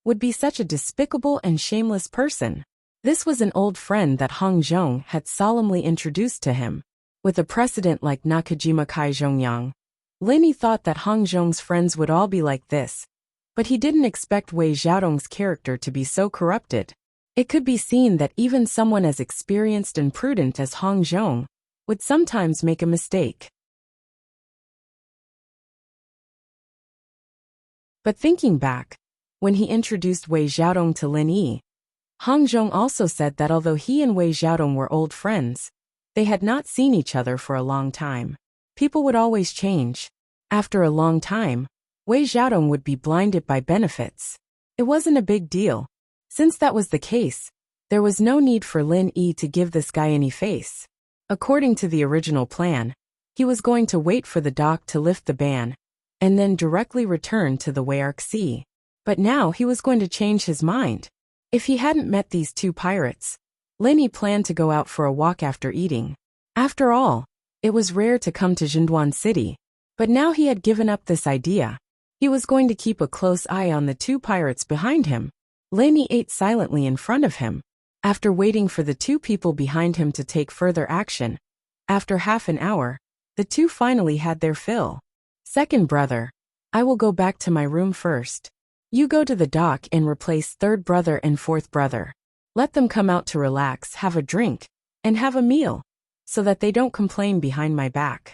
would be such a despicable and shameless person. This was an old friend that Hong Zhong had solemnly introduced to him. With a precedent like Nakajima Kai Zhongyang, Lin Yi thought that Hong Zhong's friends would all be like this, but he didn't expect Wei Xiaodong's character to be so corrupted. It could be seen that even someone as experienced and prudent as Hong Zhong would sometimes make a mistake. But thinking back, when he introduced Wei Xiaodong to Lin Yi, Hong Zhong also said that although he and Wei Xiaodong were old friends, they had not seen each other for a long time. People would always change. After a long time, Wei Xiaodong would be blinded by benefits. It wasn't a big deal. Since that was the case, there was no need for Lin Yi to give this guy any face. According to the original plan, he was going to wait for the dock to lift the ban, and then directly return to the Wei'arc Sea. But now he was going to change his mind. If he hadn't met these two pirates, Lin Yi planned to go out for a walk after eating. After all, it was rare to come to Jinduan City, but now he had given up this idea. He was going to keep a close eye on the two pirates behind him. Lin Yi ate silently in front of him. After waiting for the two people behind him to take further action, after half an hour, the two finally had their fill. Second brother, I will go back to my room first. You go to the dock and replace third brother and fourth brother. Let them come out to relax, have a drink, and have a meal, so that they don't complain behind my back.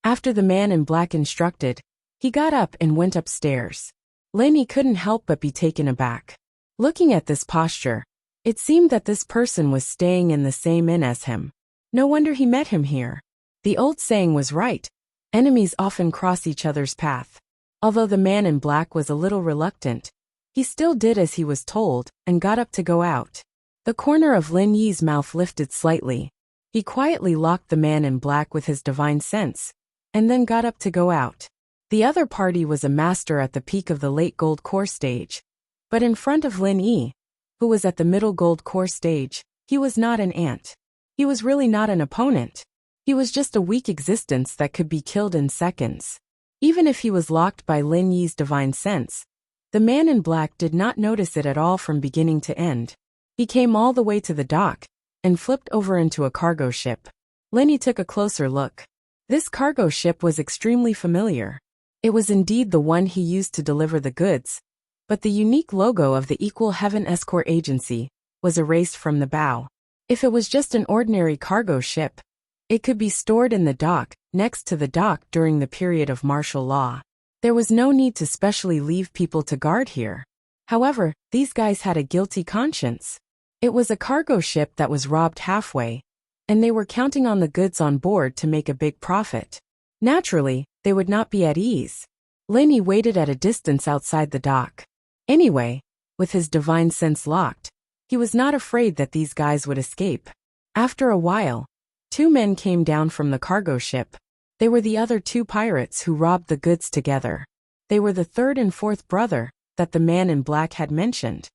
After the man in black instructed, he got up and went upstairs. Lin Yi couldn't help but be taken aback. Looking at this posture, it seemed that this person was staying in the same inn as him. No wonder he met him here. The old saying was right. Enemies often cross each other's path. Although the man in black was a little reluctant, he still did as he was told and got up to go out. The corner of Lin Yi's mouth lifted slightly. He quietly locked the man in black with his divine sense, and then got up to go out. The other party was a master at the peak of the late gold core stage, but in front of Lin Yi, who was at the middle gold core stage, he was not an ant. He was really not an opponent. He was just a weak existence that could be killed in seconds. Even if he was locked by Lin Yi's divine sense, the man in black did not notice it at all from beginning to end. He came all the way to the dock, and flipped over into a cargo ship. Lin Yi took a closer look. This cargo ship was extremely familiar. It was indeed the one he used to deliver the goods, but the unique logo of the Equal Heaven Escort Agency was erased from the bow. If it was just an ordinary cargo ship, it could be stored in the dock, next to the dock during the period of martial law. There was no need to specially leave people to guard here. However, these guys had a guilty conscience. It was a cargo ship that was robbed halfway, and they were counting on the goods on board to make a big profit. Naturally, they would not be at ease. Lenny waited at a distance outside the dock. Anyway, with his divine sense locked, he was not afraid that these guys would escape. After a while, two men came down from the cargo ship. They were the other two pirates who robbed the goods together. They were the third and fourth brother that the man in black had mentioned.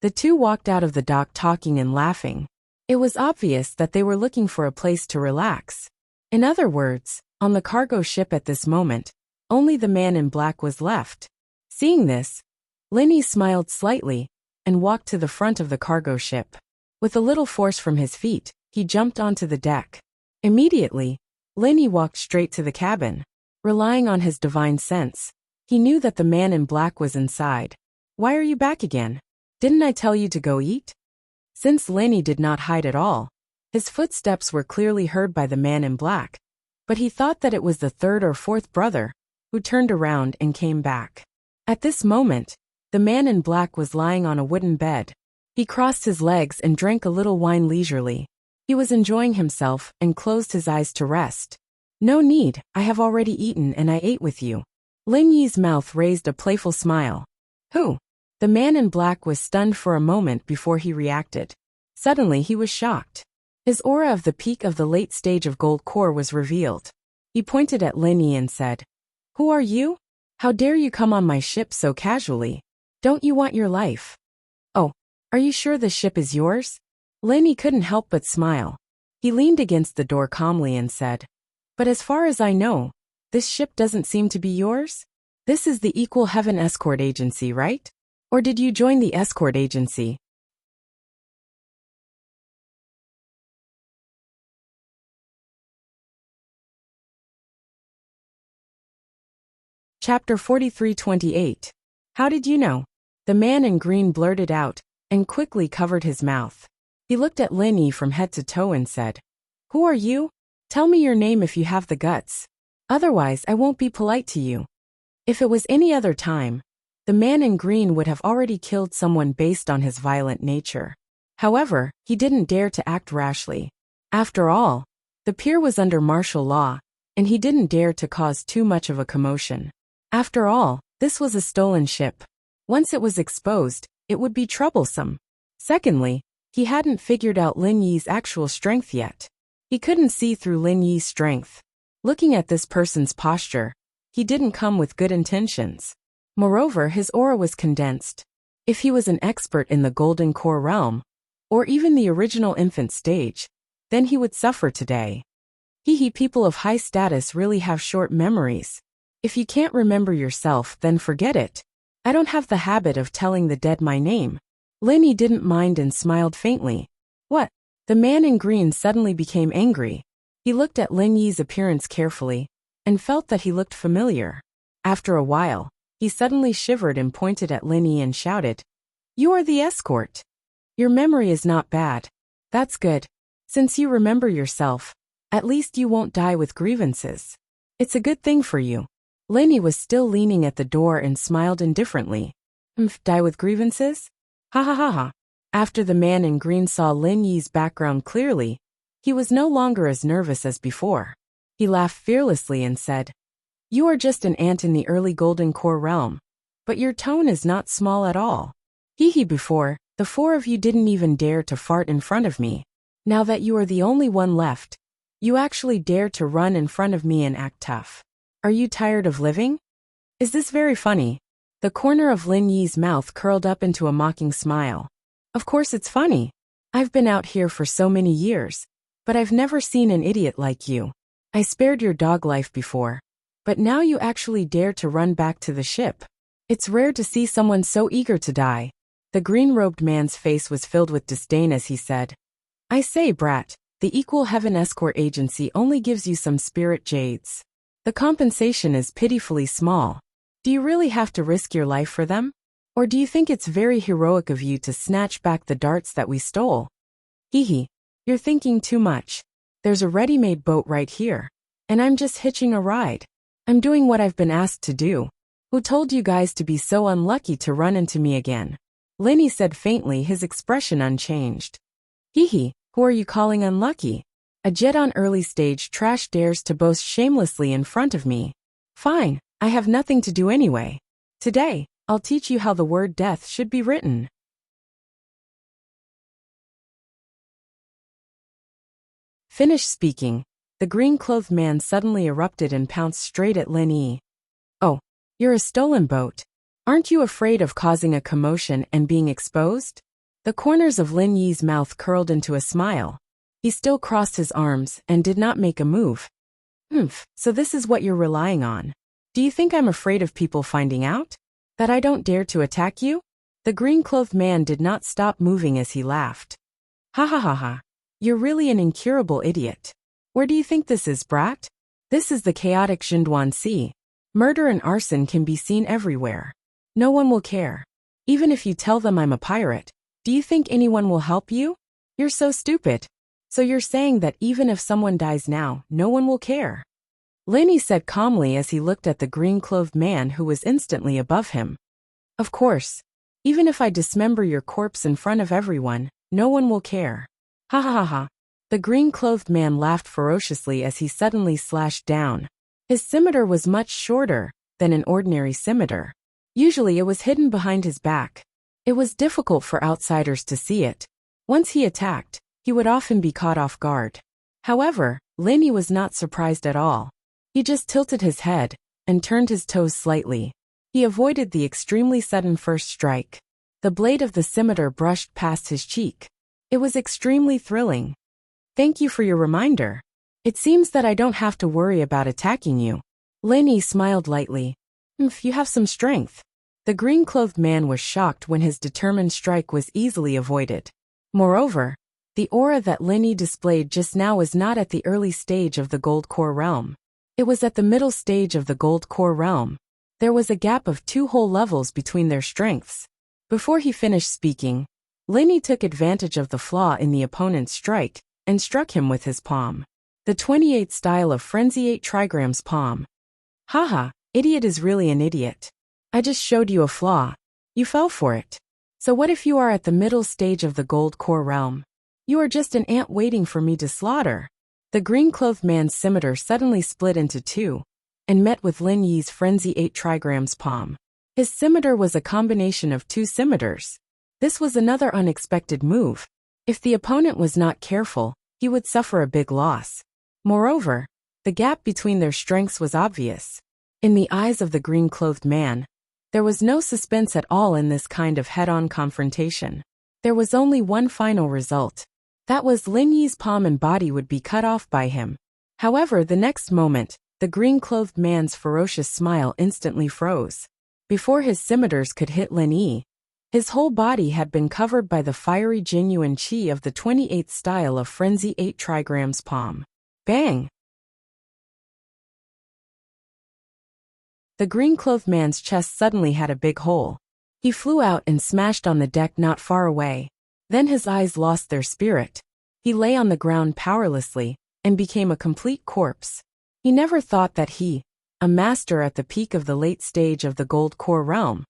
The two walked out of the dock talking and laughing. It was obvious that they were looking for a place to relax. In other words, on the cargo ship at this moment, only the man in black was left. Seeing this, Lenny smiled slightly and walked to the front of the cargo ship. With a little force from his feet, he jumped onto the deck. Immediately, Lenny walked straight to the cabin. Relying on his divine sense, he knew that the man in black was inside. "Why are you back again? Didn't I tell you to go eat?" Since Lenny did not hide at all, his footsteps were clearly heard by the man in black, but he thought that it was the third or fourth brother, who turned around and came back. At this moment, the man in black was lying on a wooden bed. He crossed his legs and drank a little wine leisurely. He was enjoying himself and closed his eyes to rest. "No need, I have already eaten and I ate with you." Lin Yi's mouth raised a playful smile. "Who?" The man in black was stunned for a moment before he reacted. Suddenly he was shocked. His aura of the peak of the late stage of gold core was revealed. He pointed at Lin Yi and said, "Who are you? How dare you come on my ship so casually? Don't you want your life?" "Oh, are you sure the ship is yours?" Lin Yi couldn't help but smile. He leaned against the door calmly and said, "But as far as I know, this ship doesn't seem to be yours? This is the Equal Heaven Escort Agency, right? Or did you join the escort agency?" Chapter 43:28. How did you know? The man in green blurted out and quickly covered his mouth. He looked at Lin Yi from head to toe and said, "Who are you? Tell me your name if you have the guts. Otherwise, I won't be polite to you." If it was any other time, the man in green would have already killed someone based on his violent nature. However, he didn't dare to act rashly. After all, the pier was under martial law, and he didn't dare to cause too much of a commotion. After all, this was a stolen ship. Once it was exposed, it would be troublesome. Secondly, he hadn't figured out Lin Yi's actual strength yet. He couldn't see through Lin Yi's strength. Looking at this person's posture, he didn't come with good intentions. Moreover, his aura was condensed. If he was an expert in the Golden Core realm, or even the original infant stage, then he would suffer today. People of high status really have short memories. If you can't remember yourself, then forget it. I don't have the habit of telling the dead my name. Lin Yi didn't mind and smiled faintly. What? The man in green suddenly became angry. He looked at Lin Yi's appearance carefully, and felt that he looked familiar. After a while, he suddenly shivered and pointed at Lin Yi and shouted, "You are the escort. Your memory is not bad. That's good. Since you remember yourself, at least you won't die with grievances. It's a good thing for you." Lin Yi was still leaning at the door and smiled indifferently. Die with grievances? Ha ha ha ha. After the man in green saw Lin Yi's background clearly, he was no longer as nervous as before. He laughed fearlessly and said, "You are just an ant in the early Golden Core realm, but your tone is not small at all. Before, the four of you didn't even dare to fart in front of me. Now that you are the only one left, you actually dare to run in front of me and act tough. Are you tired of living? Is this very funny?" The corner of Lin Yi's mouth curled up into a mocking smile. "Of course it's funny. I've been out here for so many years, but I've never seen an idiot like you. I spared your dog life before, but now you actually dare to run back to the ship. It's rare to see someone so eager to die." The green-robed man's face was filled with disdain as he said, "I say, brat, the Equal Heaven Escort Agency only gives you some spirit jades. The compensation is pitifully small. Do you really have to risk your life for them? Or do you think it's very heroic of you to snatch back the darts that we stole? You're thinking too much. There's a ready-made boat right here, and I'm just hitching a ride. I'm doing what I've been asked to do. Who told you guys to be so unlucky to run into me again?" Lin Yi said faintly, his expression unchanged. Who are you calling unlucky? A jet on early stage trash dares to boast shamelessly in front of me. Fine, I have nothing to do anyway. Today, I'll teach you how the word death should be written. Finished speaking, the green-clothed man suddenly erupted and pounced straight at Lin Yi. Oh, you're a stolen boat. Aren't you afraid of causing a commotion and being exposed? The corners of Lin Yi's mouth curled into a smile. He still crossed his arms and did not make a move. So this is what you're relying on. Do you think I'm afraid of people finding out? That I don't dare to attack you? The green-clothed man did not stop moving as he laughed. Ha ha ha ha. You're really an incurable idiot. Where do you think this is, brat? This is the chaotic Xinduan Sea. Murder and arson can be seen everywhere. No one will care. Even if you tell them I'm a pirate, do you think anyone will help you? You're so stupid. So you're saying that even if someone dies now, no one will care? Lin Yi said calmly as he looked at the green-clothed man who was instantly above him. Of course. Even if I dismember your corpse in front of everyone, no one will care. Ha ha ha ha. The green-clothed man laughed ferociously as he suddenly slashed down. His scimitar was much shorter than an ordinary scimitar. Usually it was hidden behind his back. It was difficult for outsiders to see it. Once he attacked, he would often be caught off guard. However, Lin Yi was not surprised at all. He just tilted his head and turned his toes slightly. He avoided the extremely sudden first strike. The blade of the scimitar brushed past his cheek. It was extremely thrilling. Thank you for your reminder. It seems that I don't have to worry about attacking you. Lin Yi smiled lightly. You have some strength. The green-clothed man was shocked when his determined strike was easily avoided. Moreover, the aura that Lin Yi displayed just now was not at the early stage of the Gold Core realm. It was at the middle stage of the Gold Core realm. There was a gap of 2 whole levels between their strengths. Before he finished speaking, Lin Yi took advantage of the flaw in the opponent's strike and struck him with his palm. The 28th style of Frenzy 8 trigrams palm. Haha, idiot is really an idiot. I just showed you a flaw. You fell for it. So what if you are at the middle stage of the Gold Core realm? You are just an ant waiting for me to slaughter. The green-clothed man's scimitar suddenly split into 2 and met with Lin Yi's Frenzy 8 trigrams palm. His scimitar was a combination of 2 scimitars. This was another unexpected move. If the opponent was not careful, he would suffer a big loss. Moreover, the gap between their strengths was obvious. In the eyes of the green-clothed man, there was no suspense at all in this kind of head-on confrontation. There was only one final result. That was Lin Yi's palm and body would be cut off by him. However, the next moment, the green-clothed man's ferocious smile instantly froze. Before his scimitars could hit Lin Yi, his whole body had been covered by the fiery genuine chi of the 28th style of Frenzy 8 trigrams palm. Bang! The green-clothed man's chest suddenly had a big hole. He flew out and smashed on the deck not far away. Then his eyes lost their spirit. He lay on the ground powerlessly and became a complete corpse. He never thought that he, a master at the peak of the late stage of the Gold Core realm,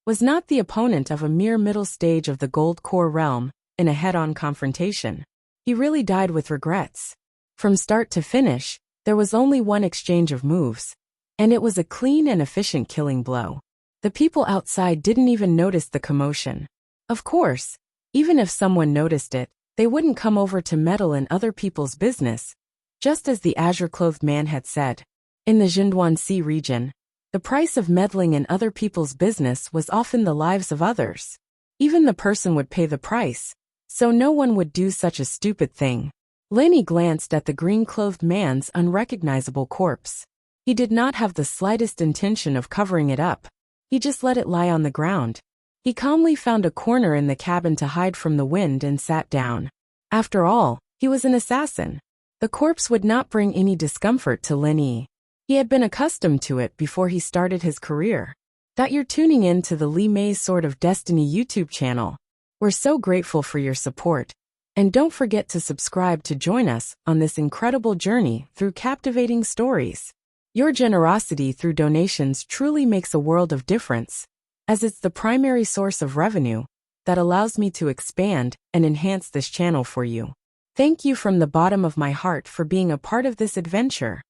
was not the opponent of a mere middle stage of the Gold Core realm in a head-on confrontation. He really died with regrets. From start to finish, there was only one exchange of moves, and it was a clean and efficient killing blow. The people outside didn't even notice the commotion. Of course, even if someone noticed it, they wouldn't come over to meddle in other people's business, just as the azure-clothed man had said. In the Xinduan Sea region, the price of meddling in other people's business was often the lives of others. Even the person would pay the price, so no one would do such a stupid thing. Lin Yi glanced at the green-clothed man's unrecognizable corpse. He did not have the slightest intention of covering it up. He just let it lie on the ground. He calmly found a corner in the cabin to hide from the wind and sat down. After all, he was an assassin. The corpse would not bring any discomfort to Lin Yi. He had been accustomed to it before he started his career. That you're tuning in to the Li Mei's Sword of Destiny YouTube channel. We're so grateful for your support. And don't forget to subscribe to join us on this incredible journey through captivating stories. Your generosity through donations truly makes a world of difference, as it's the primary source of revenue that allows me to expand and enhance this channel for you. Thank you from the bottom of my heart for being a part of this adventure.